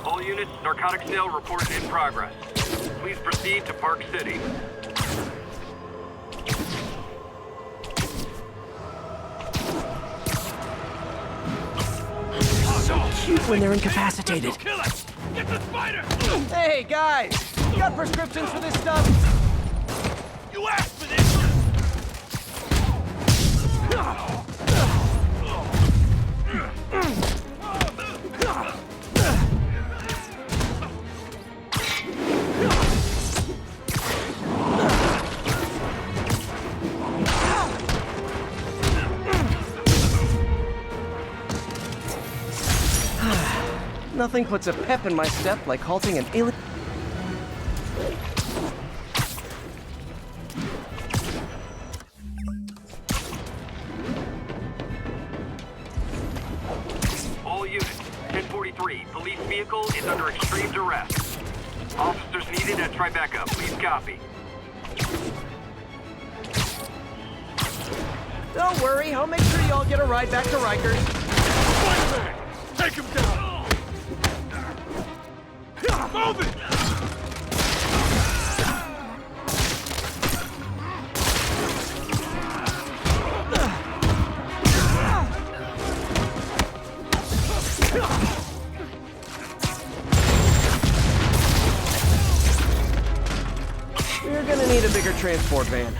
All units, narcotic sale reported in progress. Please proceed to Park City. So cute when they're incapacitated. Kill it! Get the spider! Hey, guys! You got prescriptions for this stuff? You asked for this! Nothing puts a pep in my step like halting an alien. All units, 1043. Police vehicle is under extreme duress. Officers needed at Tribeca. Please copy. Don't worry, I'll make sure y'all get a ride back to Rikers. Spider-Man! Take him down! Move it! We're gonna need a bigger transport van.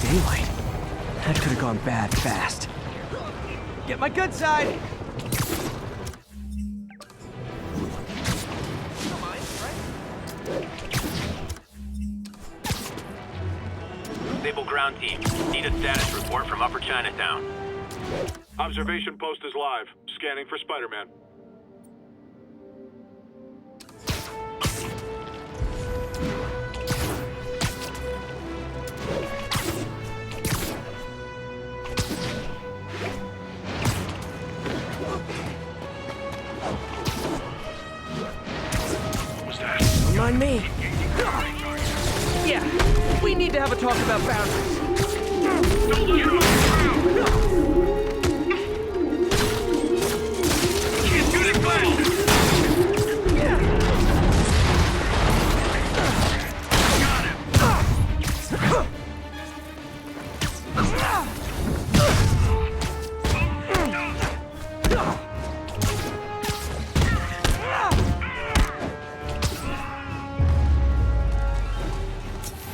Daylight. That could have gone bad fast. Get my good side! Sable ground team. Need a status report from Upper Chinatown. Observation post is live. Scanning for Spider-Man. Mind me. Yeah, we need to have a talk about boundaries.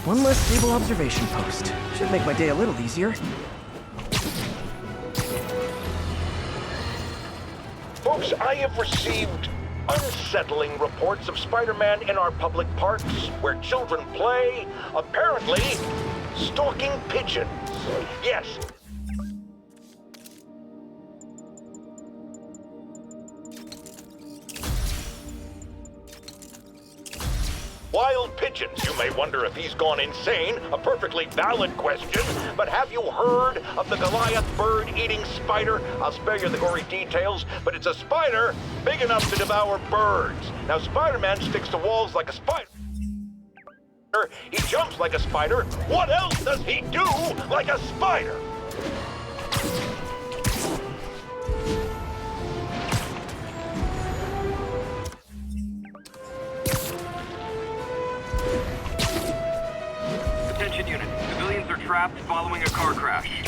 One less Sable observation post. Should make my day a little easier. Folks, I have received unsettling reports of Spider-Man in our public parks, where children play, apparently stalking pigeons. Yes. Wild pigeons. You may wonder if he's gone insane. A perfectly valid question. But have you heard of the Goliath bird-eating spider? I'll spare you the gory details, but it's a spider big enough to devour birds. Now, Spider-Man sticks to walls like a spider. He jumps like a spider. What else does he do like a spider? Attention unit. Civilians are trapped following a car crash.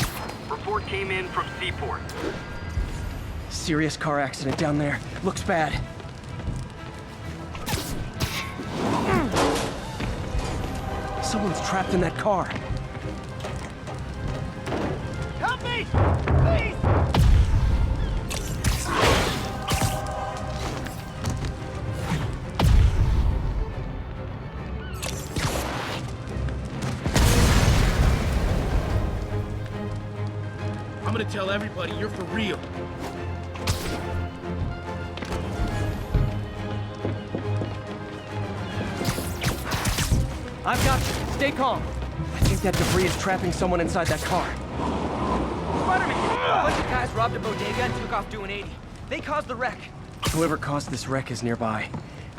Report came in from Seaport. Serious car accident down there. Looks bad. Someone's trapped in that car. Help me! Please! gonna tell everybody you're for real. I've got you. Stay calm. I think that debris is trapping someone inside that car. Spider-Man! A bunch of guys robbed a bodega and took off doing 80. They caused the wreck. Whoever caused this wreck is nearby.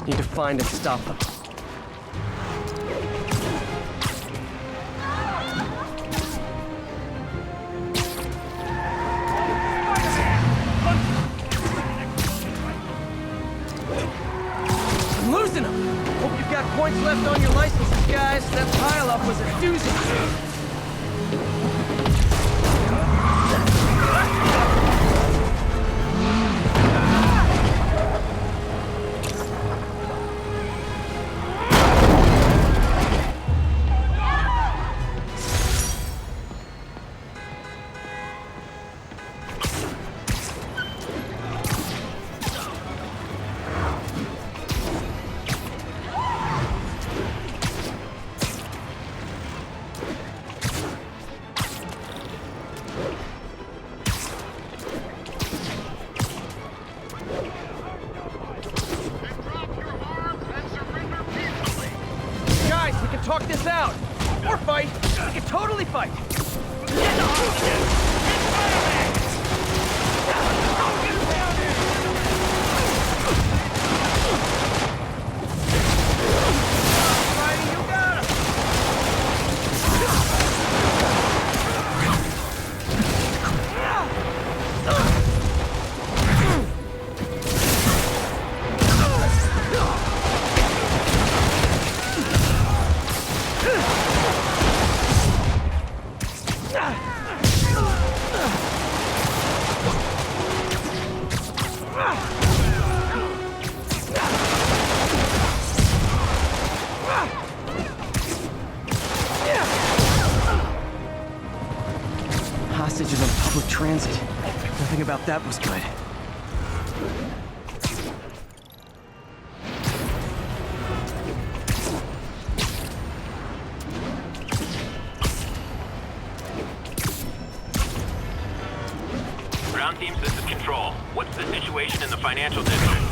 Need to find and stop them. I'm losing them! Hope you've got points left on your licenses, guys. That pile-up was a doozy. Talk this out! Or fight! We can totally fight! Hostages on public transit. Nothing about that was good. Ground teams, this is Control. What's the situation in the financial district?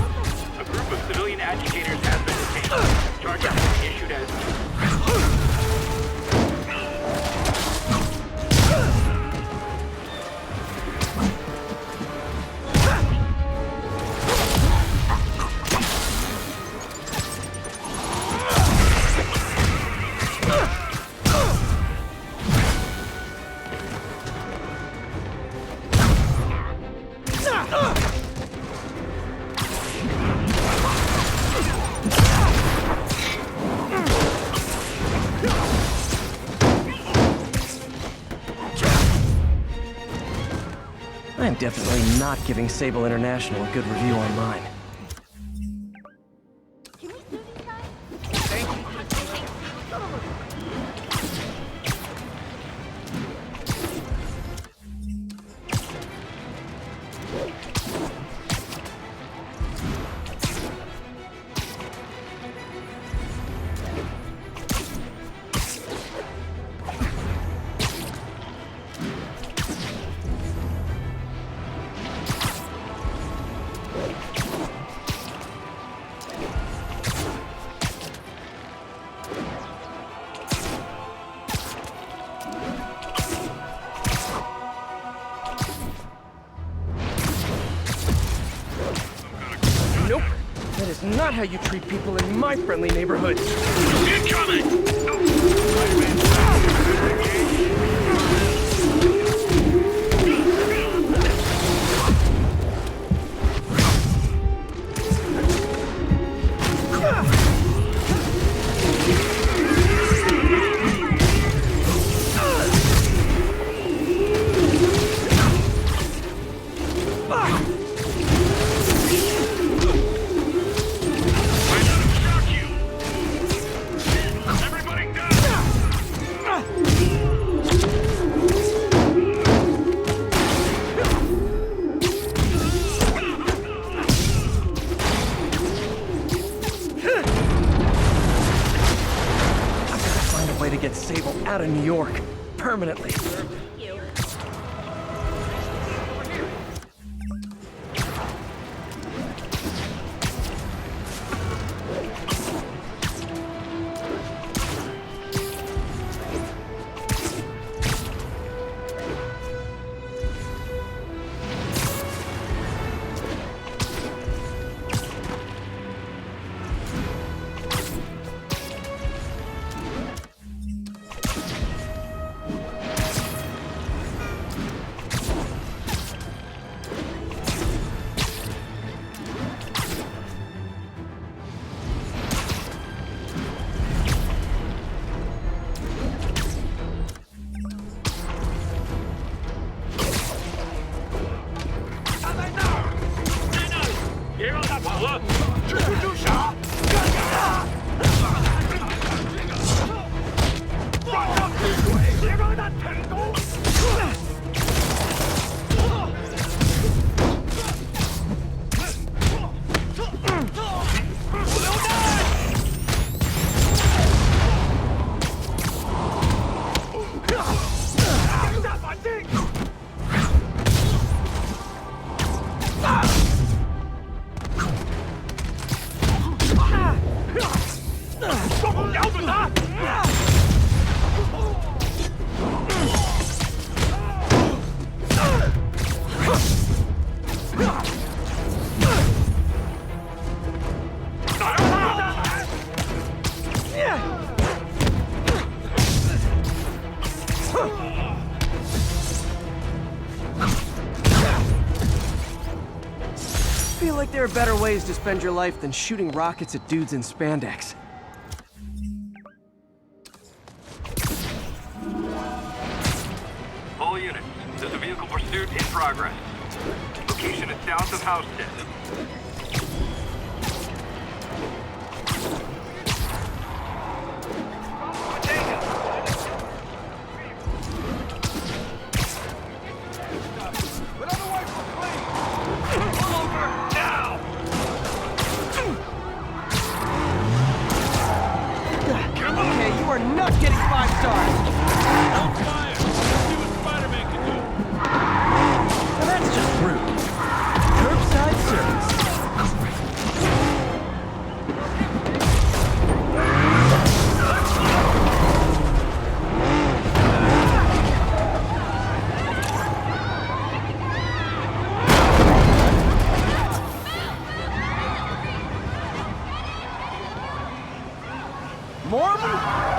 A group of civilian agitators has been detained. Charges have been issued as... I'm definitely not giving Sable International a good review online. Nope. That is not how you treat people in my friendly neighborhood. Incoming! Way to get Sable out of New York permanently. 了！蜘蛛就傻！放上巨鬼，别让他成功！不留弹！停下反击！中锋瞄准他！I feel like there are better ways to spend your life than shooting rockets at dudes in spandex. All units, there's a vehicle pursuit in progress. Location is south of Houston. Okay, you are not getting 5 stars! Don't fire! See what Spider-Man can do! Now that's just rude. Curbside service. More of them?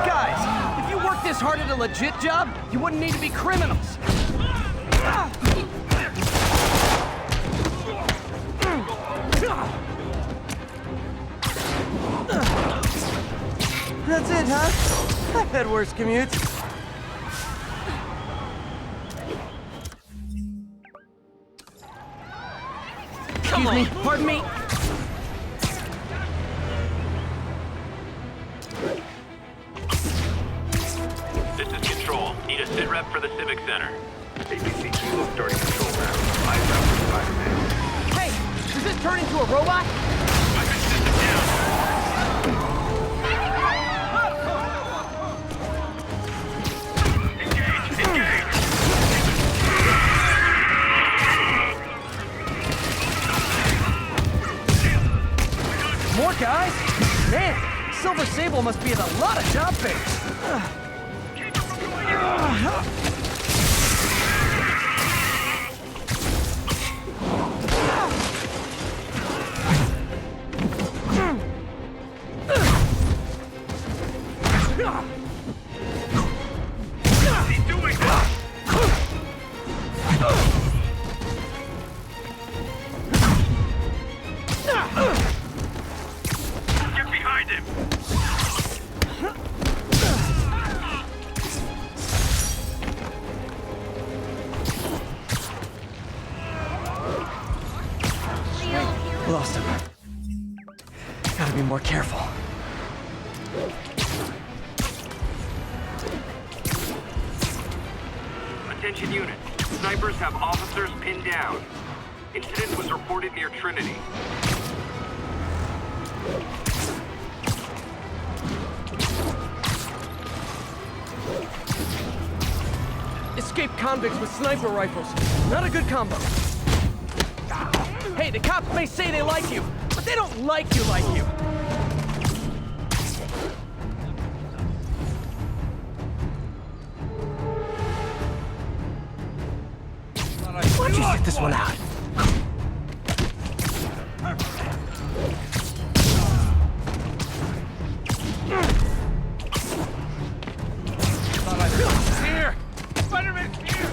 Guys, if you worked this hard at a legit job, you wouldn't need to be criminals. That's it, huh? I've had worse commutes. Excuse me, pardon me. This is Control. Need a sit rep for the Civic Center. ABC Kilo starting control now. Eyes out for Spider-Man. Hey, does this turn into a robot? Weapon system down. More guys? Man, Silver Sable must be in a lot of job fairs. He's doing this! Get behind him! Lost him. Gotta be more careful. Attention units. Snipers have officers pinned down. Incident was reported near Trinity. Escaped convicts with sniper rifles. Not a good combo. Hey, the cops may say they like you, but they don't like you like you. Why don't you sit this one out? Here! Spider-Man's here!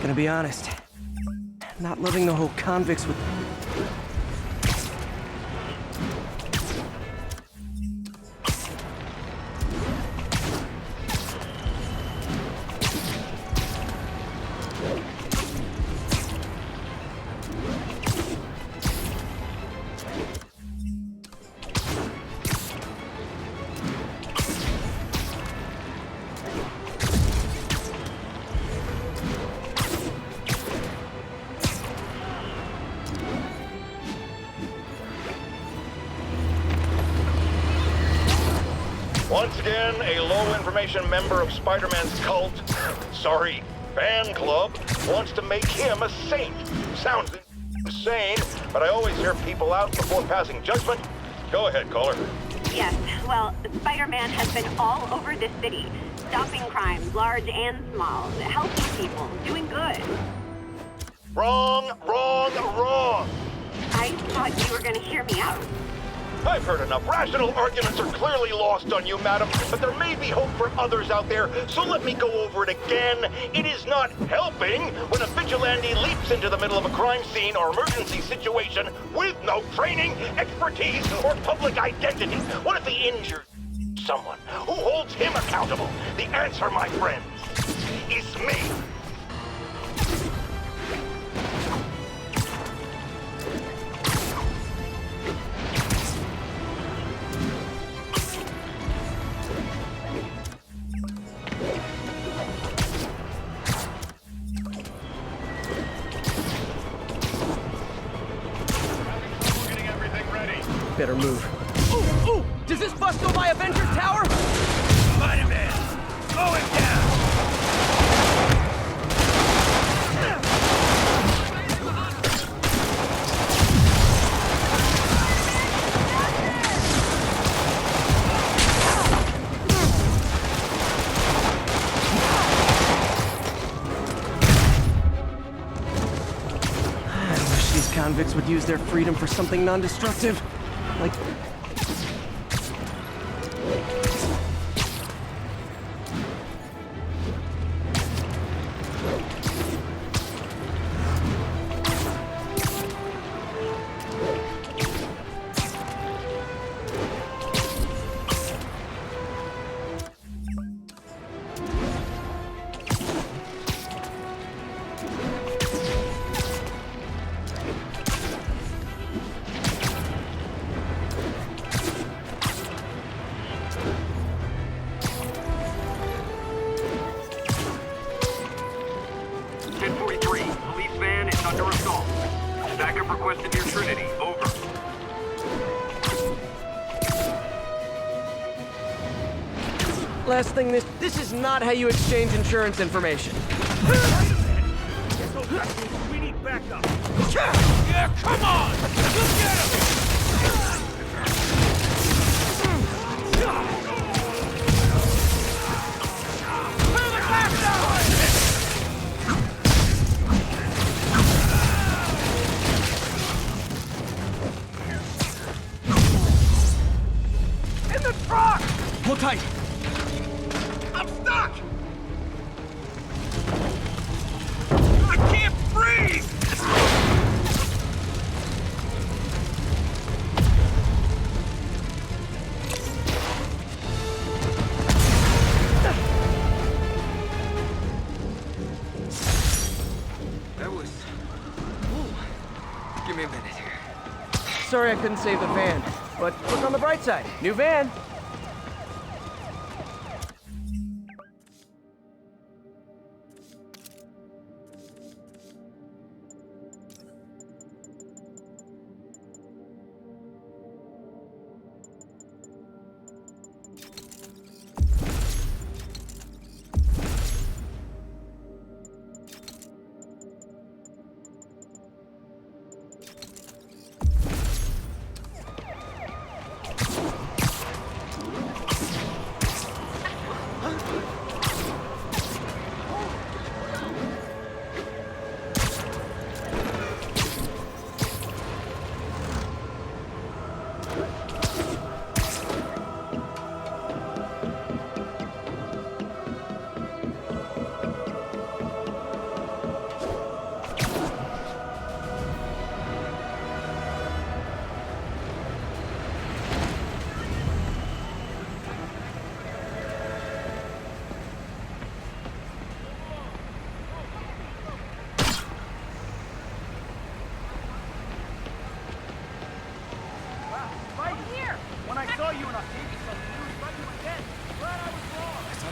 Gonna be honest. Not loving the whole convicts with... Once again, a low-information member of Spider-Man's cult, sorry, fan club, wants to make him a saint. Sounds insane, but I always hear people out before passing judgment. Go ahead, caller. Yes, well, Spider-Man has been all over this city, stopping crimes, large and small, helping people, doing good. Wrong, wrong, wrong! I thought you were going to hear me out. I've heard enough. Rational arguments are clearly lost on you, madam, but there may be hope for others out there, so let me go over it again. It is not helping when a vigilante leaps into the middle of a crime scene or emergency situation with no training, expertise, or public identity. What if he injures someone? Who holds him accountable? The answer, my friends, is me. Better move. Ooh, ooh! Does this bus go by Avengers Tower? Spider-Man, going down! I wish these convicts would use their freedom for something non-destructive. Like... Last thing, this is not how you exchange insurance information. We need backup. Yeah, come on! Let's get him! Clear the crackdown! In the truck! Hold tight. I'm stuck! I can't breathe! That was... Ooh. Give me a minute here. Sorry I couldn't save the van, but look on the bright side. New van.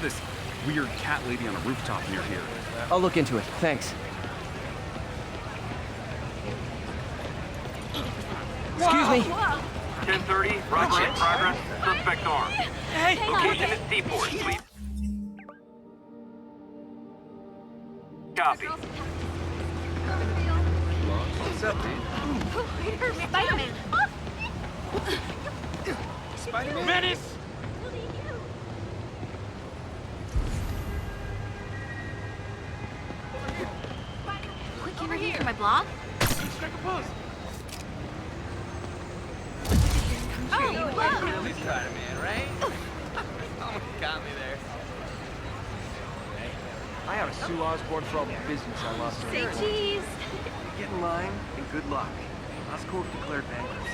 This weird cat lady on a rooftop near here. I'll look into it. Thanks. Excuse me. 10:30, robbery in progress, suspect's armed. Hey! Location is Seaport, please. Copy. What's up, dude? Spider-Man! Spider-Man? Menace! Quick interview for my blog? Strike a pose. Oh, look! Really Spider-Man, right? Almost got me there. I ought to sue Oscorp for all the business I lost. Say cheese! Get in line and good luck. Oscorp declared bankruptcy.